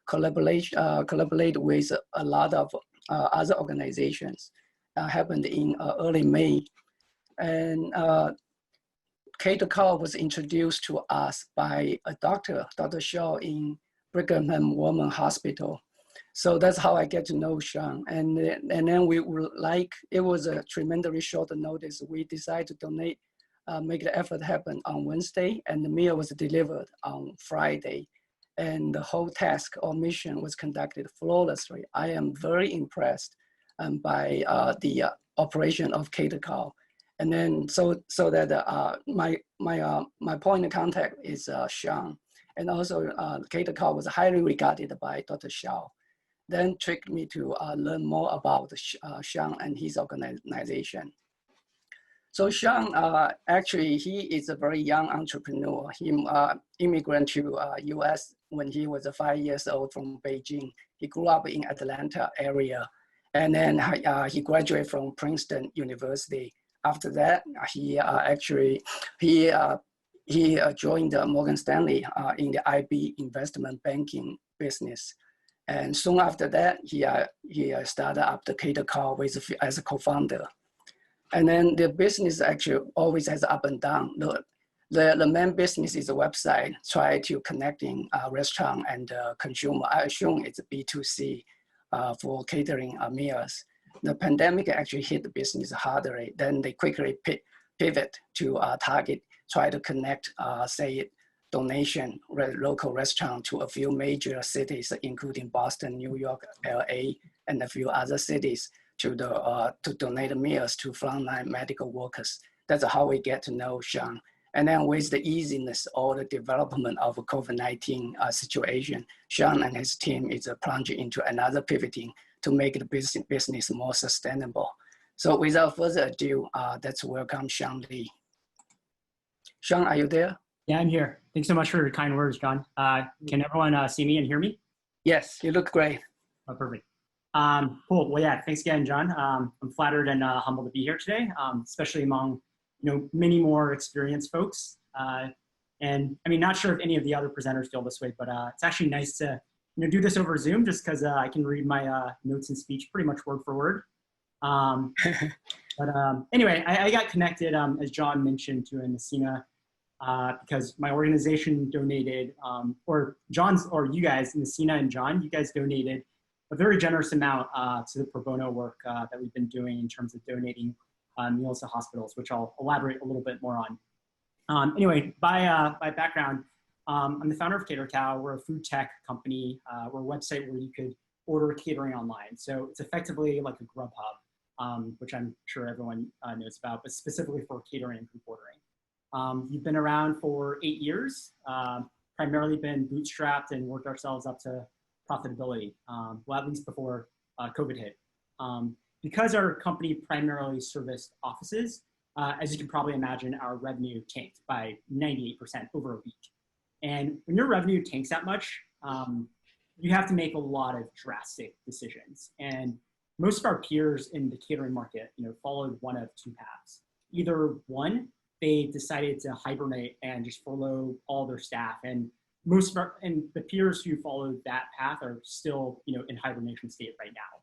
collaborated with a lot of other organizations. Happened in early May. And K2CAL was introduced to us by a doctor, Dr. Shaw in Brigham Women Hospital. So that's how I get to know Sean. And then we were like, it was a tremendously short notice. We decided to donate, make the effort happen on Wednesday, and the meal was delivered on Friday. And the whole task or mission was conducted flawlessly. I am very impressed by the operation of K2CAL. And then so that my point of contact is Sean. And also K2CAL was highly regarded by Dr. Shaw. Then tricked me to learn more about Sean and his organization. So Sean, actually, he is a very young entrepreneur. He immigrated to US when he was 5 years old from Beijing. He grew up in Atlanta area. And then he graduated from Princeton University. After that, he joined Morgan Stanley in the IB investment banking business. And soon after that, he started up the K2CAL as a co-founder. And then the business actually always has up and down. The main business is a website, try to connecting restaurant and consumer. I assume it's B2C. For catering meals. The pandemic actually hit the business harder. Then they quickly pivot to target, try to connect, say, donation local restaurant to a few major cities, including Boston, New York, LA, and a few other cities to donate meals to frontline medical workers. That's how we get to know Sean. And then with the easiness or the development of a COVID-19 situation, Sean and his team is plunging into another pivoting to make the business more sustainable. So without further ado, let's welcome Sean Lee. Sean, are you there? Yeah, I'm here. Thanks so much for your kind words, John. Can everyone see me and hear me? Yes, you look great. Oh, perfect. Cool. Well, yeah, thanks again, John. I'm flattered and humbled to be here today, especially among many more experienced folks. And I mean, not sure if any of the other presenters feel this way, but it's actually nice to do this over Zoom, just because I can read my notes and speech pretty much word for word. But anyway, I got connected, as John mentioned, to NECINA because my organization donated, or you guys, NECINA and John, you guys donated a very generous amount to the pro bono work that we've been doing in terms of donating meals to hospitals, which I'll elaborate a little bit more on. Anyway, by background, I'm the founder of Cater Cow. We're a food tech company. We're a website where you could order catering online. So it's effectively like a Grubhub, which I'm sure everyone knows about, but specifically for catering and group ordering. We've been around for 8 years, primarily been bootstrapped and worked ourselves up to profitability, well, at least before COVID hit. Because our company primarily serviced offices, as you can probably imagine, our revenue tanked by 98% over a week. And when your revenue tanks that much, you have to make a lot of drastic decisions. And most of our peers in the catering market, followed one of two paths. Either one, they decided to hibernate and just furlough all their staff. And most of the peers who followed that path are still, in hibernation state right now.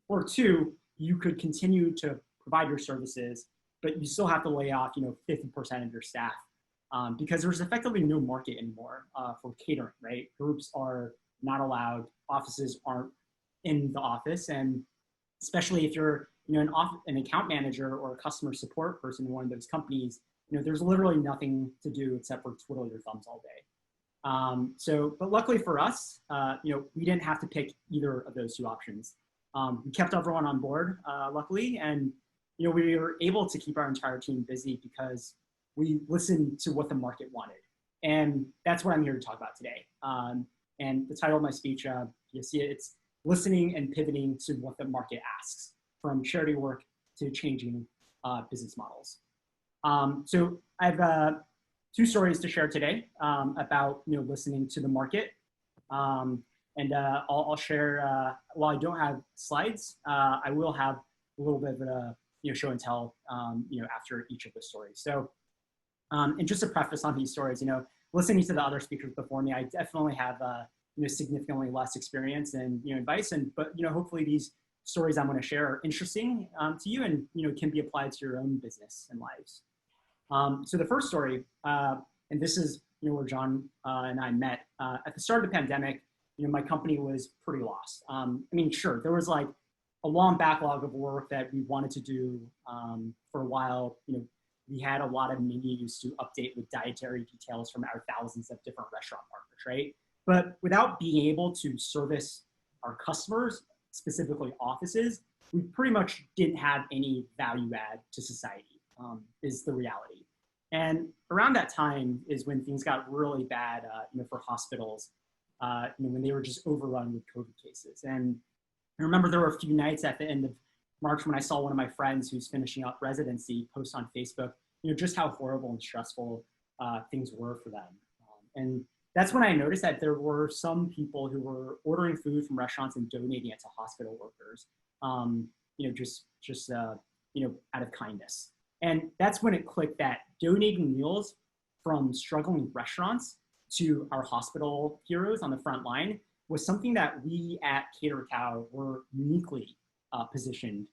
Or two, you could continue to provide your services, but you still have to lay off, 50% of your staff because there's effectively no market anymore for catering, right? Groups are not allowed, offices aren't in the office, and especially if you're, an account manager or a customer support person in one of those companies, there's literally nothing to do except for twiddle your thumbs all day. But luckily for us, we didn't have to pick either of those two options. We kept everyone on board, luckily, and we were able to keep our entire team busy because we listened to what the market wanted. And that's what I'm here to talk about today. And the title of my speech, you see it, it's listening and pivoting to what the market asks, from charity work to changing business models. So I have two stories to share today about listening to the market. I'll share, while I don't have slides, I will have a little bit of a show and tell after each of the stories. So, and just to preface on these stories, listening to the other speakers before me, I definitely have significantly less experience and advice, but hopefully these stories I'm going to share are interesting to you and can be applied to your own business and lives. So the first story, and this is where John and I met at the start of the pandemic. My company was pretty lost. I mean, sure, there was like a long backlog of work that we wanted to do for a while. We had a lot of menus to update with dietary details from our thousands of different restaurant partners, right? But without being able to service our customers, specifically offices, we pretty much didn't have any value add to society, is the reality. And around that time is when things got really bad, for hospitals, when they were just overrun with COVID cases. And I remember there were a few nights at the end of March when I saw one of my friends who's finishing up residency post on Facebook, just how horrible and stressful things were for them. And that's when I noticed that there were some people who were ordering food from restaurants and donating it to hospital workers, out of kindness. And that's when it clicked that donating meals from struggling restaurants to our hospital heroes on the front line was something that we at Cater Cow were uniquely positioned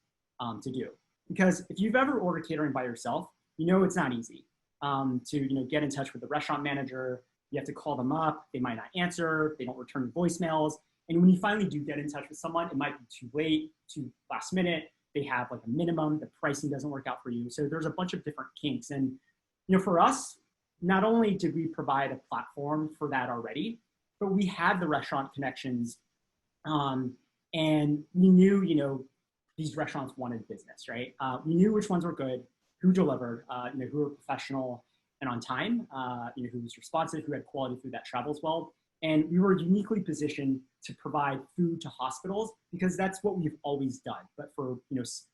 to do. Because if you've ever ordered catering by yourself, it's not easy to get in touch with the restaurant manager. You have to call them up. They might not answer. They don't return voicemails. And when you finally do get in touch with someone, it might be too late, too last minute. They have like a minimum. The pricing doesn't work out for you. So there's a bunch of different kinks. And for us, not only did we provide a platform for that already, but we had the restaurant connections, and we knew these restaurants wanted business, right? We knew which ones were good, who delivered, who were professional and on time, who was responsive, who had quality food that travels well. And we were uniquely positioned to provide food to hospitals because that's what we've always done, but for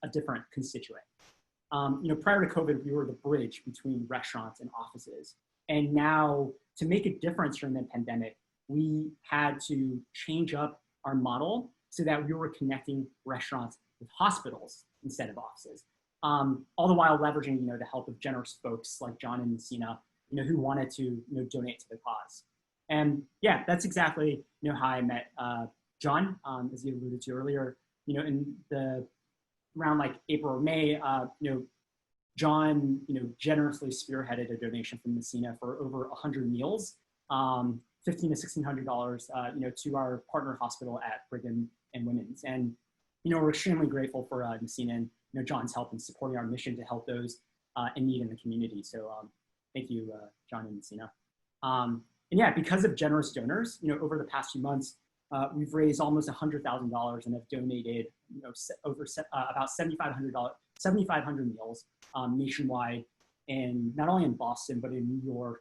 a different constituent. Prior to COVID, we were the bridge between restaurants and offices. And now, to make a difference during the pandemic, we had to change up our model so that we were connecting restaurants with hospitals instead of offices. All the while leveraging, the help of generous folks like John and NECINA, who wanted to, donate to the cause. And yeah, that's exactly, how I met John, as you alluded to earlier. In the around like April or May, John, generously spearheaded a donation from NECINA for over 100 meals, $1,500 to $1,600, to our partner hospital at Brigham and Women's. And, we're extremely grateful for NECINA and John's help in supporting our mission to help those in need in the community. So thank you, John and NECINA. And yeah, because of generous donors, over the past few months, we've raised almost $100,000 and have donated, over about 7,500 meals nationwide, and not only in Boston, but in New York,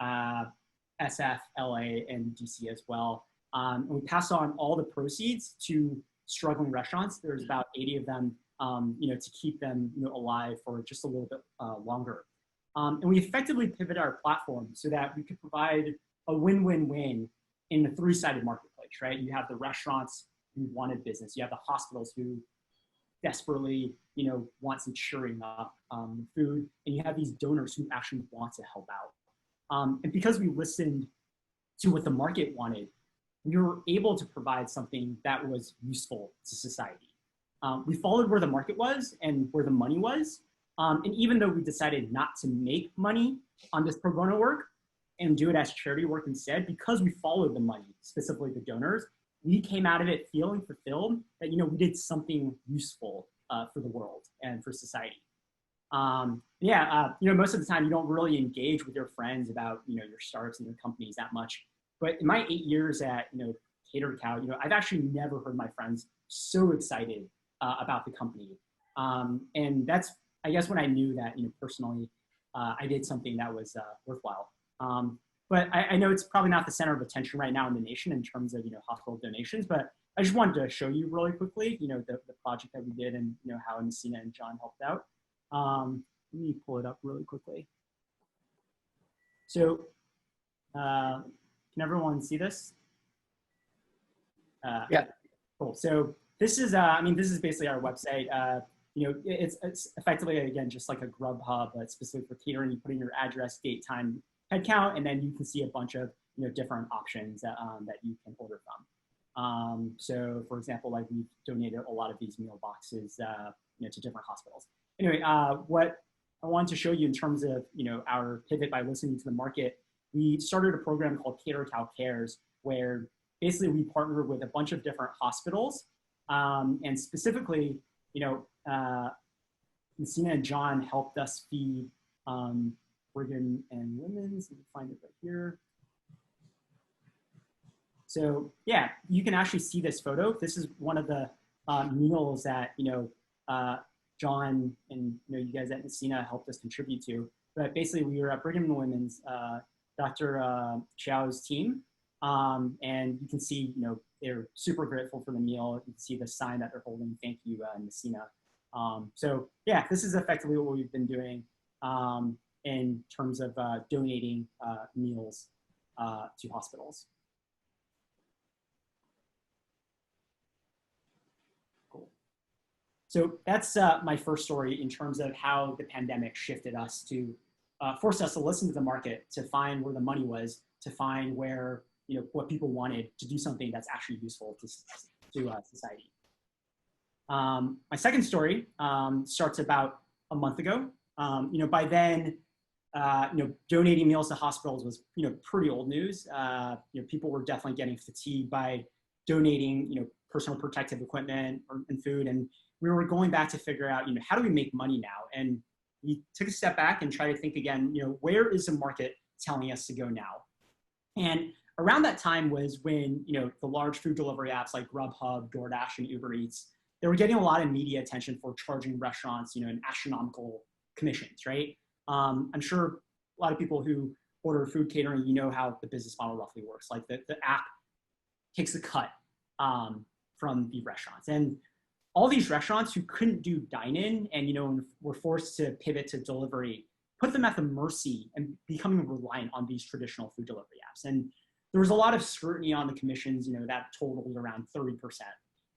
SF, LA, and DC as well. And we pass on all the proceeds to struggling restaurants. There's about 80 of them, to keep them alive for just a little bit longer. And we effectively pivot our platform so that we could provide a win-win-win in the three-sided marketplace, right? You have the restaurants who wanted business. You have the hospitals who desperately, want some cheering up food. And you have these donors who actually want to help out. And because we listened to what the market wanted, we were able to provide something that was useful to society. We followed where the market was and where the money was. And even though we decided not to make money on this pro bono work and do it as charity work instead, because we followed the money, specifically the donors, we came out of it feeling fulfilled that, we did something useful for the world and for society. Most of the time you don't really engage with your friends about, your startups and your companies that much. But in my 8 years at, Cater Cow, I've actually never heard my friends so excited about the company. And that's, I guess, when I knew that, personally, I did something that was worthwhile. But I know it's probably not the center of attention right now in the nation in terms of, hospital donations, but I just wanted to show you really quickly, the project that we did and, how NECINA and John helped out. Let me pull it up really quickly. So, can everyone see this? Yeah. Cool. So this is, this is basically our website. It's effectively, again, just like a Grubhub, but specifically for catering. You put in your address, date, time, head count, and then you can see a bunch of different options that you can order from. So, for example, like we've donated a lot of these meal boxes, to different hospitals. Anyway, what I wanted to show you in terms of our pivot by listening to the market, we started a program called Cater Cow Cares, where basically we partnered with a bunch of different hospitals, and specifically, NECINA and John helped us feed Brigham and Women's. Let me find it right here. So yeah, you can actually see this photo. This is one of the meals that John and you guys at NECINA helped us contribute to. But basically, we were at Brigham and Women's, Dr. Xiao's team, and you can see they're super grateful for the meal. You can see the sign that they're holding. Thank you, NECINA. So yeah, this is effectively what we've been doing in terms of donating meals to hospitals. Cool. So that's my first story in terms of how the pandemic shifted us to, forced us to listen to the market, to find where the money was, to find where, what people wanted, to do something that's actually useful to society. My second story starts about a month ago. By then, donating meals to hospitals was, pretty old news. People were definitely getting fatigued by donating, personal protective equipment and food. And we were going back to figure out, how do we make money now? And we took a step back and tried to think again, where is the market telling us to go now? And around that time was when, the large food delivery apps like Grubhub, DoorDash, and Uber Eats, they were getting a lot of media attention for charging restaurants, an astronomical commissions, right? I'm sure a lot of people who order food catering, how the business model roughly works. Like the app takes a cut from the restaurants. And all these restaurants who couldn't do dine-in and, were forced to pivot to delivery, put them at the mercy and becoming reliant on these traditional food delivery apps. And there was a lot of scrutiny on the commissions, that totaled around 30%.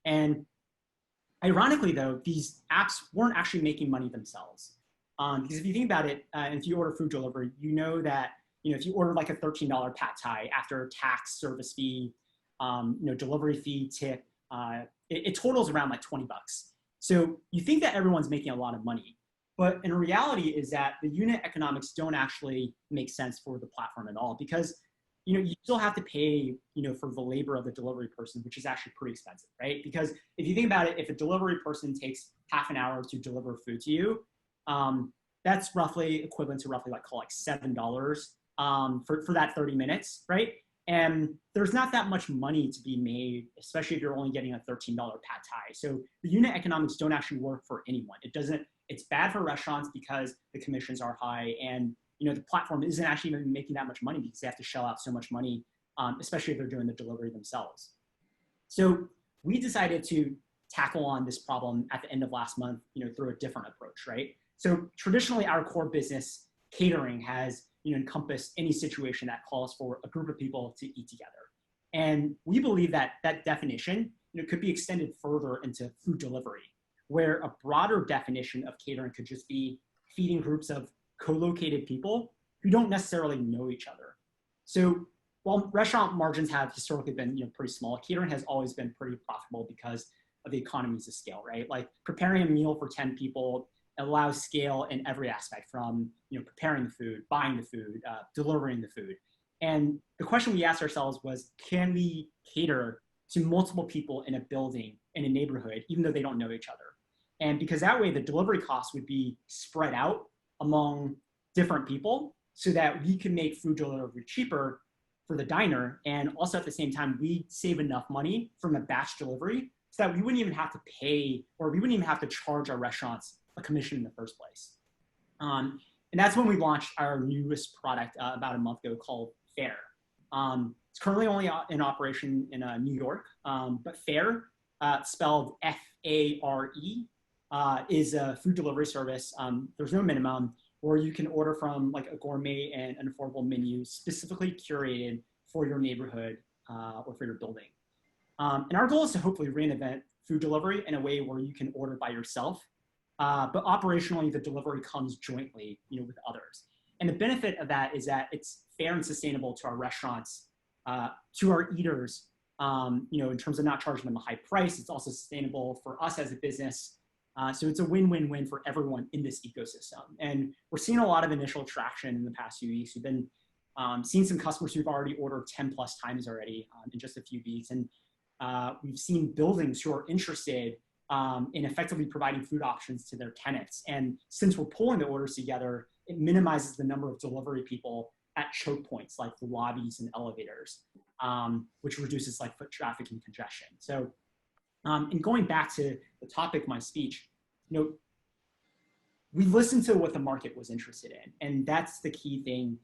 And ironically, though, these apps weren't actually making money themselves. Because if you think about it, and if you order food delivery, you know that if you order like a $13 pad thai after tax, service fee, delivery fee, tip, it totals around like 20 bucks. So you think that everyone's making a lot of money, but in reality is that the unit economics don't actually make sense for the platform at all, because you still have to pay for the labor of the delivery person, which is actually pretty expensive, right? Because if you think about it, if a delivery person takes half an hour to deliver food to you, that's roughly equivalent to roughly call it $7 for that 30 minutes, right? And there's not that much money to be made, especially if you're only getting a $13 pad thai. So the unit economics don't actually work for anyone. It's bad for restaurants because the commissions are high, and the platform isn't actually even making that much money because they have to shell out so much money, especially if they're doing the delivery themselves. So we decided to tackle on this problem at the end of last month, through a different approach, right? So traditionally, our core business, catering, has encompassed any situation that calls for a group of people to eat together. And we believe that that definition could be extended further into food delivery, where a broader definition of catering could just be feeding groups of co-located people who don't necessarily know each other. So while restaurant margins have historically been pretty small, catering has always been pretty profitable because of the economies of scale, right? Like preparing a meal for 10 people allows scale in every aspect, from preparing the food, buying the food, delivering the food. And the question we asked ourselves was, can we cater to multiple people in a building, in a neighborhood, even though they don't know each other? And because that way the delivery costs would be spread out among different people so that we can make food delivery cheaper for the diner. And also at the same time, we save enough money from a batch delivery so that we wouldn't even have to pay, or we wouldn't even have to charge our restaurants a commission in the first place. And that's when we launched our newest product about a month ago, called Fare. It's currently only in operation in New York, but Fare, spelled F-A-R-E, is a food delivery service. There's no minimum, where you can order from like a gourmet and an affordable menu specifically curated for your neighborhood or for your building. And our goal is to hopefully reinvent food delivery in a way where you can order by yourself, but operationally the delivery comes jointly with others. And the benefit of that is that it's fair and sustainable to our restaurants, to our eaters, in terms of not charging them a high price. It's also sustainable for us as a business. So it's a win-win-win for everyone in this ecosystem. And we're seeing a lot of initial traction in the past few weeks. We've been seeing some customers who've already ordered 10 plus times already in just a few weeks. And we've seen buildings who are interested in effectively providing food options to their tenants. And since we're pulling the orders together, it minimizes the number of delivery people at choke points like the lobbies and elevators, which reduces like foot traffic and congestion. So, and going back to the topic of my speech, we listened to what the market was interested in, and that's the key thing,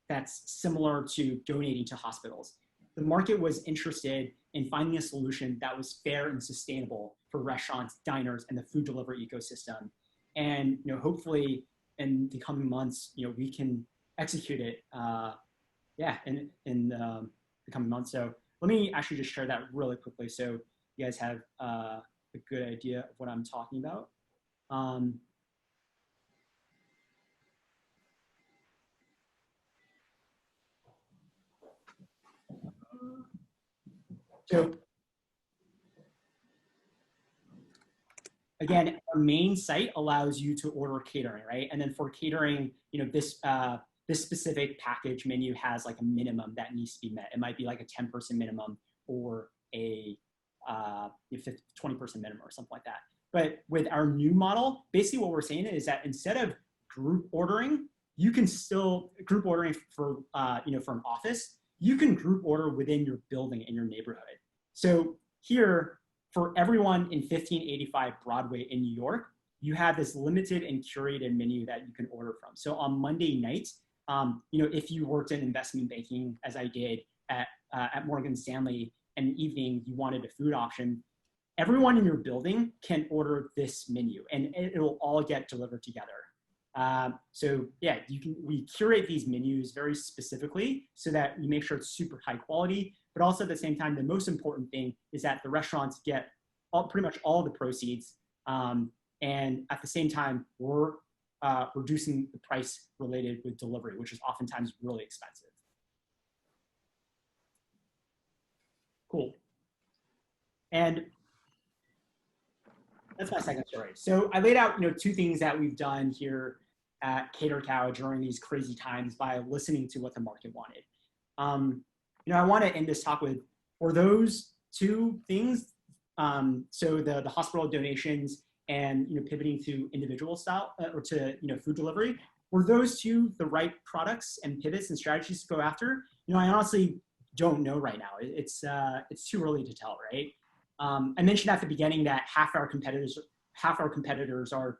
that's similar to donating to hospitals. The market was interested in finding a solution that was fair and sustainable for restaurants, diners, and the food delivery ecosystem. And hopefully in the coming months, we can execute it, in the coming months. So let me actually just share that really quickly so you guys have a good idea of what I'm talking about. So again, our main site allows you to order catering, right? And then for catering, this specific package menu has like a minimum that needs to be met. It might be like a 10-person minimum or a 20-person minimum or something like that. But with our new model, basically what we're saying is that instead of group ordering, you can still group ordering for for an office. You can group order within your building in your neighborhood. So here, for everyone in 1585 Broadway in New York, you have this limited and curated menu that you can order from. So on Monday night, if you worked in investment banking, as I did at Morgan Stanley, and in the evening you wanted a food option, everyone in your building can order this menu, and it will all get delivered together. So yeah, we curate these menus very specifically so that we make sure it's super high quality, but also at the same time, the most important thing is that the restaurants get pretty much all the proceeds. And at the same time, we're reducing the price related with delivery, which is oftentimes really expensive. Cool. And that's my second story. So I laid out, two things that we've done here at CaterCow during these crazy times by listening to what the market wanted. I want to end this talk with, for those two things, so the hospital donations and pivoting to individual style or to food delivery, were those two the right products and pivots and strategies to go after? I honestly don't know right now. It's too early to tell, right? I mentioned at the beginning that half our competitors are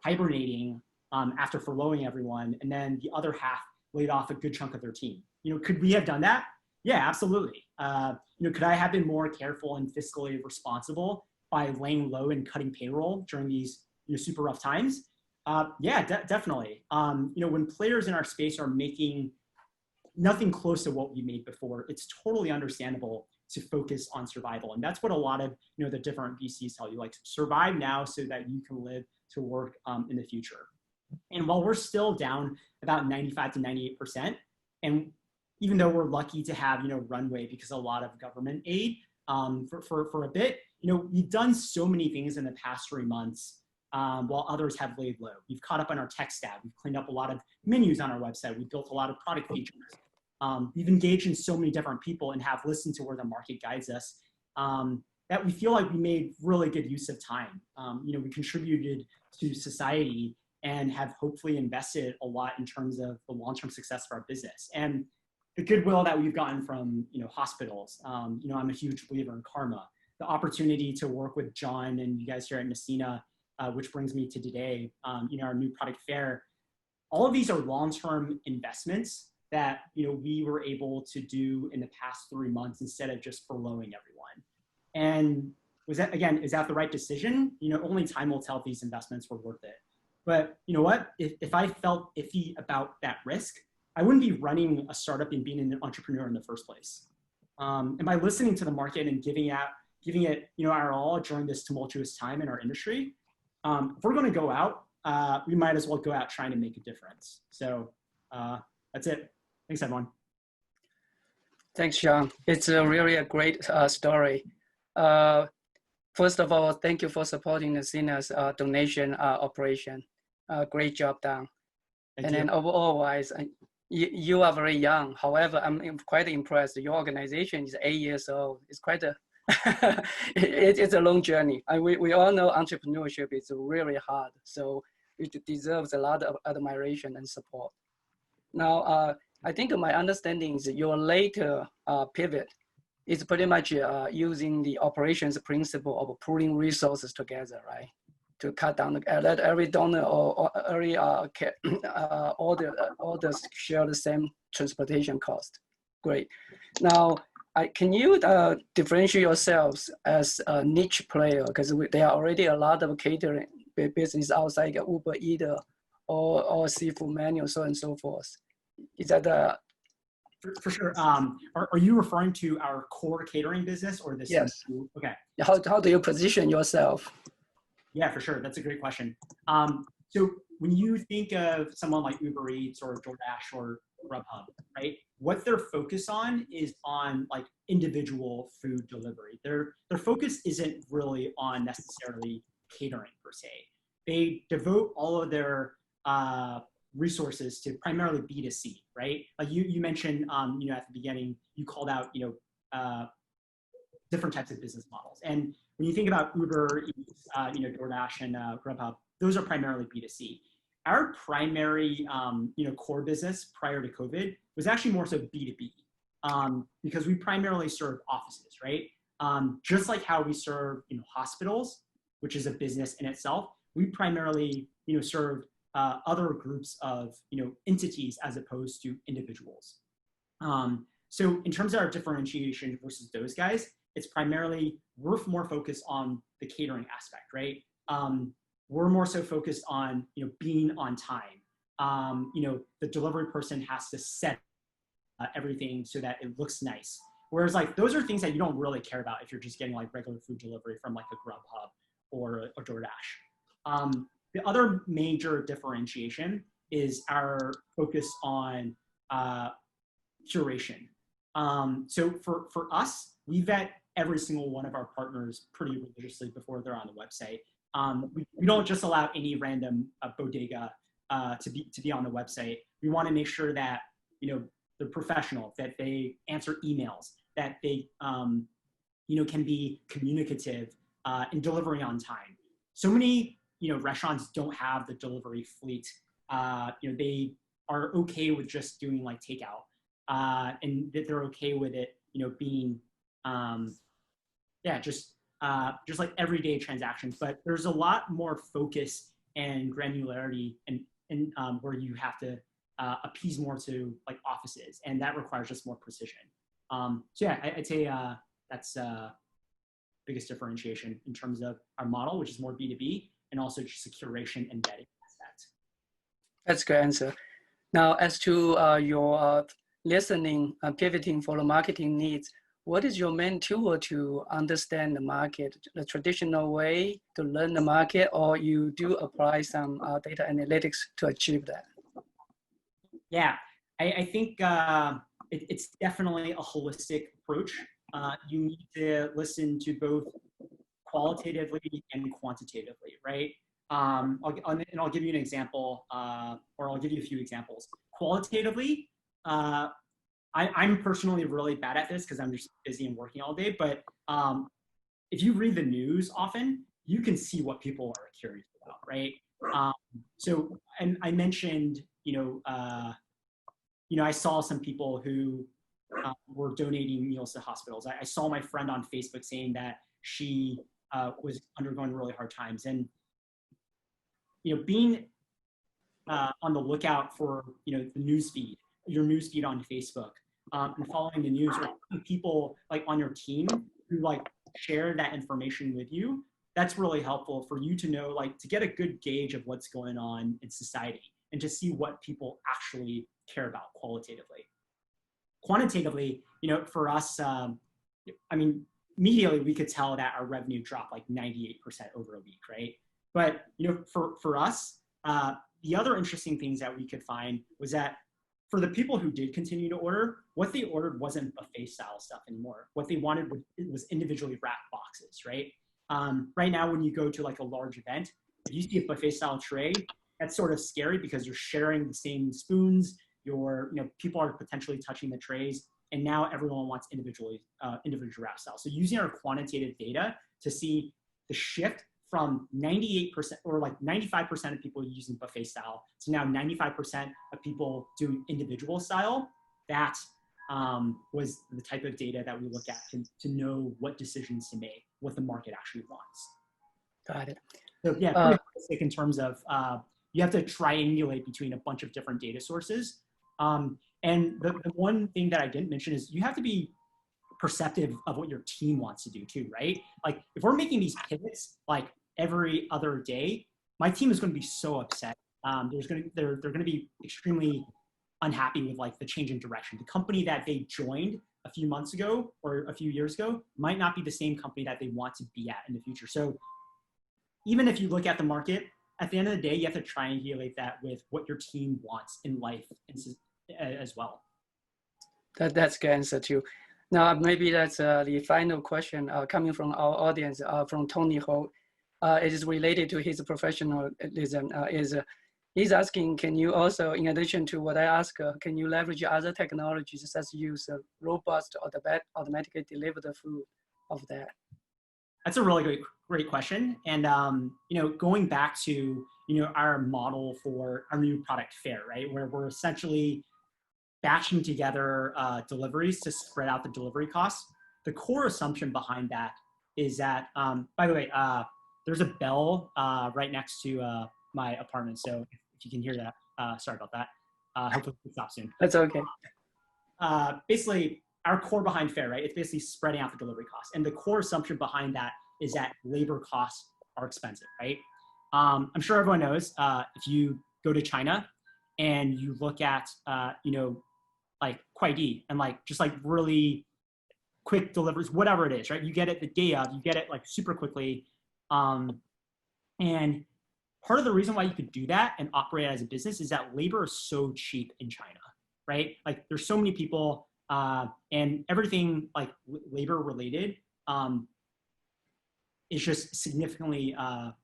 hibernating after furloughing everyone, and then the other half laid off a good chunk of their team. Could we have done that? Yeah, absolutely. Could I have been more careful and fiscally responsible by laying low and cutting payroll during these super rough times? Yeah, definitely. When players in our space are making nothing close to what we made before, it's totally understandable to focus on survival. And that's what a lot of the different VCs tell you, like, survive now so that you can live to work in the future. And while we're still down about 95 to 98%, and even though we're lucky to have runway because a lot of government aid for a bit, we've done so many things in the past 3 months while others have laid low. We've caught up on our tech stack. We've cleaned up a lot of menus on our website. We've built a lot of product features. We've engaged in so many different people and have listened to where the market guides us that we feel like we made really good use of time. We contributed to society and have hopefully invested a lot in terms of the long-term success of our business. And the goodwill that we've gotten from hospitals. I'm a huge believer in karma. The opportunity to work with John and you guys here at NECINA, which brings me to today, our new product fair. All of these are long-term investments that we were able to do in the past 3 months instead of just furloughing everyone. And is that the right decision? Only time will tell if these investments were worth it. But you know what? If I felt iffy about that risk, I wouldn't be running a startup and being an entrepreneur in the first place. And by listening to the market and giving it our all during this tumultuous time in our industry, if we're going to go out, we might as well go out trying to make a difference. So that's it. Thanks, everyone. Thanks, Sean. It's really a great story. First of all, thank you for supporting NECINA's donation operation. Great job done. Thank you. Then overall-wise, you are very young. However, I'm quite impressed. Your organization is 8 years old. It's quite a, it's a long journey. We all know entrepreneurship is really hard. So it deserves a lot of admiration and support. Now, I think my understanding is your later pivot is pretty much using the operations principle of pooling resources together, right? To cut down, let every donor or every orders share the same transportation cost. Great. Now, can you differentiate yourselves as a niche player? Because there are already a lot of catering business outside Uber Eats or seafood menu, so on and so forth. Is that For sure. Are you referring to our core catering business or this? Yes. Okay. How do you position yourself? Yeah, for sure. That's a great question. So when you think of someone like Uber Eats or DoorDash or Grubhub, right? What their focus on is on like individual food delivery. Their focus isn't really on necessarily catering per se. They devote all of their resources to primarily B2C, right? Like you mentioned, at the beginning, you called out, different types of business models. And when you think about Uber Eats, DoorDash and Grubhub, those are primarily B2C. Our primary, core business prior to COVID was actually more so B2B, because we primarily serve offices, right? Just like how we serve, hospitals, which is a business in itself, we primarily, serve other groups of, entities as opposed to individuals. So in terms of our differentiation versus those guys, it's primarily, we're more focused on the catering aspect, right? we're more so focused on, being on time. The delivery person has to set everything so that it looks nice. Whereas like, those are things that you don't really care about if you're just getting like regular food delivery from like a Grubhub or a DoorDash. The other major differentiation is our focus on curation. So for us, we vet every single one of our partners pretty religiously before they're on the website. We don't just allow any random bodega to be on the website. We want to make sure that they're professional, that they answer emails, that they can be communicative in delivering on time. So many restaurants don't have the delivery fleet. They are okay with just doing like takeout, and that they're okay with it being just like everyday transactions. But there's a lot more focus and granularity and where you have to appease more to like offices, and that requires just more precision. So yeah, I'd say that's biggest differentiation in terms of our model, which is more B2B, and also just a curation and vetting aspect. That's a good answer. Now, as to your listening, pivoting for the marketing needs, what is your main tool to understand the market? The traditional way to learn the market, or you do apply some data analytics to achieve that? Yeah, I think it's definitely a holistic approach. You need to listen to both qualitatively and quantitatively, right? And I'll give you an example, or I'll give you a few examples. Qualitatively, I'm personally really bad at this because I'm just busy and working all day, but if you read the news often, you can see what people are curious about, right? So, and I mentioned, I saw some people who were donating meals to hospitals. I saw my friend on Facebook saying that she was undergoing really hard times, and being on the lookout for the newsfeed, your newsfeed on Facebook, and following the news, or people like on your team who like share that information with you. That's really helpful for you to know, like, to get a good gauge of what's going on in society and to see what people actually care about qualitatively. Quantitatively, for us, immediately we could tell that our revenue dropped like 98% over a week, right? But, for us, the other interesting things that we could find was that for the people who did continue to order, what they ordered wasn't buffet style stuff anymore. What they wanted was individually wrapped boxes, right? Right now, when you go to like a large event, if you see a buffet style tray, that's sort of scary because you're sharing the same spoons. People are potentially touching the trays, and now everyone wants individual wrap style. So using our quantitative data to see the shift from 98% or like 95% of people using buffet style to now 95% of people doing individual style, that was the type of data that we look at to know what decisions to make, what the market actually wants. Got it. So yeah, pretty holistic in terms of you have to triangulate between a bunch of different data sources. And the one thing that I didn't mention is you have to be perceptive of what your team wants to do too, right? Like if we're making these pivots like every other day, my team is going to be so upset. They're going to be extremely unhappy with like the change in direction. The company that they joined a few months ago or a few years ago might not be the same company that they want to be at in the future. So even if you look at the market, at the end of the day, you have to triangulate that with what your team wants in life as well. That's good answer too. Now, maybe that's the final question coming from our audience, from Tony Ho. It is related to his professionalism. He's asking, can you also, in addition to what I asked, can you leverage other technologies such as use robust automatically deliver the food of that? That's a really great question. And, going back to, our model for our new product Fair, right? Where we're essentially batching together deliveries to spread out the delivery costs. The core assumption behind that is that, by the way, there's a bell right next to my apartment. So if you can hear that, sorry about that. Hopefully it'll stop soon. That's okay. Basically, our core behind Fair, right? It's basically spreading out the delivery costs. And the core assumption behind that is that labor costs are expensive, right? I'm sure everyone knows if you go to China and you look at, like Kuaidi and like just like really quick deliveries, whatever it is, right? You get it the day of, you get it like super quickly. And part of the reason why you could do that and operate as a business is that labor is so cheap in China, right? Like there's so many people and everything like labor related is just significantly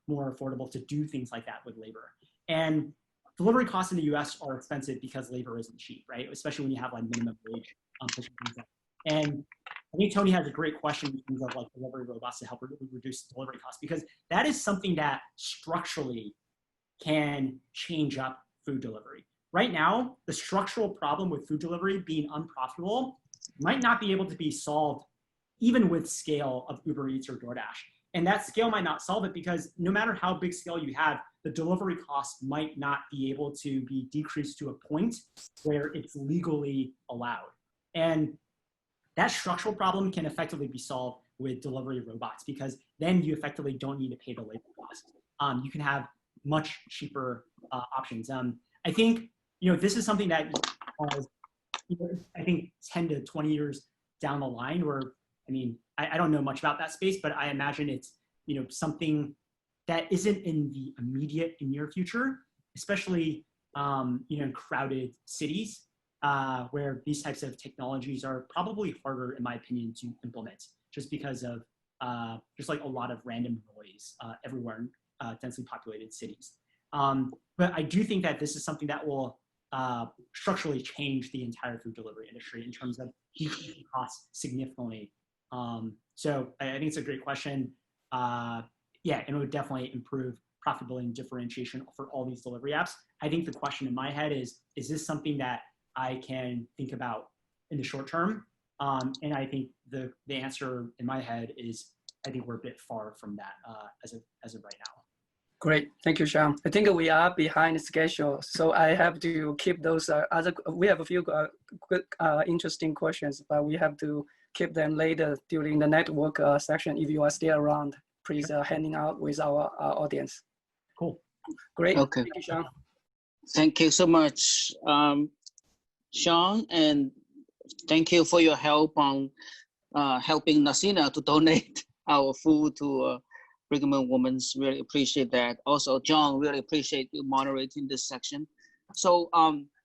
more affordable to do things like that with labor. And delivery costs in the US are expensive because labor isn't cheap, right? Especially when you have like minimum wage. And I think Tony has a great question in terms of like delivery robots to help reduce delivery costs, because that is something that structurally can change up food delivery. Right now, the structural problem with food delivery being unprofitable might not be able to be solved even with scale of Uber Eats or DoorDash. And that scale might not solve it because no matter how big scale you have, the delivery costs might not be able to be decreased to a point where it's legally allowed. And that structural problem can effectively be solved with delivery robots, because then you effectively don't need to pay the labor cost. You can have much cheaper options. I think this is something that I think 10 to 20 years down the line, where I don't know much about that space, but I imagine it's something that isn't in the immediate and near future, especially in crowded cities. Where these types of technologies are probably harder, in my opinion, to implement, just because of just like a lot of random noise everywhere in densely populated cities. But I do think that this is something that will structurally change the entire food delivery industry in terms of decreasing costs significantly. So I think it's a great question. Yeah, and it would definitely improve profitability and differentiation for all these delivery apps. I think the question in my head is this something that I can think about in the short term? And I think the answer in my head is I think we're a bit far from that as of right now. Great, thank you, Sean. I think we are behind schedule, so I have to keep those we have a few good, interesting questions, but we have to keep them later during the network section. If you are still around, please hanging out with our audience. Cool. Great, okay. Thank you, Sean. Thank you so much, Sean, and thank you for your help on helping NECINA to donate our food to Brigham and Women's. Really appreciate that. Also, John, really appreciate you moderating this section. So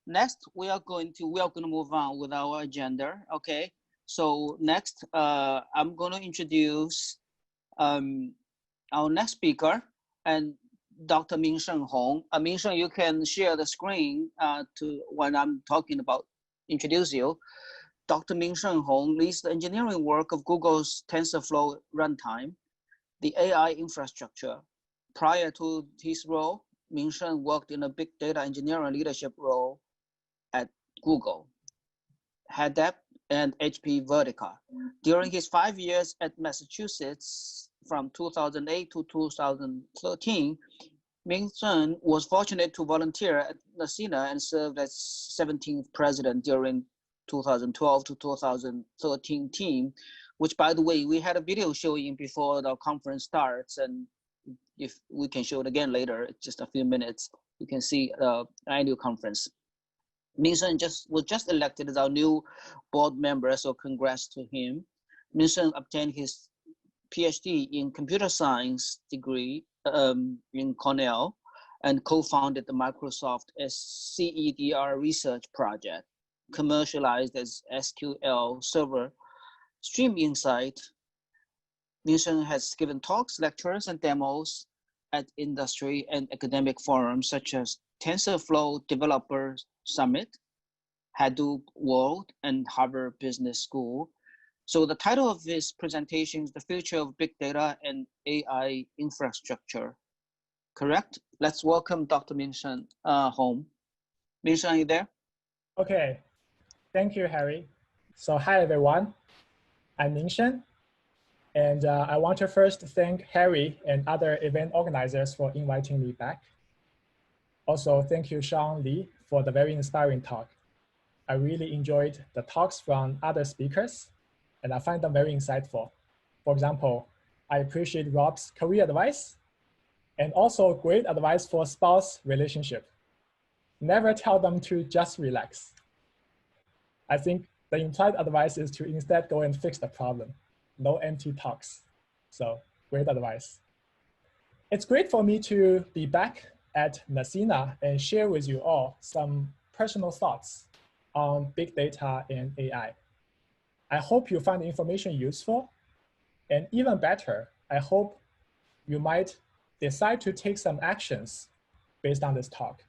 next we are going to move on with our agenda. Okay. So next, I'm going to introduce our next speaker, and Dr. Ming-Sheng Hong. Ming-Sheng, you can share the screen when I'm talking about introduce you. Dr. Ming-Sheng Hong leads the engineering work of Google's TensorFlow runtime, the AI infrastructure. Prior to his role, Ming-Sheng worked in a big data engineering leadership role at Google, HEDAP, and HP Vertica. During his 5 years at Massachusetts, from 2008 to 2013, Ming-Sheng was fortunate to volunteer at NECINA and served as 17th president during 2012 to 2013 team, which, by the way, we had a video showing before the conference starts, and if we can show it again later, just a few minutes, you can see the annual conference. Ming-Sheng was just elected as our new board member, so congrats to him. Ming-Sheng obtained his PhD in computer science degree in Cornell, and co-founded the Microsoft CEDR research project, commercialized as SQL Server Stream Insight. Ming-Sheng has given talks, lectures, and demos at industry and academic forums such as TensorFlow Developer Summit, Hadoop World, and Harvard Business School. So the title of this presentation is The Future of Big Data and AI Infrastructure. Correct? Let's welcome Dr. Ming-Sheng Hong. Ming-Sheng, are you there? Okay, thank you, Harry. So hi, everyone. I'm Ming-Sheng, and I want to first thank Harry and other event organizers for inviting me back. Also, thank you, Sean Lee, for the very inspiring talk. I really enjoyed the talks from other speakers, and I find them very insightful. For example, I appreciate Rob's career advice, And also great advice for spouse relationship. Never tell them to just relax. I think the implied advice is to instead go and fix the problem. No empty talks. So great advice. It's great for me to be back at NECINA and share with you all some personal thoughts on big data and AI. I hope you find the information useful, and even better, I hope you might decide to take some actions based on this talk.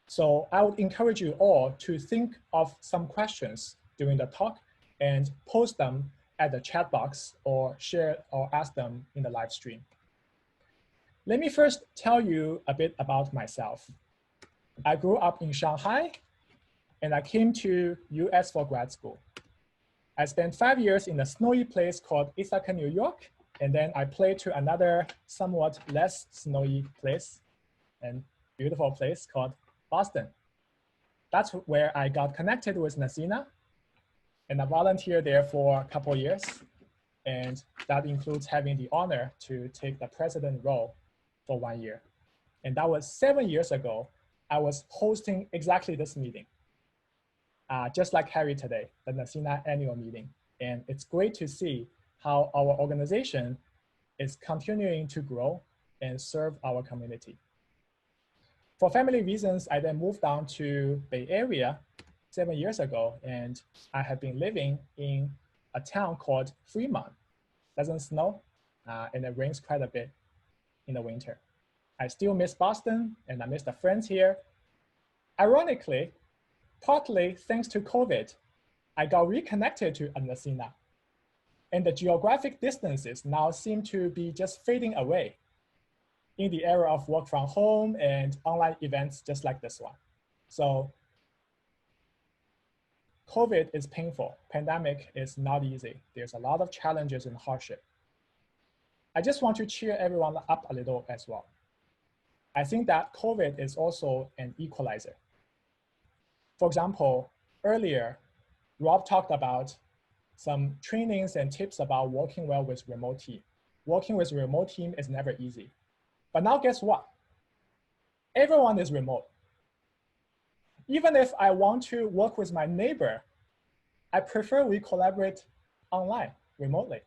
So I would encourage you all to think of some questions during the talk and post them at the chat box or share or ask them in the live stream. Let me first tell you a bit about myself. I grew up in Shanghai and I came to US for grad school. I spent 5 years in a snowy place called Ithaca, New York, and then I played to another somewhat less snowy place and beautiful place called Boston. That's where I got connected with NECINA, and I volunteered there for a couple of years. And that includes having the honor to take the president role for 1 year. And that was 7 years ago. I was hosting exactly this meeting, just like Harry today, the NECINA annual meeting. And it's great to see how our organization is continuing to grow and serve our community. For family reasons, I then moved down to Bay Area 7 years ago, and I have been living in a town called Fremont. Doesn't snow, and it rains quite a bit in the winter. I still miss Boston, and I miss the friends here. Ironically, partly thanks to COVID, I got reconnected to NECINA, and the geographic distances now seem to be just fading away in the era of work from home and online events just like this one. So COVID is painful. Pandemic is not easy. There's a lot of challenges and hardship. I just want to cheer everyone up a little as well. I think that COVID is also an equalizer. For example, earlier, Rob talked about some trainings and tips about working well with remote team. Working with a remote team is never easy. But now guess what? Everyone is remote. Even if I want to work with my neighbor, I prefer we collaborate online, remotely.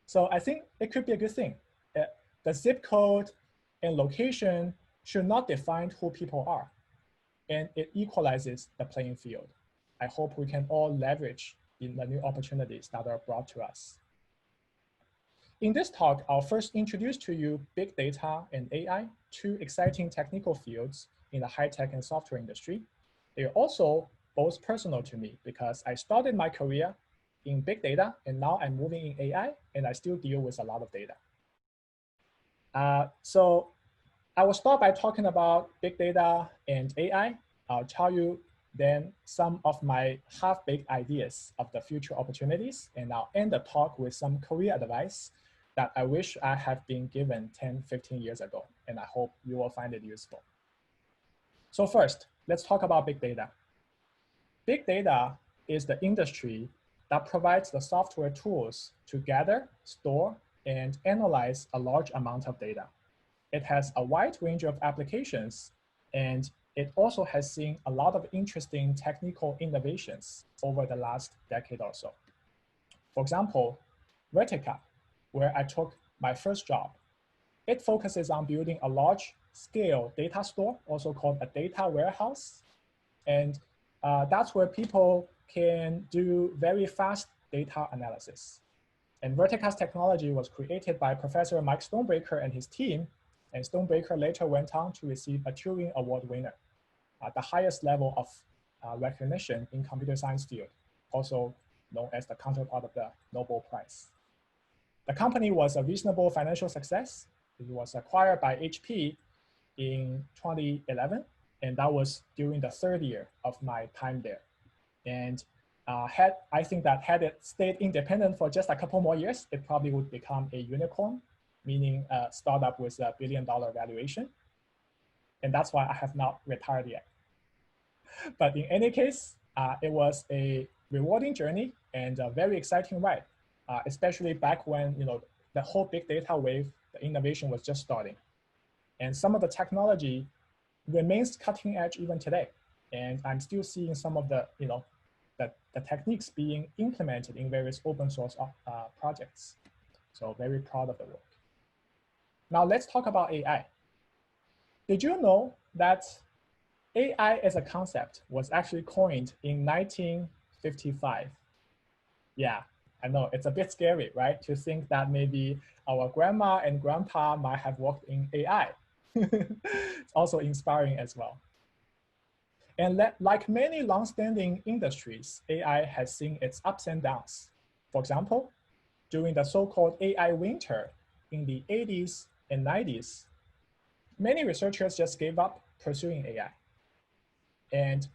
So I think it could be a good thing. The zip code and location should not define who people are, and it equalizes the playing field. I hope we can all leverage in the new opportunities that are brought to us. In this talk, I'll first introduce to you big data and AI, two exciting technical fields in the high-tech and software industry. They're also both personal to me because I started my career in big data and now I'm moving in AI and I still deal with a lot of data. So I will start by talking about big data and AI. I'll tell you then some of my half-baked ideas of the future opportunities, and I'll end the talk with some career advice that I wish I have been given 10, 15 years ago, and I hope you will find it useful. So first, let's talk about big data. Big data is the industry that provides the software tools to gather, store, and analyze a large amount of data. It has a wide range of applications, and it also has seen a lot of interesting technical innovations over the last decade or so. For example, Vertica, where I took my first job, it focuses on building a large-scale data store, also called a data warehouse. And that's where people can do very fast data analysis. And Vertica's technology was created by Professor Mike Stonebreaker and his team. And Stonebreaker later went on to receive a Turing Award winner, the highest level of recognition in computer science field, also known as the counterpart of the Nobel Prize. The company was a reasonable financial success. It was acquired by HP in 2011, and that was during the third year of my time there. And I think that had it stayed independent for just a couple more years, it probably would become a unicorn, meaning a startup with $1 billion valuation. And that's why I have not retired yet. But in any case, it was a rewarding journey and a very exciting ride, especially back when the whole big data wave The innovation was just starting. And some of the technology remains cutting edge even today. And I'm still seeing some of the, the techniques being implemented in various open source projects. So very proud of the work. Now let's talk about AI. Did you know that AI as a concept was actually coined in 1955? Yeah, I know it's a bit scary, right? To think that maybe our grandma and grandpa might have worked in AI. It's also inspiring as well. And like many longstanding industries, AI has seen its ups and downs. For example, during the so-called AI winter in the 80s and 90s, many researchers just gave up pursuing AI. And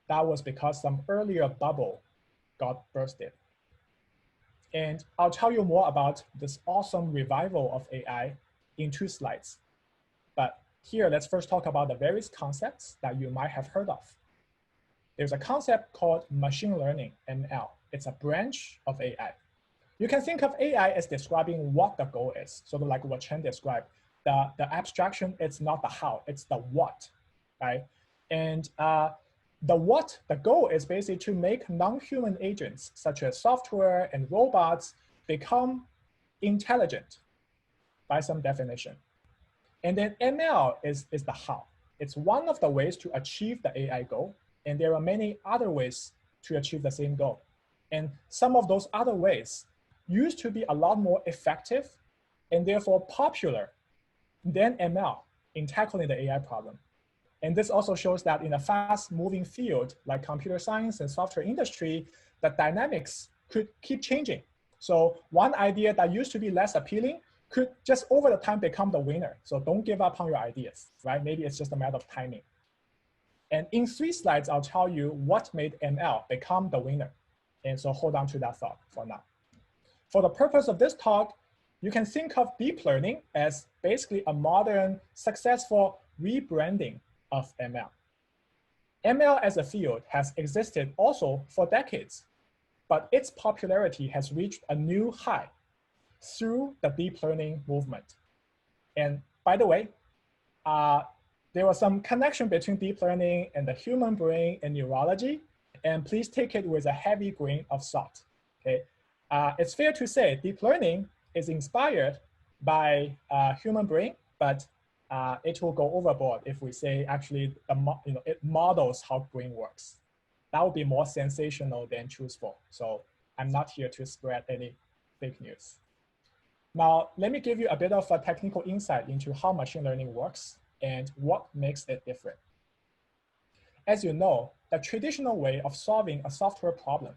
that was because some earlier bubble got bursted. And I'll tell you more about this awesome revival of AI in 2 slides. But here, let's first talk about the various concepts that you might have heard of. There's a concept called machine learning, ML. It's a branch of AI. You can think of AI as describing what the goal is, sort of like what Chen described. The abstraction, it's not the how, it's the what, right? And the goal is basically to make non-human agents, such as software and robots, become intelligent by some definition. And then ML is the how. It's one of the ways to achieve the AI goal. And there are many other ways to achieve the same goal. And some of those other ways used to be a lot more effective and therefore popular than ML in tackling the AI problem. And this also shows that in a fast-moving field like computer science and software industry, the dynamics could keep changing. So one idea that used to be less appealing could just over the time become the winner. So don't give up on your ideas, right? Maybe it's just a matter of timing. And in 3 slides, I'll tell you what made ML become the winner. And so hold on to that thought for now. For the purpose of this talk, you can think of deep learning as basically a modern, successful rebranding of ML. ML as a field has existed also for decades, but its popularity has reached a new high through the deep learning movement. And by the way, there was some connection between deep learning and the human brain and neurology, and please take it with a heavy grain of salt, okay? It's fair to say deep learning is inspired by human brain, but it will go overboard if we say actually it models how brain works. That would be more sensational than truthful. So I'm not here to spread any fake news. Now, let me give you a bit of a technical insight into how machine learning works and what makes it different. As you know, the traditional way of solving a software problem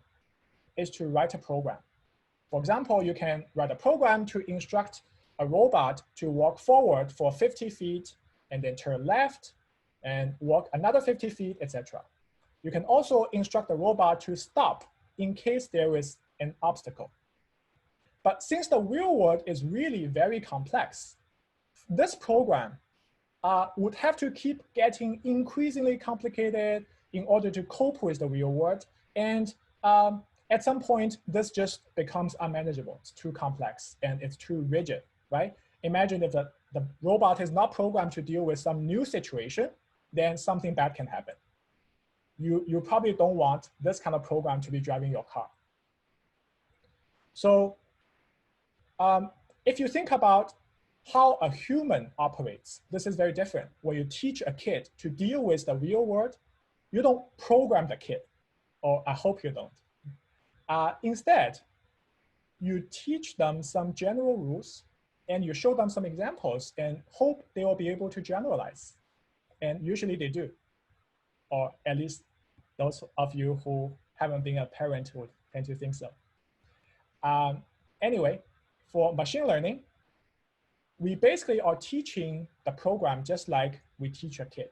is to write a program. For example, you can write a program to instruct a robot to walk forward for 50 feet and then turn left and walk another 50 feet, etc. You can also instruct the robot to stop in case there is an obstacle. But since the real world is really very complex, this program would have to keep getting increasingly complicated in order to cope with the real world. And at some point, this just becomes unmanageable. It's too complex and it's too rigid, right? Imagine if the robot is not programmed to deal with some new situation, then something bad can happen. You probably don't want this kind of program to be driving your car. So if you think about how a human operates, this is very different. When you teach a kid to deal with the real world, you don't program the kid, or I hope you don't. Instead, you teach them some general rules and you show them some examples and hope they will be able to generalize. And usually they do, or at least those of you who haven't been a parent would tend to think so. Anyway, for machine learning, we basically are teaching the program just like we teach a kid.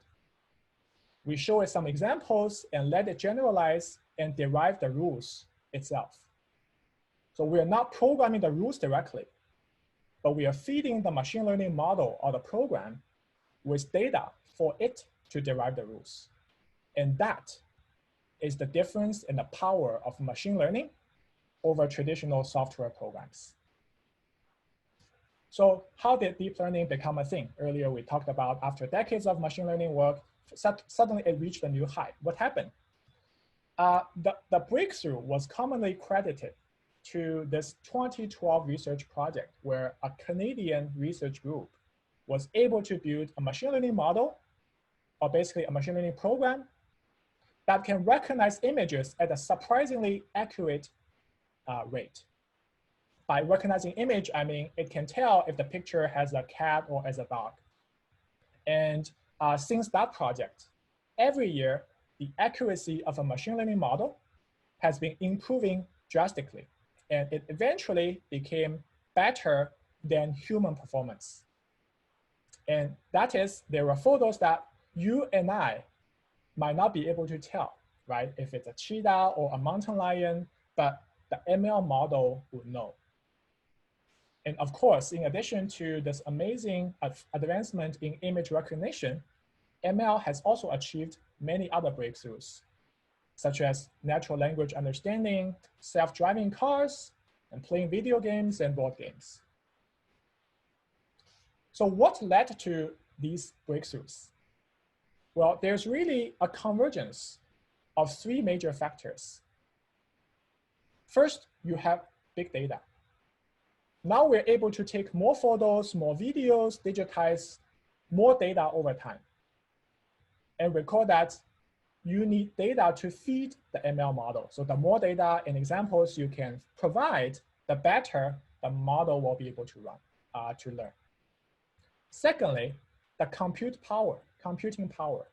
We show it some examples and let it generalize and derive the rules itself. So we are not programming the rules directly, but we are feeding the machine learning model or the program with data for it to derive the rules. And that is the difference in the power of machine learning over traditional software programs. So how did deep learning become a thing? Earlier we talked about after decades of machine learning work, suddenly it reached a new height. What happened? The breakthrough was commonly credited to this 2012 research project where a Canadian research group was able to build a machine learning model, or basically a machine learning program, that can recognize images at a surprisingly accurate rate. By recognizing image, I mean it can tell if the picture has a cat or as a dog. And since that project, every year, the accuracy of a machine learning model has been improving drastically. And it eventually became better than human performance. And that is, there are photos that you and I might not be able to tell, right? If it's a cheetah or a mountain lion, but the ML model would know. And of course, in addition to this amazing advancement in image recognition, ML has also achieved many other breakthroughs, such as natural language understanding, self-driving cars, and playing video games and board games. So what led to these breakthroughs? Well, there's really a convergence of three major factors. First, you have big data. Now we're able to take more photos, more videos, digitize more data over time. And recall that you need data to feed the ML model. So the more data and examples you can provide, the better the model will be able to run, to learn. Secondly, the computing power.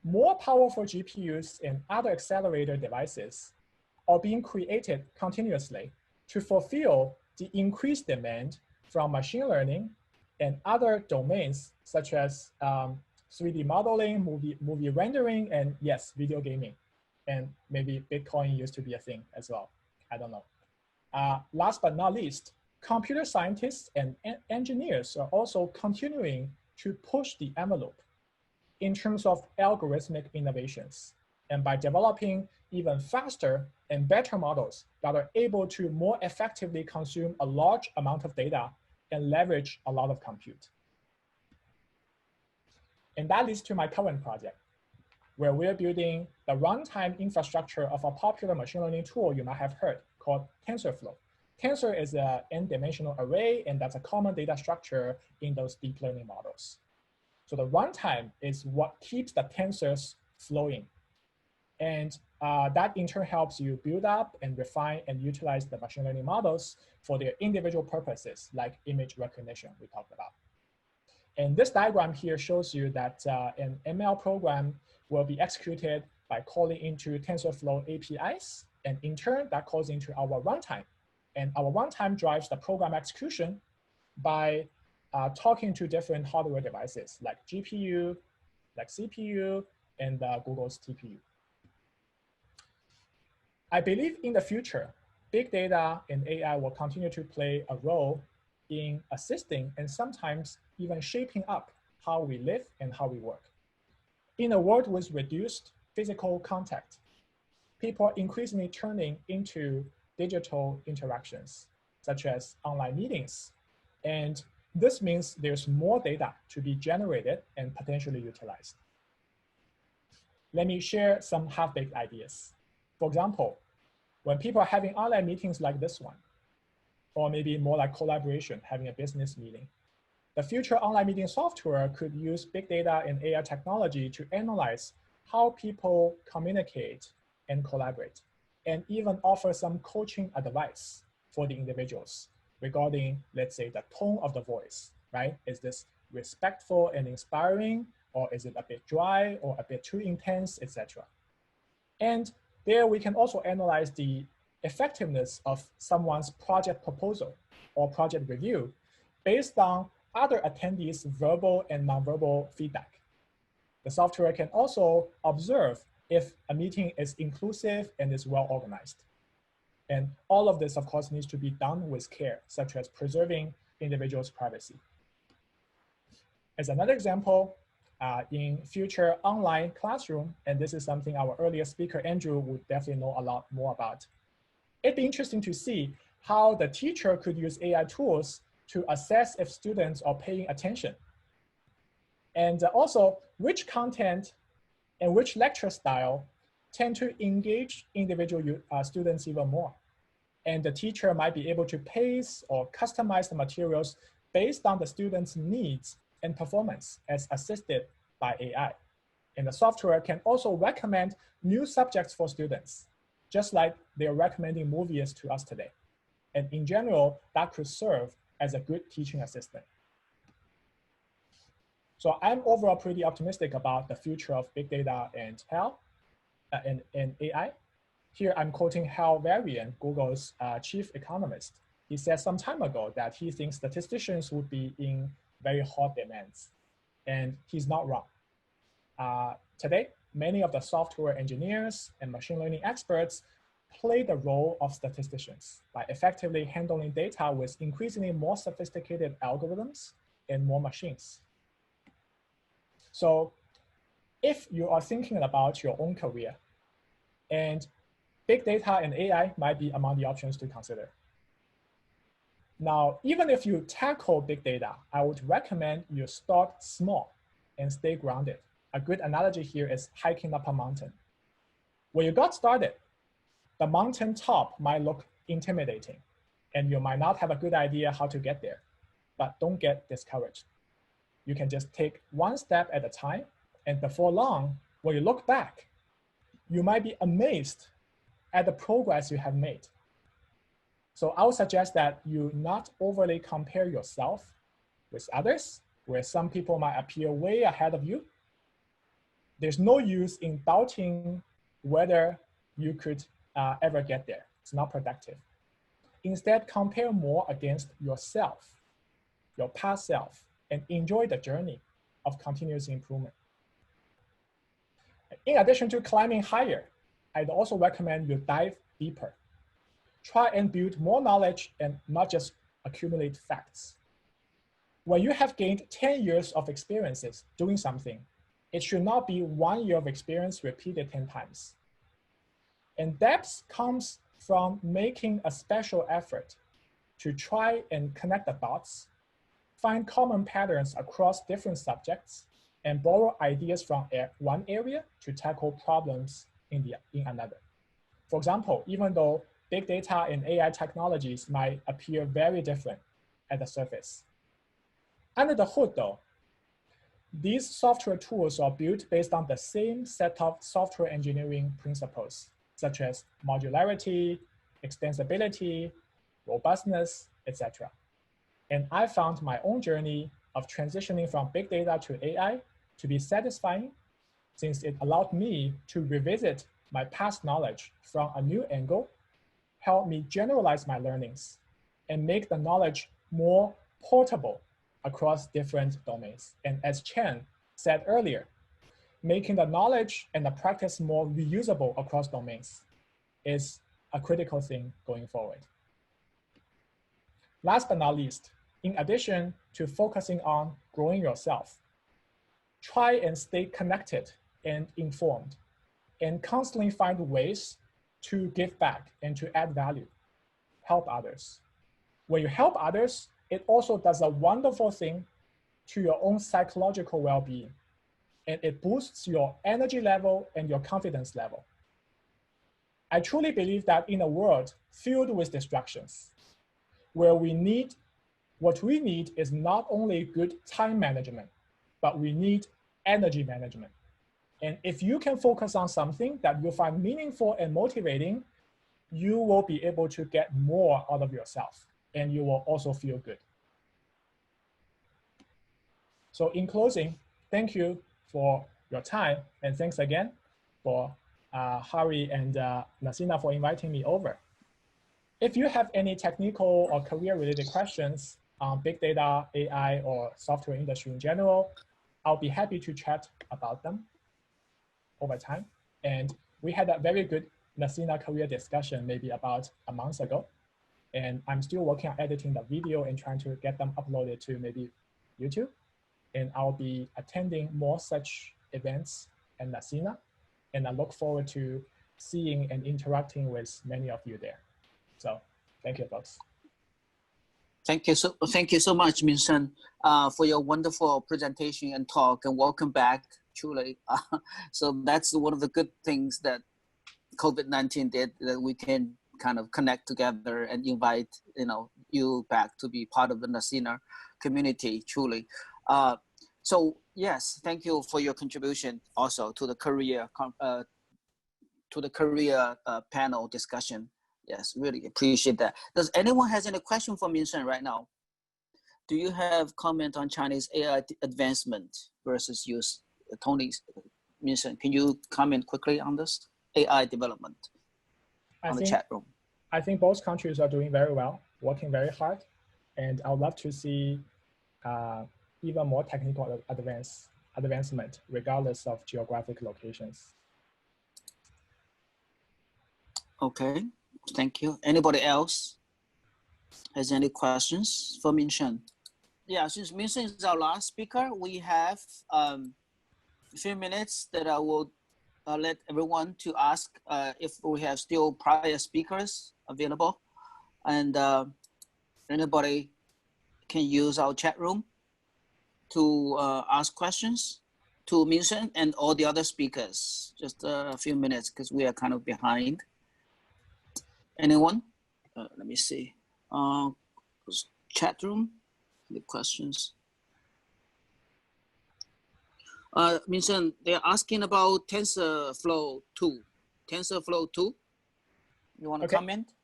More powerful GPUs and other accelerator devices are being created continuously to fulfill the increased demand from machine learning and other domains such as 3D modeling, movie rendering, and yes, video gaming. And maybe Bitcoin used to be a thing as well. I don't know. Last but not least, computer scientists and engineers are also continuing to push the envelope in terms of algorithmic innovations, and by developing even faster and better models that are able to more effectively consume a large amount of data and leverage a lot of compute. And that leads to my current project, where we're building the runtime infrastructure of a popular machine learning tool you might have heard called TensorFlow. Tensor is an n-dimensional array, and that's a common data structure in those deep learning models. So the runtime is what keeps the tensors flowing. And that in turn helps you build up and refine and utilize the machine learning models for their individual purposes, like image recognition we talked about. And this diagram here shows you that an ML program will be executed by calling into TensorFlow APIs, and in turn that calls into our runtime. And our runtime drives the program execution by talking to different hardware devices like GPU, like CPU, and Google's TPU. I believe in the future, big data and AI will continue to play a role in assisting and sometimes even shaping up how we live and how we work. In a world with reduced physical contact, people are increasingly turning into digital interactions, such as online meetings. And this means there's more data to be generated and potentially utilized. Let me share some half-baked ideas. For example, when people are having online meetings like this one, or maybe more like collaboration, having a business meeting, the future online meeting software could use big data and AI technology to analyze how people communicate and collaborate, and even offer some coaching advice for the individuals regarding, let's say, the tone of the voice, right? Is this respectful and inspiring, or is it a bit dry or a bit too intense, etc.? And there we can also analyze the effectiveness of someone's project proposal or project review based on other attendees' verbal and nonverbal feedback. The software can also observe if a meeting is inclusive and is well organized. And all of this, of course, needs to be done with care, such as preserving individuals' privacy. As another example, in future online classroom, and this is something our earlier speaker, Andrew, would definitely know a lot more about. It'd be interesting to see how the teacher could use AI tools to assess if students are paying attention. And also, which content and which lecture style tend to engage individual students even more. And the teacher might be able to pace or customize the materials based on the student's needs and performance as assisted by AI. And the software can also recommend new subjects for students, just like they're recommending movies to us today. And in general, that could serve as a good teaching assistant. So I'm overall pretty optimistic about the future of big data and and AI. Here I'm quoting Hal Varian, Google's chief economist. He said some time ago that he thinks statisticians would be in very hot demands, and he's not wrong. Today, many of the software engineers and machine learning experts play the role of statisticians by effectively handling data with increasingly more sophisticated algorithms and more machines. So if you are thinking about your own career, and big data and AI might be among the options to consider. Now, even if you tackle big data, I would recommend you start small and stay grounded. A good analogy here is hiking up a mountain. When you got started, the mountain top might look intimidating, and you might not have a good idea how to get there, but don't get discouraged. You can just take one step at a time, and before long, when you look back, you might be amazed at the progress you have made. So I would suggest that you not overly compare yourself with others, where some people might appear way ahead of you. There's no use in doubting whether you could ever get there. It's not productive. Instead, compare more against yourself, your past self, and enjoy the journey of continuous improvement. In addition to climbing higher, I'd also recommend you dive deeper. Try and build more knowledge and not just accumulate facts. When you have gained 10 years of experiences doing something, it should not be 1 year of experience repeated 10 times. And depth comes from making a special effort to try and connect the dots, find common patterns across different subjects, and borrow ideas from one area to tackle problems in another. For example, even though big data and AI technologies might appear very different at the surface, under the hood though, these software tools are built based on the same set of software engineering principles, such as modularity, extensibility, robustness, etc. And I found my own journey of transitioning from big data to AI to be satisfying, since it allowed me to revisit my past knowledge from a new angle, help me generalize my learnings, and make the knowledge more portable across different domains. And as Chen said earlier, making the knowledge and the practice more reusable across domains is a critical thing going forward. Last but not least, in addition to focusing on growing yourself, try and stay connected and informed, and constantly find ways to give back and to add value, help others. When you help others, it also does a wonderful thing to your own psychological well-being, and it boosts your energy level and your confidence level. I truly believe that in a world filled with distractions, where what we need is not only good time management, but we need energy management. And if you can focus on something that you find meaningful and motivating, you will be able to get more out of yourself, and you will also feel good. So in closing, thank you for your time, and thanks again for Harry and NECINA for inviting me over. If you have any technical or career-related questions on big data, AI, or software industry in general, I'll be happy to chat about them over time. And we had a very good NECINA career discussion maybe about a month ago. And I'm still working on editing the video and trying to get them uploaded to maybe YouTube. And I'll be attending more such events at NECINA. And I look forward to seeing and interacting with many of you there. So thank you, folks. Thank you so much, Minsen, for your wonderful presentation and talk, and welcome back, truly. So that's one of the good things that COVID-19 did, that we can kind of connect together and invite you back to be part of the NECINA community, truly. So yes, thank you for your contribution also to the career panel discussion. Yes, really appreciate that. Does anyone has any question for Minsen right now? Do you have comment on Chinese AI advancement versus use? Tony, Minsen, can you comment quickly on this AI development on the chat room? I think both countries are doing very well, working very hard, and I would love to see even more technical advancement regardless of geographic locations. Okay, thank you. Anybody else has any questions for Minsen? Yeah, since Minsen is our last speaker, we have a few minutes that I will let everyone to ask if we have still prior speakers available, and anybody can use our chat room to ask questions to Minsen and all the other speakers. Just a few minutes because we are kind of behind. Anyone? Let me see. Chat room, any questions? Minsen, they're asking about TensorFlow 2. TensorFlow 2, you want to comment?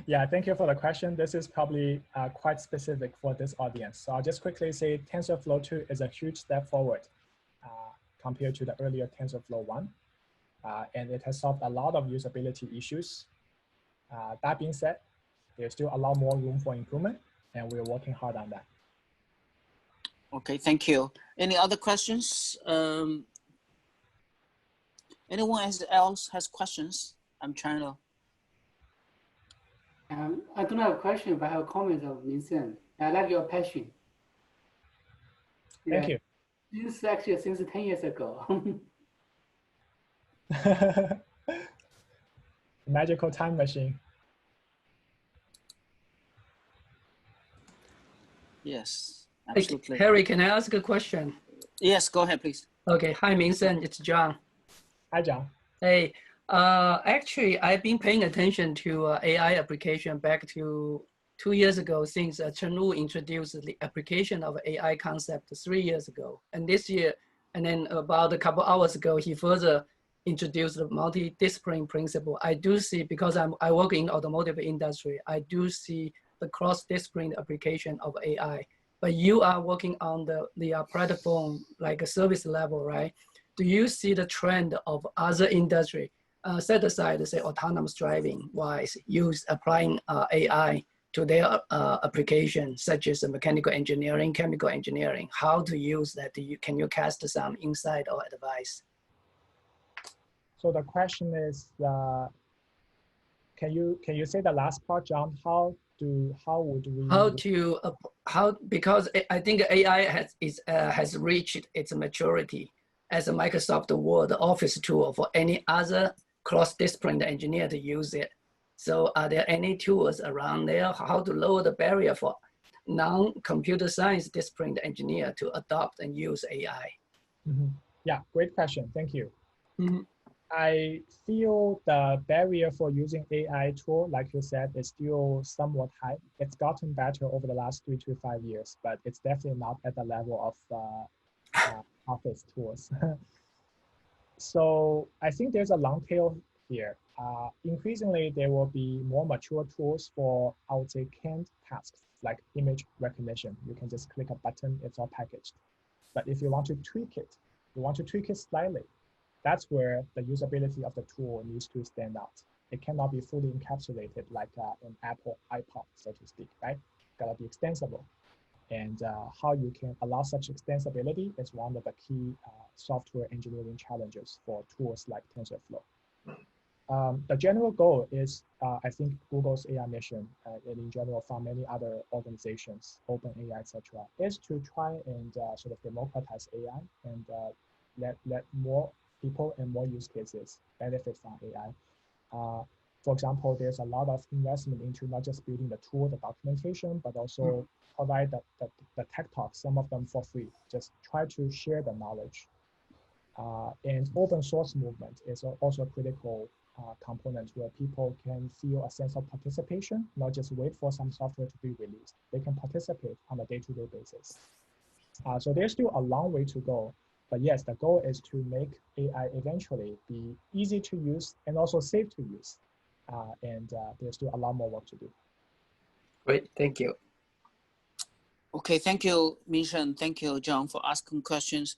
Yeah, thank you for the question. This is probably quite specific for this audience. So I'll just quickly say TensorFlow 2 is a huge step forward compared to the earlier TensorFlow 1. And it has solved a lot of usability issues. That being said, there's still a lot more room for improvement, and we're working hard on that. Okay, thank you. Any other questions? Anyone else has questions? I'm trying to. I don't have a question, but I have a comment of Minsen. I like your passion. Thank you. This is actually since 10 years ago. Magical time machine. Yes, absolutely. Harry, can I ask a question? Yes, go ahead, please. Okay, hi, Minsen, it's John. Hi, John. Hey, actually, I've been paying attention to AI application back to 2 years ago since Chen Wu introduced the application of AI concept 3 years ago. And this year, and then about a couple hours ago, he further introduced the multidiscipline principle. I do see, because I work in automotive industry, I do see the cross-discipline application of AI. But you are working on the platform, like a service level, right? Do you see the trend of other industry, set aside, say, autonomous driving wise, applying AI to their application, such as mechanical engineering, chemical engineering? How to use that? Can you cast some insight or advice? So the question is, can you say the last part, John? Because I think AI has reached its maturity as a Microsoft Word Office tool for any other cross-discipline engineer to use it. So are there any tools around there? How to lower the barrier for non-computer science discipline engineer to adopt and use AI? Mm-hmm. Yeah, great question. Thank you. Mm-hmm. I feel the barrier for using AI tool, like you said, is still somewhat high. It's gotten better over the last 3 to 5 years, but it's definitely not at the level of Office tools. So I think there's a long tail here. Increasingly, there will be more mature tools for, I would say, canned tasks like image recognition. You can just click a button, it's all packaged. But if you want to tweak it, slightly, that's where the usability of the tool needs to stand out. It cannot be fully encapsulated like an Apple iPod, so to speak, right? Gotta be extensible. And how you can allow such extensibility is one of the key software engineering challenges for tools like TensorFlow. The general goal is, I think, Google's AI mission, and in general from many other organizations, OpenAI, etc., is to try and sort of democratize AI and let more people and more use cases benefit from AI. For example, there's a lot of investment into not just building the tool, the documentation, but also provide the tech talks, some of them for free. Just try to share the knowledge. And open source movement is also a critical component where people can feel a sense of participation, not just wait for some software to be released. They can participate on a day-to-day basis. So there's still a long way to go. But yes, the goal is to make AI eventually be easy to use and also safe to use. And there's still a lot more work to do. Great, thank you. Okay, thank you, Minshen. Thank you, John, for asking questions.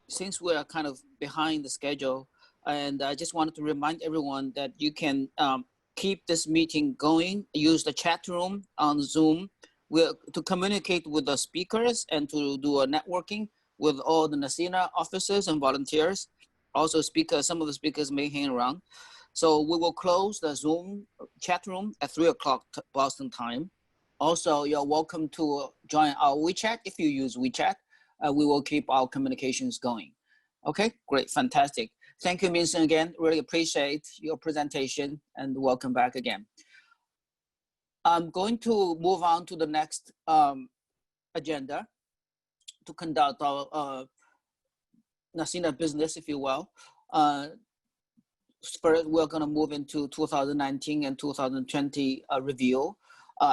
Since we are kind of behind the schedule, and I just wanted to remind everyone that you can keep this meeting going, use the chat room on Zoom to communicate with the speakers and to do a networking with all the NECINA officers and volunteers. Also some of the speakers may hang around. So we will close the Zoom chat room at 3 o'clock Boston time. Also, you're welcome to join our WeChat if you use WeChat. We will keep our communications going. Okay, great, fantastic. Thank you, Minshen, again. Really appreciate your presentation and welcome back again. I'm going to move on to the next agenda to conduct our NECINA business, if you will. First, we're going to move into 2019 and 2020 review.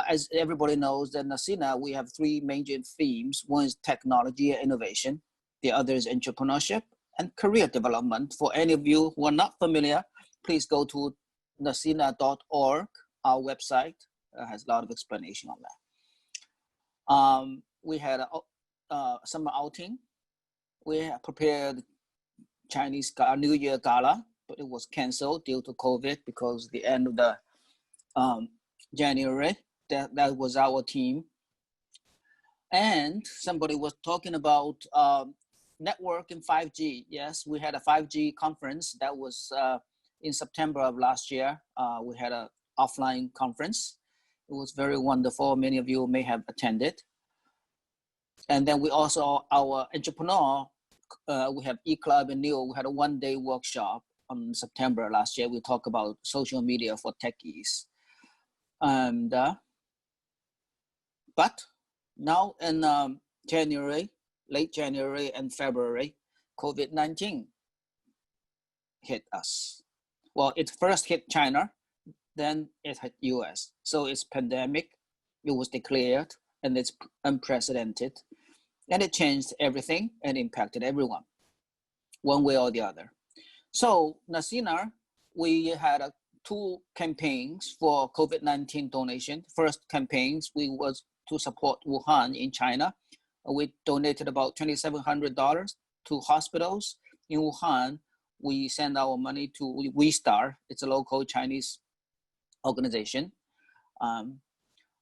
As everybody knows, in NECINA, we have three major themes. One is technology and innovation. The other is entrepreneurship and career development. For any of you who are not familiar, please go to necina.org, our website. It has a lot of explanation on that. We had a summer outing. We have prepared Chinese New Year Gala, but it was canceled due to COVID because the end of the January. That was our team. And somebody was talking about network and 5G. Yes, we had a 5G conference that was in September of last year. We had an offline conference. It was very wonderful. Many of you may have attended. And then we also, our entrepreneur, we have eClub and Neo. We had a one-day workshop in September last year. We talked about social media for techies. And but now in January, late January and February, COVID-19 hit us. Well, it first hit China, then it hit US. So it's pandemic, it was declared, and it's unprecedented. And it changed everything and impacted everyone, one way or the other. So NECINA, we had two campaigns for COVID-19 donation. First campaigns, was to support Wuhan in China. We donated about $2,700 to hospitals in Wuhan. We send our money to WeStar. It's a local Chinese organization. And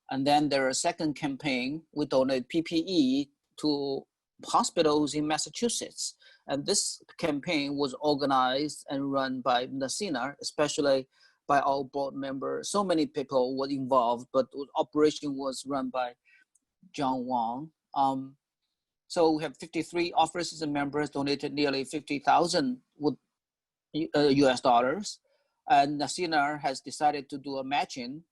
then there is a second campaign. We donate PPE to hospitals in Massachusetts. And this campaign was organized and run by NECINA, especially by our board members. So many people were involved, but the operation was run by John Wang. So we have 53 officers and members donated nearly 50,000 US dollars. And NECINA has decided to do a matching,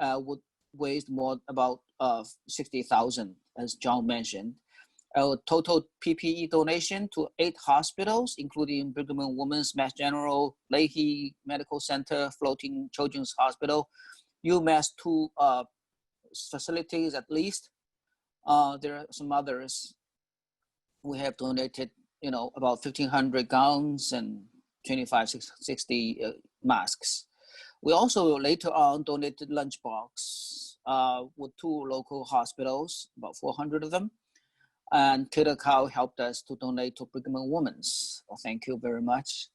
would raise more about 60,000, as John mentioned. Our total PPE donation to 8 hospitals, including Brigham and Women's, Mass General, Leahy Medical Center, Floating Children's Hospital, UMass 2 facilities at least. There are some others. We have donated, about 1,500 gowns and 60 masks. We also later on donated lunchbox with 2 local hospitals, about 400 of them. And Cater Cow helped us to donate to Brigham and Women's. Well, thank you very much.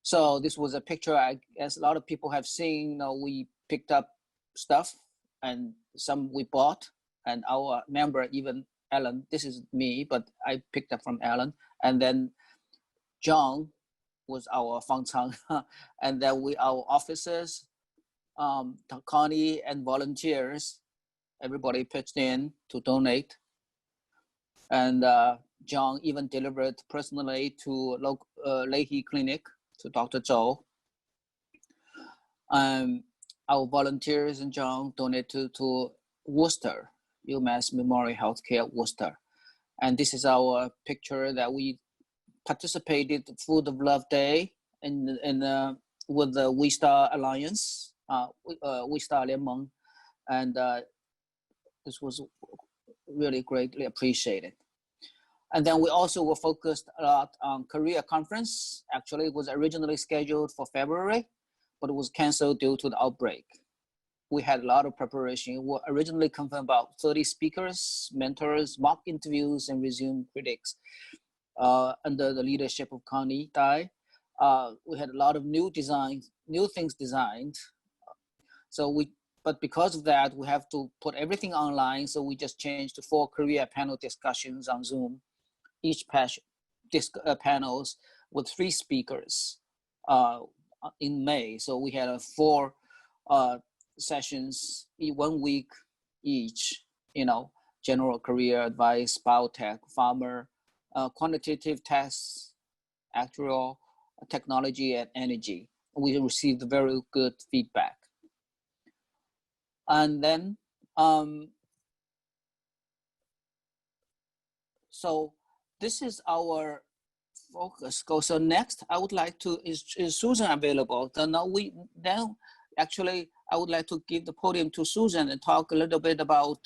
So this was a picture, I guess a lot of people have seen. We picked up stuff and some we bought, and our member, even Alan, this is me, but I picked up from Alan. And then John was our Fangchang, and then our officers, Connie and volunteers, everybody pitched in to donate. And John even delivered personally to Leahy Clinic, to Dr. Zhou. Our volunteers and John donated to Worcester, UMass Memorial Healthcare Worcester. And this is our picture that we participated Food of Love Day with the We Star Alliance, We Star联盟, and this was really greatly appreciated. And then we also were focused a lot on career conference. Actually, it was originally scheduled for February, but it was canceled due to the outbreak. We had a lot of preparation. We originally confirmed about 30 speakers, mentors, mock interviews, and resume critics under the leadership of Connie Dai. We had a lot of new things designed. But because of that, we have to put everything online. So we just changed to 4 career panel discussions on Zoom, each panels with 3 speakers in May. So we had 4 sessions, 1 week each, general career advice, biotech, farmer, quantitative tests, actuarial, technology, and energy. We received very good feedback. And then, so this is our focus goal. So next, I would like to, is Susan available? Then actually, I would like to give the podium to Susan and talk a little bit about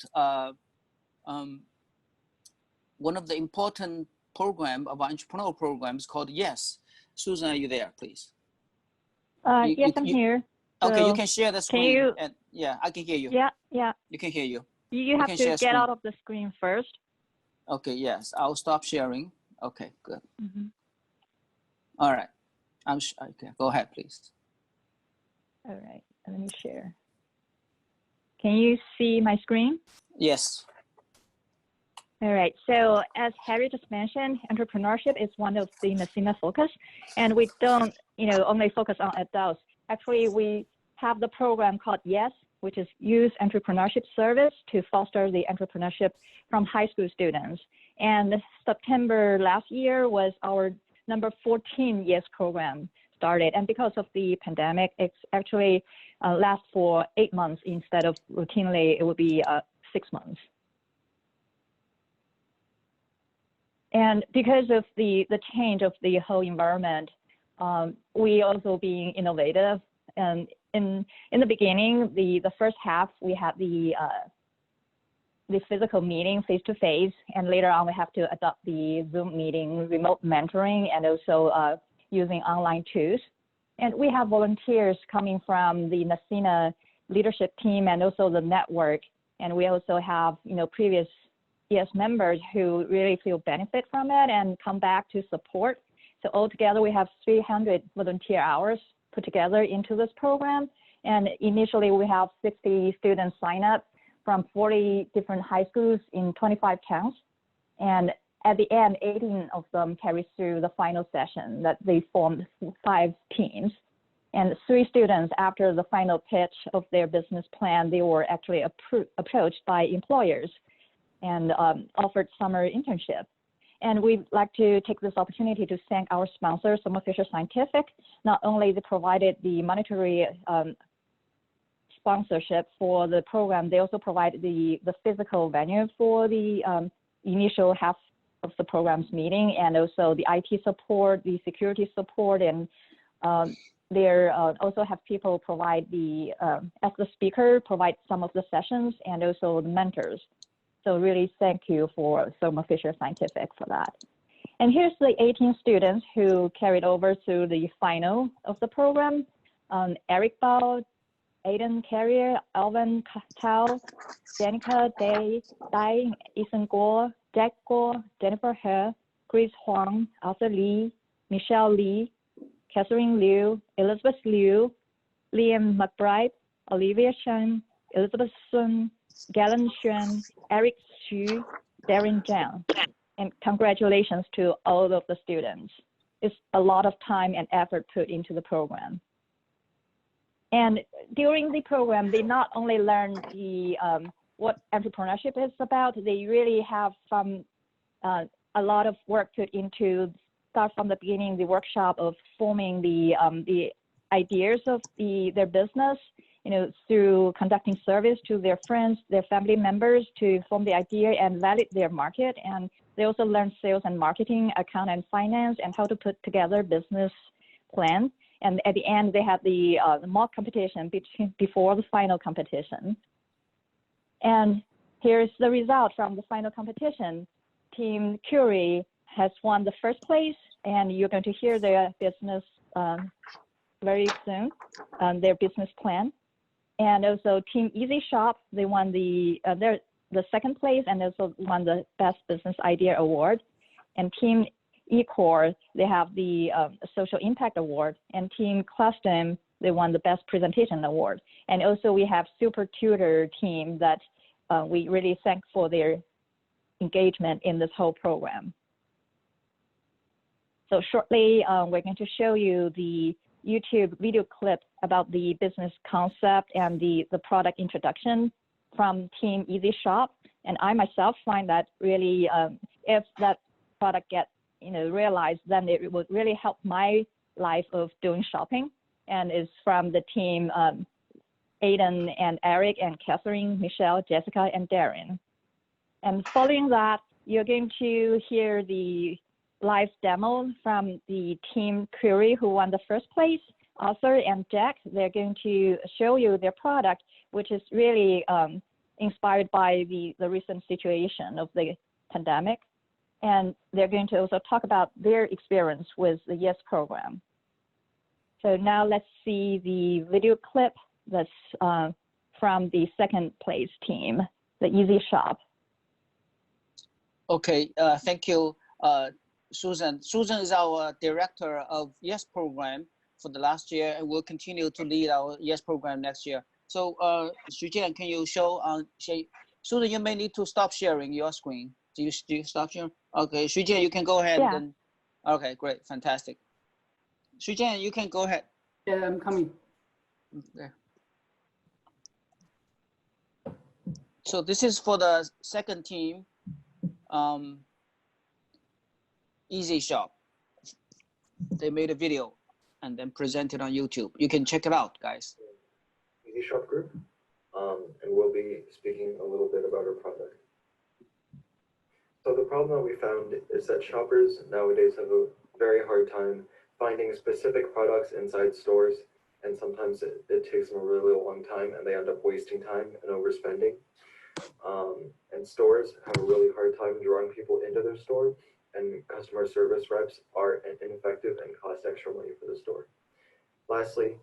one of the important program of our entrepreneurial programs called YES. Susan, are you there, please? Yes, I'm here. Okay, so you can share the screen. And yeah, I can hear you. Yeah. You can hear you. You have to get out of the screen first. Okay, yes, I'll stop sharing. Okay, good. Mm-hmm. All right, okay, go ahead, please. All right, let me share. Can you see my screen? Yes. All right, so as Harry just mentioned, entrepreneurship is one of the NECINA focus, and we don't, only focus on adults. Actually, we have the program called YES, which is Youth Entrepreneurship Service to foster the entrepreneurship from high school students. And September last year was our number 14 YES program started. And because of the pandemic, it's actually lasts for 8 months instead of routinely, it would be 6 months. And because of the change of the whole environment, we also being innovative. And in the beginning, the first half, we had the physical meeting face-to-face, and later on we have to adopt the Zoom meeting, remote mentoring, and also using online tools. And we have volunteers coming from the NECINA leadership team and also the network. And we also have, previous YES members who really feel benefit from it and come back to support. So altogether, we have 300 volunteer hours put together into this program. And initially, we have 60 students sign up from 40 different high schools in 25 towns. And at the end, 18 of them carry through the final session that they formed 5 teams. And 3 students, after the final pitch of their business plan, they were actually approached by employers and offered summer internship. And we'd like to take this opportunity to thank our sponsor, Thermo Fisher Scientific. Not only they provided the monetary sponsorship for the program, they also provided the physical venue for the initial half of the program's meeting, and also the IT support, the security support, and they also have people provide as the speaker, provide some of the sessions, and also the mentors. So really thank you for Thermo Fisher Scientific for that. And here's the 18 students who carried over to the final of the program. Eric Bao, Aiden Carrier, Alvin Tao, Danica Dai, Ethan Gore, Jack Gore, Jennifer He, Chris Huang, Arthur Lee, Michelle Lee, Catherine Liu, Elizabeth Liu, Liam McBride, Olivia Chen, Elizabeth Sun, Galen Xuan, Eric Xu, Darren Zhang. And congratulations to all of the students. It's a lot of time and effort put into the program. And during the program, they not only learn what entrepreneurship is about, they really have a lot of work put into, start from the beginning, the workshop of forming the ideas of their business, through conducting surveys to their friends, their family members to form the idea and validate their market. And they also learn sales and marketing, account and finance, and how to put together business plans. And at the end, they had the mock competition before the final competition. And here's the result from the final competition. Team Curie has won the first place, and you're going to hear their business very soon, their business plan. And also Team Easy Shop, they won the second place and also won the Best Business Idea Award. And Team eCore, they have the Social Impact Award. And Team Custom, they won the Best Presentation Award. And also we have Super Tutor team that we really thank for their engagement in this whole program. So shortly, we're going to show you the YouTube video clip about the business concept and the product introduction from Team Easy Shop. And I myself find that really, if that product gets realized, then it would really help my life of doing shopping. And it's from the team Aiden and Eric and Catherine, Michelle, Jessica, and Darren. And following that, you're going to hear the live demo from the Team Curie who won the first place. Arthur and Jack, they're going to show you their product, which is really inspired by the recent situation of the pandemic. And they're going to also talk about their experience with the YES program. So now let's see the video clip that's from the second place team, the Easy Shop. Okay, thank you, Susan. Susan is our director of YES program for the last year and will continue to lead our YES program next year. So Xujian, can you show, Susan, you may need to stop sharing your screen. Do you stop sharing? Okay, Xujian, you can go ahead. Yeah. And, okay, great, fantastic. Xujian, you can go ahead. Yeah, I'm coming. Okay. So this is for the second team, Easy Shop. They made a video and then presented on YouTube. You can check it out, guys. Easy Shop Group, and we'll be speaking a little bit about our product. So the problem that we found is that shoppers nowadays have a very hard time finding specific products inside stores, and sometimes it takes them a really long time and they end up wasting time and overspending. And stores have a really hard time drawing people into their store, and customer service reps are ineffective and cost extra money for the store. Lastly,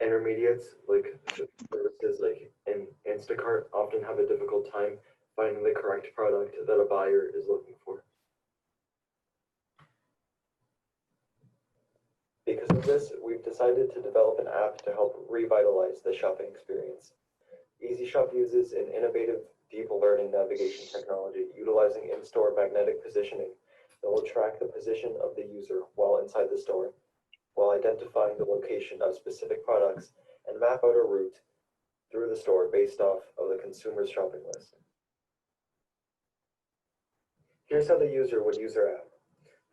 intermediates like services like in Instacart often have a difficult time finding the correct product that a buyer is looking for. Because of this, we've decided to develop an app to help revitalize the shopping experience. Easy Shop uses an innovative deep learning navigation technology utilizing in-store magnetic positioning that will track the position of the user while inside the store, while identifying the location of specific products and map out a route through the store based off of the consumer's shopping list. Here's how the user would use our app.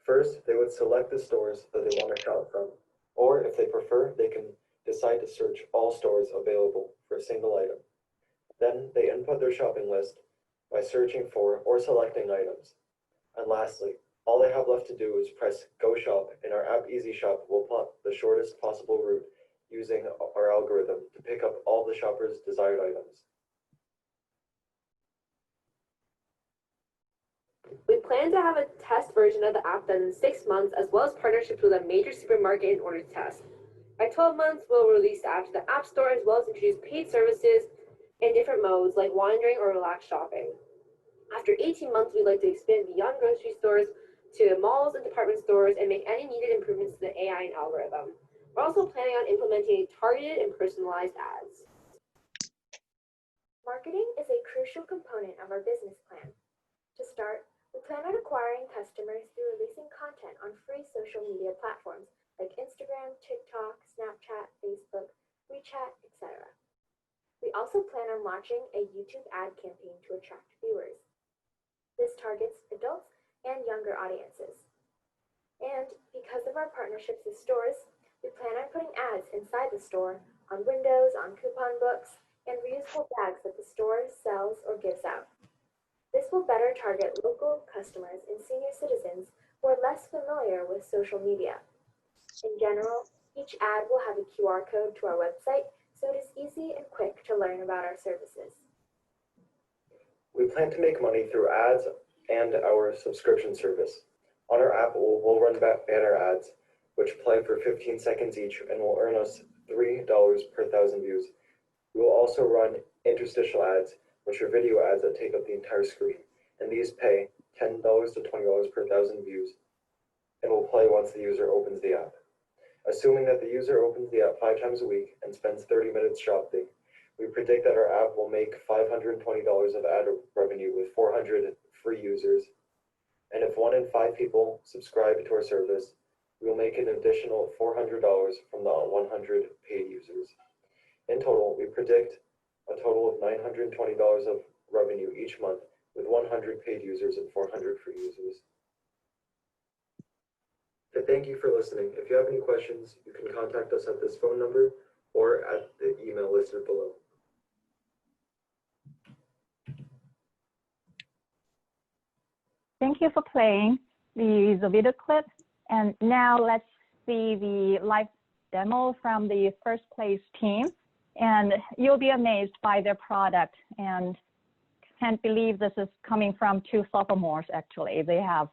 First, they would select the stores that they want to shop from, or if they prefer, they can decide to search all stores available for a single item. Then they input their shopping list by searching for or selecting items. And lastly, all they have left to do is press Go Shop, and our app Easy Shop will plot the shortest possible route using our algorithm to pick up all the shopper's desired items. We plan to have a test version of the app done in 6 months, as well as partnerships with a major supermarket in order to test. By 12 months, we'll release the app to the App Store, as well as introduce paid services in different modes like wandering or relaxed shopping. After 18 months, we'd like to expand beyond grocery stores to malls and department stores and make any needed improvements to the AI and algorithm. We're also planning on implementing targeted and personalized ads. Marketing is a crucial component of our business plan. To start, we plan on acquiring customers through releasing content on free social media platforms like Instagram, TikTok, Snapchat, Facebook, WeChat, etc. We also plan on launching a YouTube ad campaign to attract viewers. This targets adults and younger audiences. And because of our partnerships with stores, We plan on putting ads inside the store, on windows, on coupon books, and reusable bags that the store sells or gives out. This will better target local customers and senior citizens who are less familiar with social media. In general, each ad will have a QR code to our website, so it is easy and quick to learn about our services. We plan to make money through ads and our subscription service. On our app, we'll run banner ads, which play for 15 seconds each and will earn us $3 per 1,000 views. We will also run interstitial ads, which are video ads that take up the entire screen, and these pay $10 to $20 per 1,000 views and will play once the user opens the app. Assuming that the user opens the app 5 times a week and spends 30 minutes shopping, we predict that our app will make $520 of ad revenue with 400 free users. And if 1 in 5 people subscribe to our service, we will make an additional $400 from the 100 paid users. In total, we predict a total of $920 of revenue each month with 100 paid users and 400 free users. And thank you for listening. If you have any questions, you can contact us at this phone number or at the email listed below. Thank you for playing the video clip. And now let's see the live demo from the first place team. And you'll be amazed by their product and can't believe this is coming from 2 sophomores, actually. They have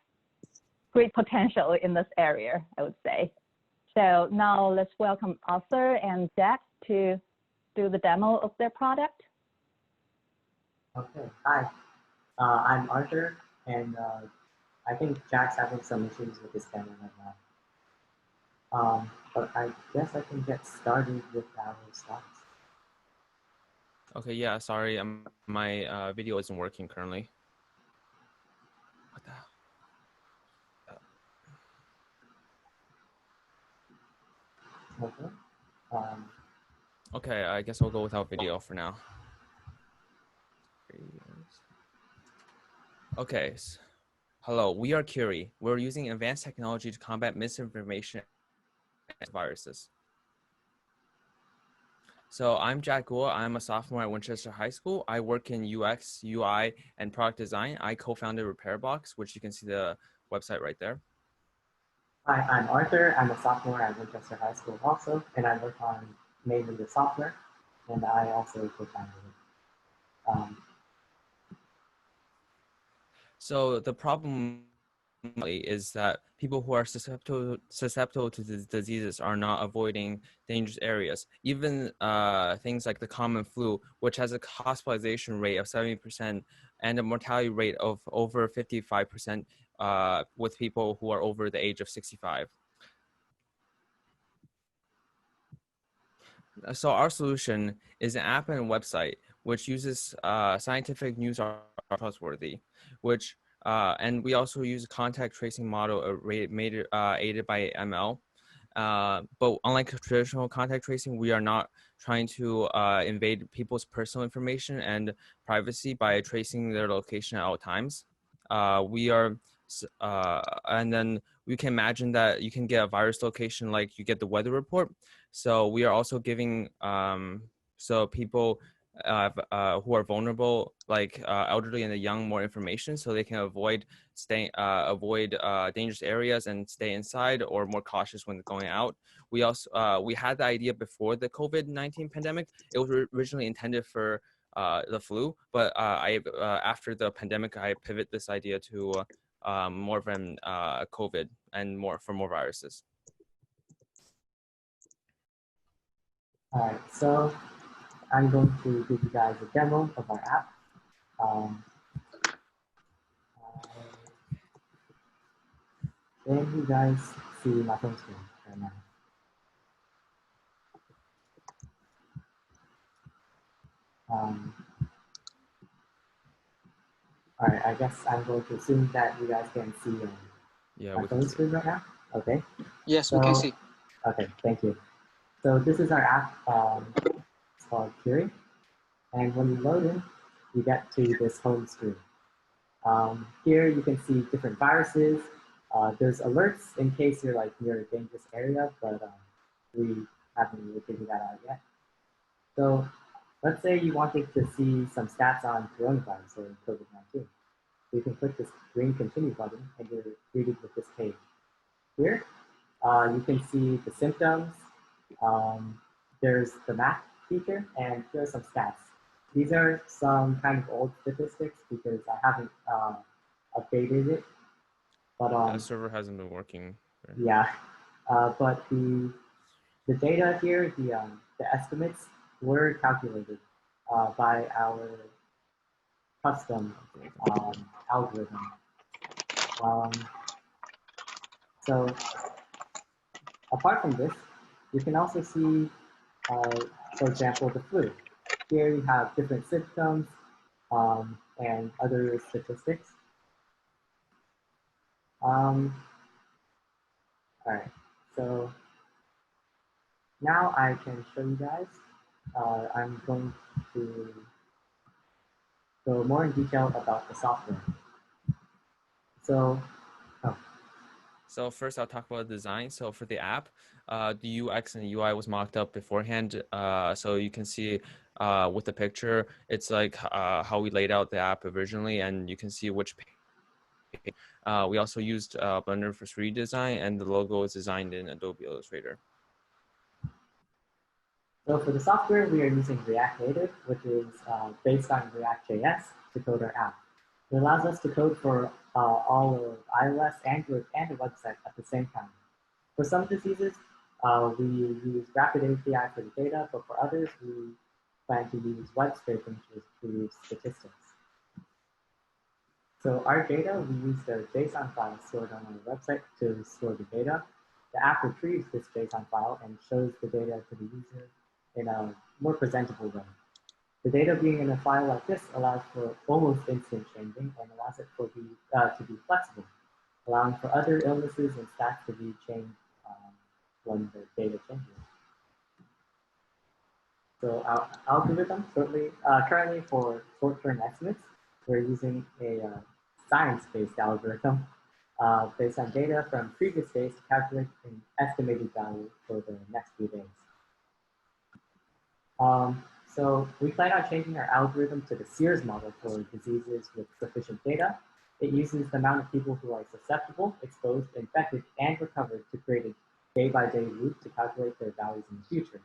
great potential in this area, I would say. So now let's welcome Arthur and Jack to do the demo of their product. Okay, hi, I'm Arthur, and I think Jack's having some issues with his camera right now. But I guess I can get started with our slides. Okay, yeah, sorry, my video isn't working currently. What the hell? Okay. Okay, I guess I'll go without video for now. Okay, hello, we are Curie. We're using advanced technology to combat misinformation and viruses. So I'm Jack Gould. I'm a sophomore at Winchester High School. I work in UX, UI, and product design. I co-founded RepairBox, which you can see the website right there. Hi, I'm Arthur. I'm a sophomore at Winchester High School also, and I work on mainly the software, and I also co-founded it. So the problem is that people who are susceptible to the diseases are not avoiding dangerous areas. Even things like the common flu, which has a hospitalization rate of 70% and a mortality rate of over 55% with people who are over the age of 65. So our solution is an app and a website which uses scientific news are trustworthy, which and we also use a contact tracing model aided by ML. But unlike traditional contact tracing, we are not trying to invade people's personal information and privacy by tracing their location at all times. And then we can imagine that you can get a virus location like you get the weather report. So we are also giving so people who are vulnerable, like elderly and the young, more information so they can avoid dangerous areas and stay inside or more cautious when going out. We also we had the idea before the COVID-19 pandemic. It was originally intended for the flu, but after the pandemic, I pivot this idea to more than COVID and more viruses. All right, so I'm going to give you guys a demo of our app. Can you guys see my phone screen right now? All right, I guess I'm going to assume that you guys can see my phone screen right now. Okay. Yes, we can see. Okay, thank you. So this is our app. It's called Curie. And when you load in, you get to this home screen. Here you can see different viruses. There's alerts in case you're like near a dangerous area, but we haven't really figured that out yet. So let's say you wanted to see some stats on coronavirus or COVID-19. You can click this green continue button and you're greeted with this page. Here, you can see the symptoms. There's the map feature, and here are some stats. These are some kind of old statistics because I haven't updated it. But the server hasn't been working. Yeah, but the data here, the estimates were calculated by our custom algorithm. So apart from this, you can also see, for example, the flu. Here you have different symptoms and other statistics. All right, so now I can show you guys. I'm going to go more in detail about the software. So, So first I'll talk about design. So for the app, the UX and UI was mocked up beforehand. So you can see with the picture, it's like how we laid out the app originally, and you can see which page. We also used Blender for 3D design, and the logo is designed in Adobe Illustrator. So for the software, we are using React Native, which is based on React.js to code our app. It allows us to code for all of iOS, Android, and the website at the same time. For some diseases, we use Rapid API for the data, but for others, we plan to use web scraping to produce statistics. So our data, we use the JSON file stored on our website to store the data. The app retrieves this JSON file and shows the data to the user in a more presentable way. The data being in a file like this allows for almost instant changing and allows it to be flexible, allowing for other illnesses and stats to be changed when the data changes. So our algorithm currently for short-term estimates, we're using a science-based algorithm based on data from previous days to calculate an estimated value for the next few days. So we plan on changing our algorithm to the Sears model for diseases with sufficient data. It uses the amount of people who are susceptible, exposed, infected, and recovered to create a day-by-day loop to calculate their values in the future.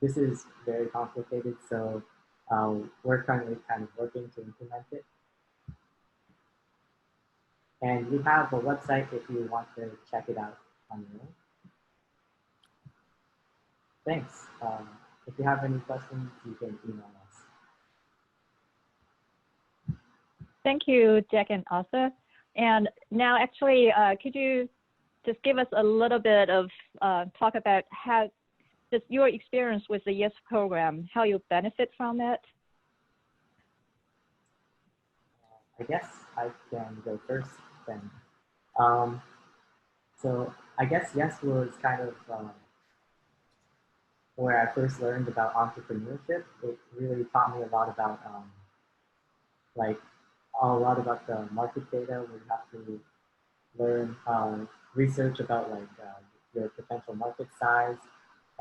This is very complicated, so we're currently kind of working to implement it. And we have a website if you want to check it out on your own. Thanks. If you have any questions, you can email us. Thank you, Jack and Arthur. And now actually, could you just give us a little bit of talk about how just your experience with the YES program, how you benefit from it? I guess I can go first then. So I guess YES was kind of where I first learned about entrepreneurship. It really taught me a lot about the market data. We have to learn research about your potential market size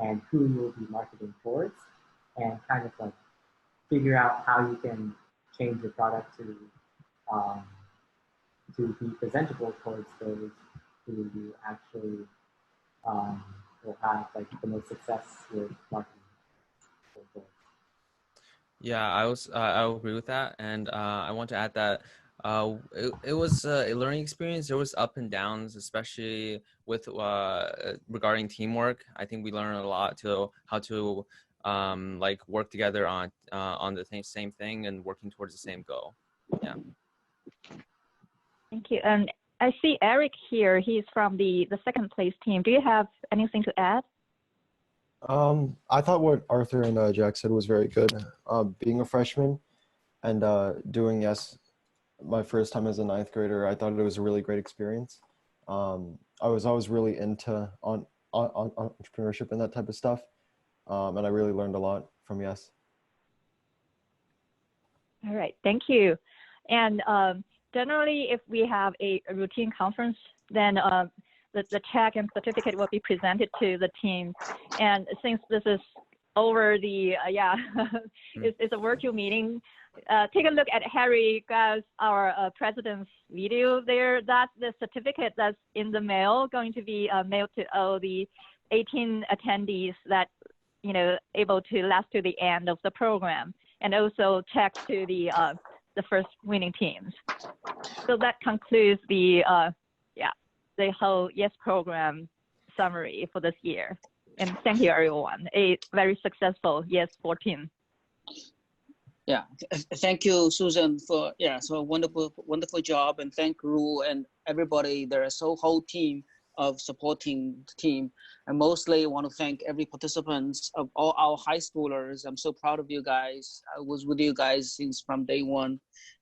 and who you'll be marketing towards, and kind of like figure out how you can change your product to be presentable towards those who you actually will have like the most success with marketing. Yeah, I agree with that, and I want to add that it was a learning experience. There was up and downs, especially with regarding teamwork. I think we learned a lot to how to like work together on the same thing and working towards the same goal. Yeah. Thank you. And I see Eric here. He's from the second place team. Do you have anything to add? I thought what Arthur and Jack said was very good. Being a freshman and doing YES my first time as a 9th grader, I thought it was a really great experience. I was always really into entrepreneurship and that type of stuff, and I really learned a lot from YES. All right, thank you. And generally, if we have a routine conference, then the check and certificate will be presented to the team. And since this is over the, it's a virtual meeting, take a look at Harry Gauss, our president's video there. That's the certificate that's in the mail, going to be mailed to all the 18 attendees that, able to last to the end of the program, and also checks to the first winning teams. So that concludes the whole YES program summary for this year. And thank you, everyone. A very successful YES 14. Yeah, thank you, Susan, for so wonderful job, and thank Ru and everybody. There's a whole team of supporting the team, and mostly want to thank every participants of all our high schoolers. I'm so proud of you guys. I was with you guys since from day one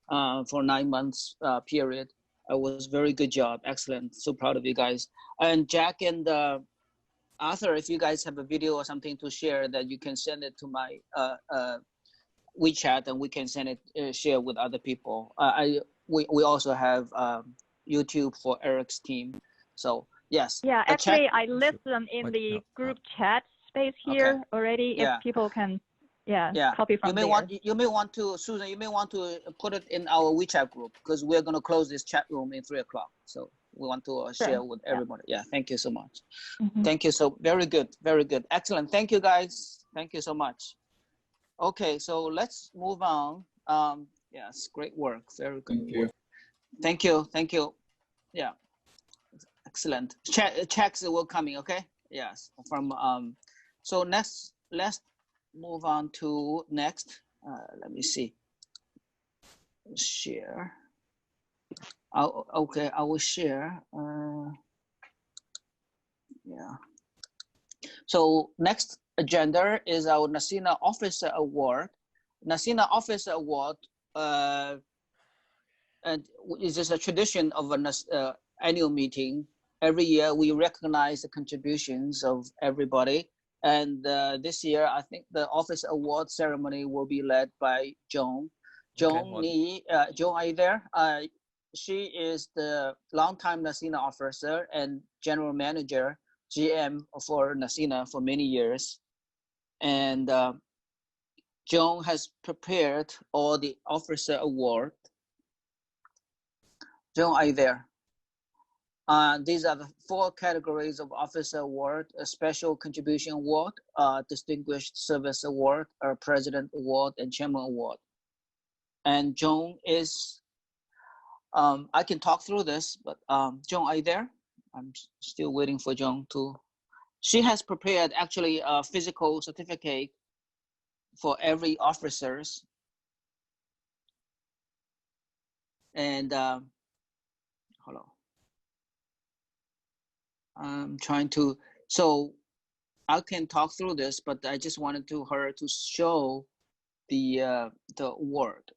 for 9 months period. It was very good job, excellent. So proud of you guys. And Jack and Arthur, if you guys have a video or something to share, that you can send it to my WeChat, and we can send it share with other people. We also have YouTube for Eric's team. So yes. Yeah, actually, I list them in the group chat space here already. If people can, copy from there. You may want to, Susan. You may want to put it in our WeChat group, because we're going to close this chat room in 3 o'clock. So we want to share with everybody. Yeah, thank you so much. Thank you. So very good, excellent. Thank you, guys. Thank you so much. Okay, so let's move on. Yes, great work. Very good. Thank you. Thank you. Yeah, excellent. Checks will coming. Okay. Yes. From so next, let's move on to next. Let me see. Share. Okay, I will share. Yeah. So next agenda is our NECINA Officer Award. NECINA Officer Award and is just a tradition of an annual meeting. Every year we recognize the contributions of everybody. And this year, I think the Officer Award ceremony will be led by Joan. Joan, Joan, are you there? She is the longtime NECINA officer and general manager, GM for NECINA for many years. And Joan has prepared all the Officer Award. Joan, are you there? These are the 4 categories of Officer Award: a Special Contribution Award, Distinguished Service Award, a President Award, and Chairman Award. And Joan is, I can talk through this, but Joan, are you there? I'm still waiting for Joan to. She has prepared actually a physical certificate for every officers. And hold on. I'm trying to, so I can talk through this, but I just wanted her to show the award.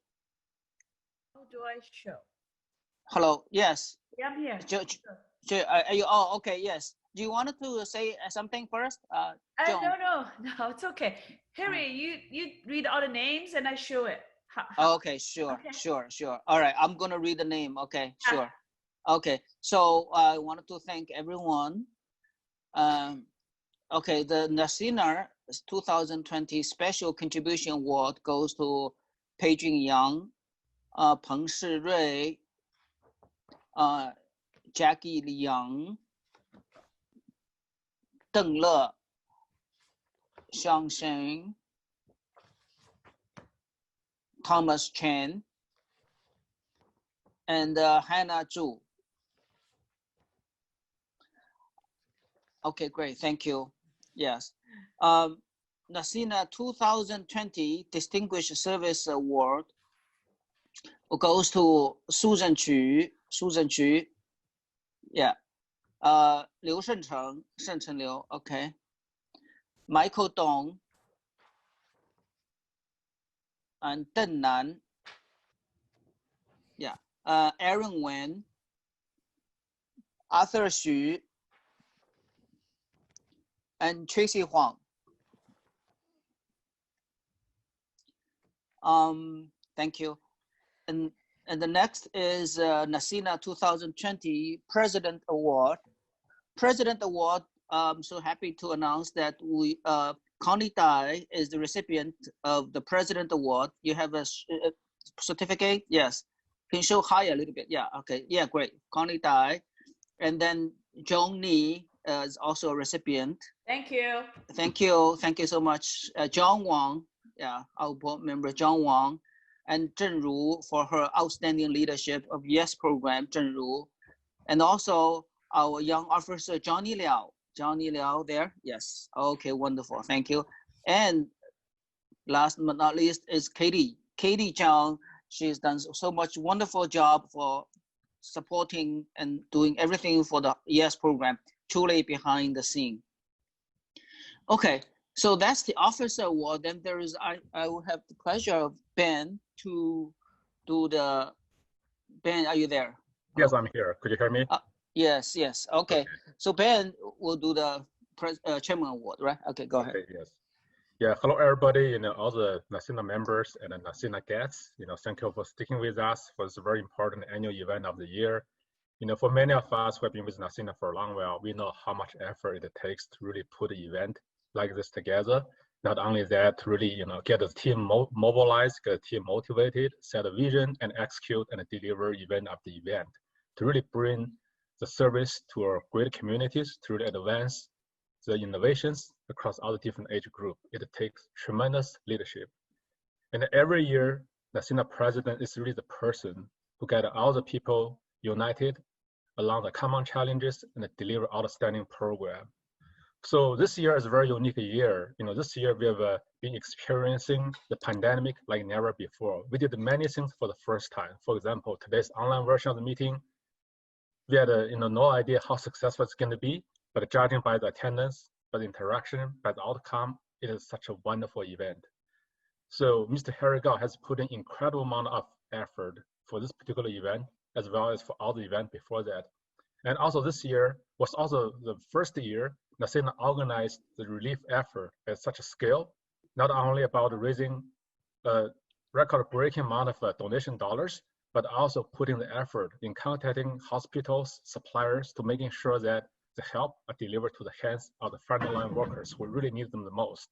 How do I show? Hello, yes. Yeah, I'm here. Are you, oh, okay, yes. Do you want to say something first? No, it's okay. Harry, you read all the names and I show it. Okay, sure. All right, I'm gonna read the name. Okay, sure. Okay, so I wanted to thank everyone. Okay, the NECINA 2020 Special Contribution Award goes to Peijun Yang, Peng Shirui, Jackie Liang, Deng Le, Xiang Sheng, Thomas Chen, and Hannah Zhu. Okay, great, thank you. Yes. NECINA 2020 Distinguished Service Award goes to Susan Chu, yeah. Liu Shengcheng Liu, okay. Michael Dong and Deng Nan, yeah. Aaron Wen, Arthur Xu, and Tracy Huang. Thank you. And the next is NECINA 2020 President Award. President Award, I'm so happy to announce that Connie Dai is the recipient of the President Award. You have a certificate? Yes. Can you show high a little bit? Yeah, okay. Yeah, great. Connie Dai. And then Joan Ni is also a recipient. Thank you. Thank you. Thank you so much. John Wang, yeah, our board member, John Wang, and Zheng Ru for her outstanding leadership of YES program, Zheng Ru. And also our young officer, Johnny Liao. Johnny Liao there? Yes. Okay, wonderful. Thank you. And last but not least is Katie. Katie Zhang. She's done so much wonderful job for supporting and doing everything for the YES program, truly behind the scene. Okay, so that's the officer award. Then there is, I will have the pleasure of Ben to do the, Ben, are you there? Yes, I'm here. Could you hear me? Yes, yes. Okay. So Ben will do the chairman award, right? Okay, go ahead. Okay, yes. Yeah, hello everybody, all the NECINA members and the NECINA guests, thank you for sticking with us for this very important annual event of the year. For many of us who have been with NECINA for a long while, we know how much effort it takes to really put an event like this together. Not only that, to really, get the team mobilized, get the team motivated, set a vision and execute and deliver event after event to really bring the service to our great communities, to really advance the innovations across all the different age groups. It takes tremendous leadership. And every year, the NECINA president is really the person who get all the people united along the common challenges and deliver outstanding program. So this year is a very unique year. This year we have been experiencing the pandemic like never before. We did many things for the first time. For example, today's online version of the meeting, we had no idea how successful it's going to be, but judging by the attendance, by the interaction, by the outcome, it is such a wonderful event. So Mr. Harry Gao has put an incredible amount of effort for this particular event, as well as for all the events before that. And also this year was also the first year NECINA organized the relief effort at such a scale, not only about raising a record-breaking amount of donation dollars, but also putting the effort in contacting hospitals, suppliers to making sure that the help are delivered to the hands of the frontline workers who really need them the most.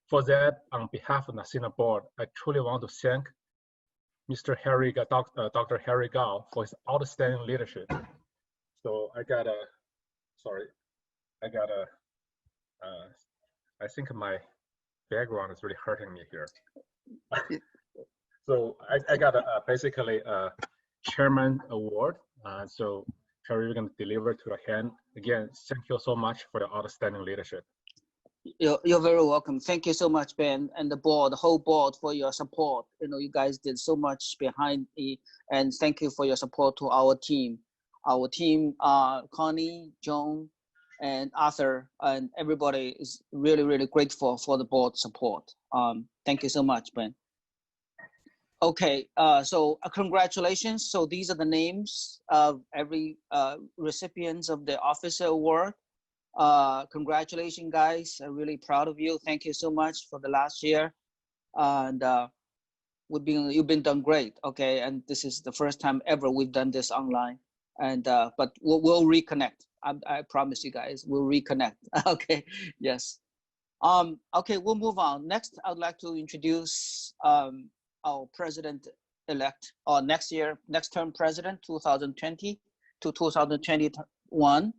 For that, on behalf of the NECINA board, I truly want to thank Mr. Dr. Harry Gao for his outstanding leadership. So I think my background is really hurting me here. So I got basically a chairman award. So Harry, we're going to deliver to your hand. Again, thank you so much for your outstanding leadership. You're very welcome. Thank you so much, Ben, and the board, the whole board, for your support. You guys did so much behind me, and thank you for your support to our team. Our team, Connie, Joan, and Arthur, and everybody is really, really grateful for the board support. Thank you so much, Ben. Okay, so congratulations. So these are the names of every recipients of the Officer Award. Congratulations, guys. I'm really proud of you. Thank you so much for the last year. And you've been done great, okay? And this is the first time ever we've done this online. And but we'll reconnect. I promise you guys, we'll reconnect. Okay, yes. Okay, we'll move on. Next, I'd like to introduce our president-elect, or next term president, 2020 to 2021,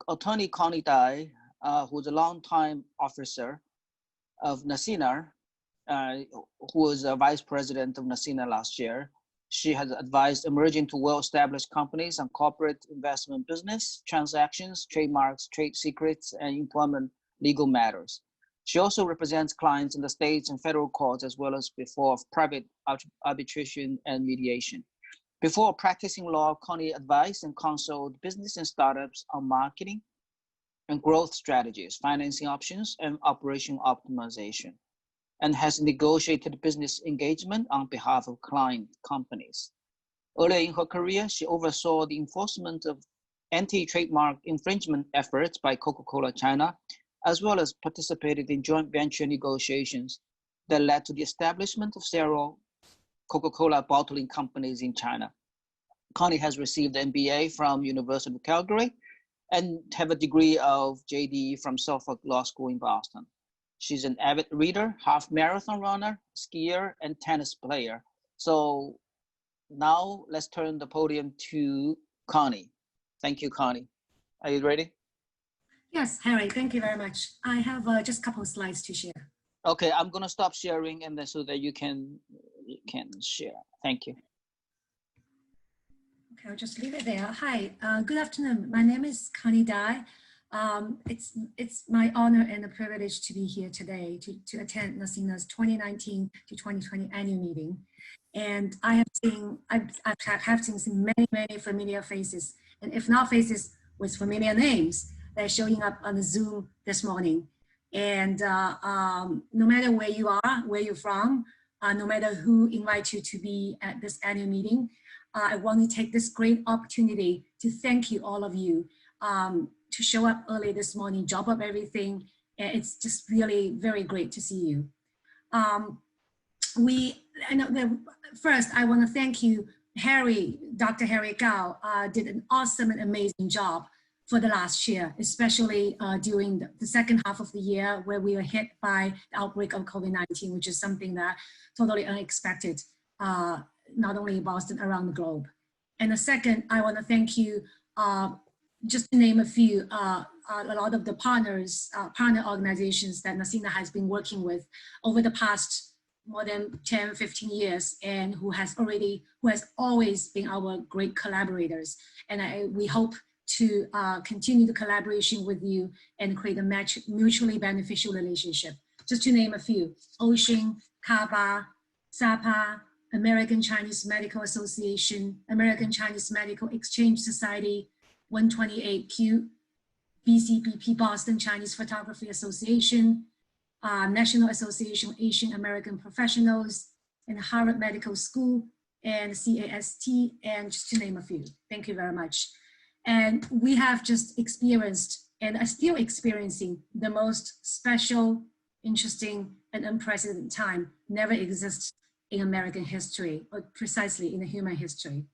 Attorney Connie Dai, who's a longtime officer of NECINA, who was a vice president of NECINA last year. She has advised emerging to well-established companies on corporate investment business, transactions, trademarks, trade secrets, and employment legal matters. She also represents clients in the states and federal courts, as well as before private arbitration and mediation. Before practicing law, Connie advised and counseled business and startups on marketing and growth strategies, financing options, and operation optimization, and has negotiated business engagement on behalf of client companies. Earlier in her career, she oversaw the enforcement of anti-trademark infringement efforts by Coca-Cola China, as well as participated in joint venture negotiations that led to the establishment of several Coca-Cola bottling companies in China. Connie has received an MBA from University of Calgary and have a degree of JD from Suffolk Law School in Boston. She's an avid reader, half marathon runner, skier, and tennis player. So now let's turn the podium to Connie. Thank you, Connie. Are you ready? Yes, Harry, thank you very much. I have just a couple of slides to share. Okay, I'm gonna stop sharing and then so that you can share. Thank you. Okay, I'll just leave it there. Hi, good afternoon. My name is Connie Dai. It's my honor and a privilege to be here today to attend NECINA's 2019 to 2020 annual meeting. And I have seen many familiar faces, and if not faces with familiar names, that are showing up on the Zoom this morning. And no matter where you are, where you're from, no matter who invites you to be at this annual meeting, I want to take this great opportunity to thank you, all of you, to show up early this morning, job up everything. And it's just really very great to see you. First, I want to thank you, Harry, Dr. Harry Gao did an awesome and amazing job for the last year, especially during the second half of the year where we were hit by the outbreak of COVID-19, which is something that totally unexpected, not only in Boston, around the globe. And the second, I want to thank you, just to name a few, a lot of the partner organizations that NECINA has been working with over the past more than 10, 15 years, and who has always been our great collaborators. And we hope to continue the collaboration with you and create a mutually beneficial relationship. Just to name a few: Ocean, CABA, SAPA, American Chinese Medical Association, American Chinese Medical Exchange Society, 128Q, BCBP, Boston Chinese Photography Association, National Association of Asian American Professionals, and Harvard Medical School, and CAST, and just to name a few. Thank you very much. And we have just experienced and are still experiencing the most special, interesting, and unprecedented time never exists in American history, or precisely in the human history.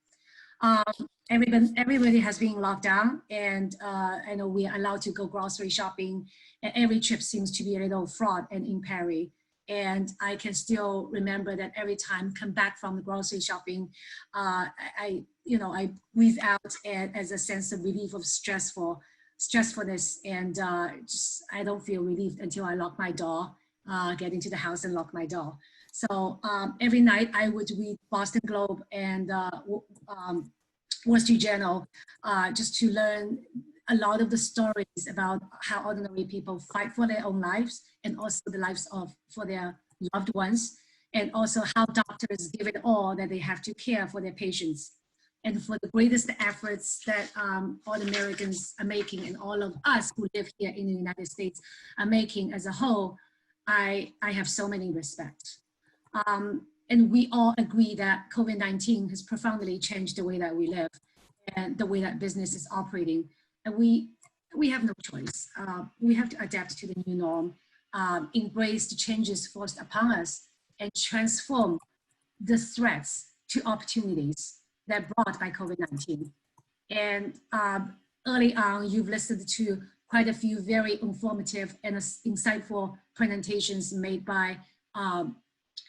Everybody has been locked down, and I know we are allowed to go grocery shopping, and every trip seems to be a little fraught and impaired. And I can still remember that every time I come back from the grocery shopping, I breathe out as a sense of relief of stressfulness, and I don't feel relieved until I lock my door, get into the house and lock my door. So every night I would read Boston Globe and Wall Street Journal just to learn a lot of the stories about how ordinary people fight for their own lives and also the lives for their loved ones, and also how doctors give it all that they have to care for their patients. And for the greatest efforts that all Americans are making, and all of us who live here in the United States are making as a whole, I have so many respect. And we all agree that COVID-19 has profoundly changed the way that we live and the way that business is operating. And we have no choice. We have to adapt to the new norm, embrace the changes forced upon us, and transform the threats to opportunities that are brought by COVID-19. And early on, you've listened to quite a few very informative and insightful presentations made by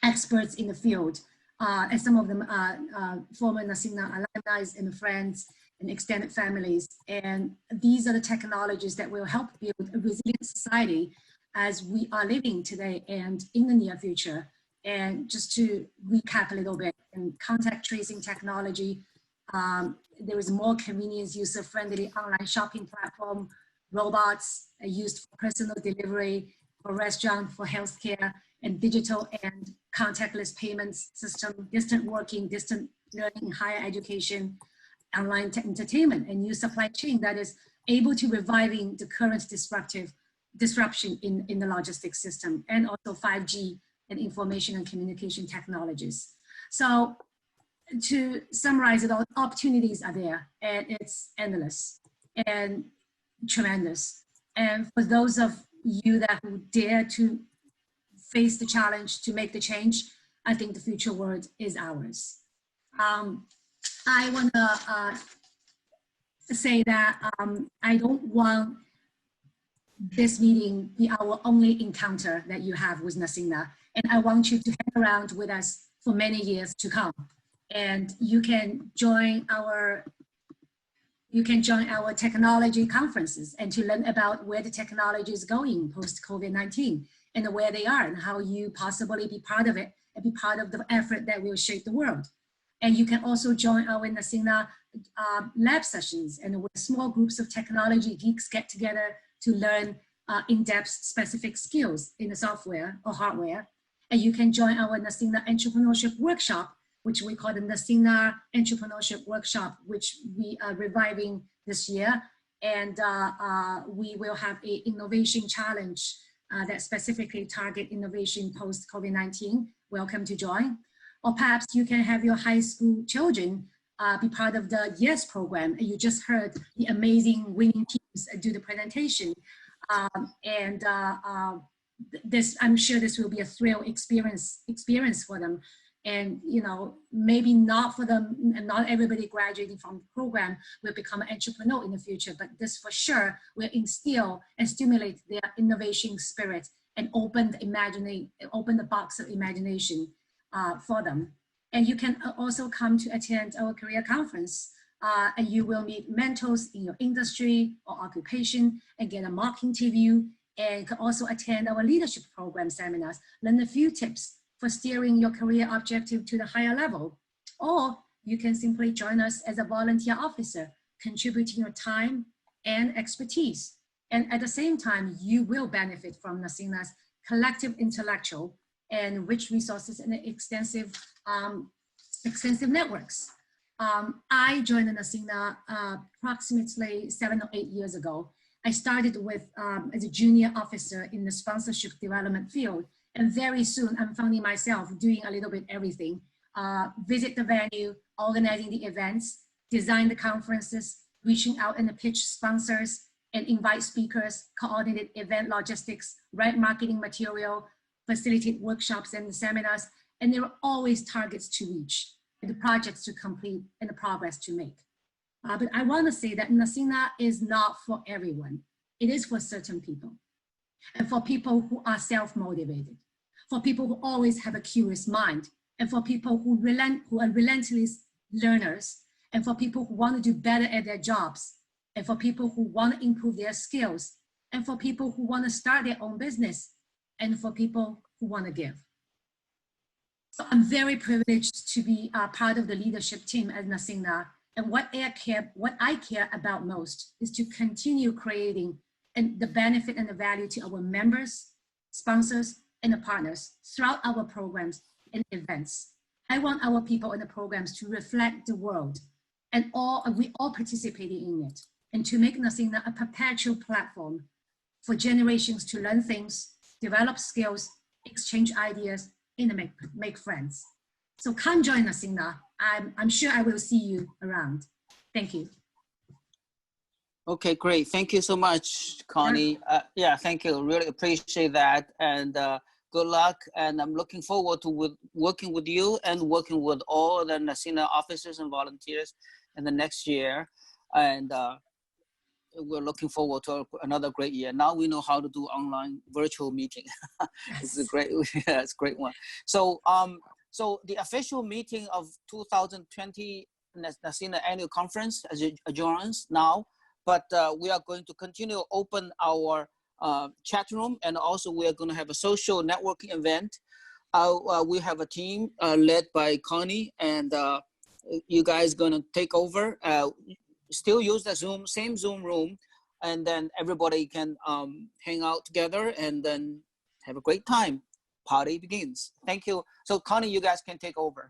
experts in the field, and some of them are former NECINA alumni and friends and extended families. And these are the technologies that will help build a resilient society as we are living today and in the near future. And just to recap a little bit, in contact tracing technology, there is more convenience, user-friendly online shopping platform, robots are used for personal delivery, for restaurant, for healthcare, and digital and contactless payments system, distant working, distant learning, higher education, online entertainment, and new supply chain that is able to reviving the current disruption in the logistics system, and also 5G and information and communication technologies. So to summarize it all, opportunities are there, and it's endless and tremendous. And for those of you that who dare to face the challenge to make the change, I think the future world is ours. I want to say that I don't want this meeting be our only encounter that you have with NECINA. And I want you to hang around with us for many years to come. And you can join our technology conferences and to learn about where the technology is going post-COVID-19 and where they are and how you possibly be part of it and be part of the effort that will shape the world. And you can also join our NECINA lab sessions and where small groups of technology geeks get together to learn in-depth specific skills in the software or hardware. And you can join our NECINA Entrepreneurship Workshop, which we call the NECINA Entrepreneurship Workshop, which we are reviving this year. And we will have an innovation challenge that specifically target innovation post-COVID-19. Welcome to join. Or perhaps you can have your high school children be part of the YES program. And you just heard the amazing winning teams do the presentation. I'm sure this will be a thrill experience for them. And maybe not for them, and not everybody graduating from the program will become an entrepreneur in the future, but this for sure will instill and stimulate their innovation spirit and open the box of imagination for them. And you can also come to attend our career conference and you will meet mentors in your industry or occupation and get a mock interview, and can also attend our leadership program seminars, learn a few tips for steering your career objective to the higher level. Or you can simply join us as a volunteer officer, contributing your time and expertise. And at the same time, you will benefit from NECINA's collective intellectual and rich resources and extensive networks. I joined NECINA approximately 7 or 8 years ago. I started with as a junior officer in the sponsorship development field. And very soon I'm finding myself doing a little bit everything. Visit the venue, organizing the events, design the conferences, reaching out and pitch sponsors and invite speakers, coordinate event logistics, write marketing material, facilitate workshops and seminars. And there are always targets to reach, and the projects to complete and the progress to make. But I want to say that NECINA is not for everyone. It is for certain people. And for people who are self-motivated, for people who always have a curious mind, and for people who are relentless learners, and for people who want to do better at their jobs, and for people who want to improve their skills, and for people who want to start their own business, and for people who want to give. So I'm very privileged to be part of the leadership team at NECINA, and what I care about most is to continue creating and the benefit and the value to our members, sponsors, and the partners throughout our programs and events. I want our people and the programs to reflect the world, and we all participating in it, and to make NECINA a perpetual platform for generations to learn things, develop skills, exchange ideas, and make friends. So come join NECINA. I'm sure I will see you around. Thank you. Okay, great. Thank you so much, Connie. Yeah, thank you. Really appreciate that. And good luck. And I'm looking forward to working with you and working with all the NECINA officers and volunteers in the next year. And we're looking forward to another great year. Now we know how to do online virtual meeting. It's a great, yeah, it's a great one. So, so the official meeting of 2020 NECINA annual conference adjourns now. But we are going to continue open our chat room, and also we are going to have a social networking event. We have a team led by Connie, and you guys going to take over. Still use the same Zoom room, and then everybody can hang out together and then have a great time. Party begins. Thank you. So Connie, you guys can take over.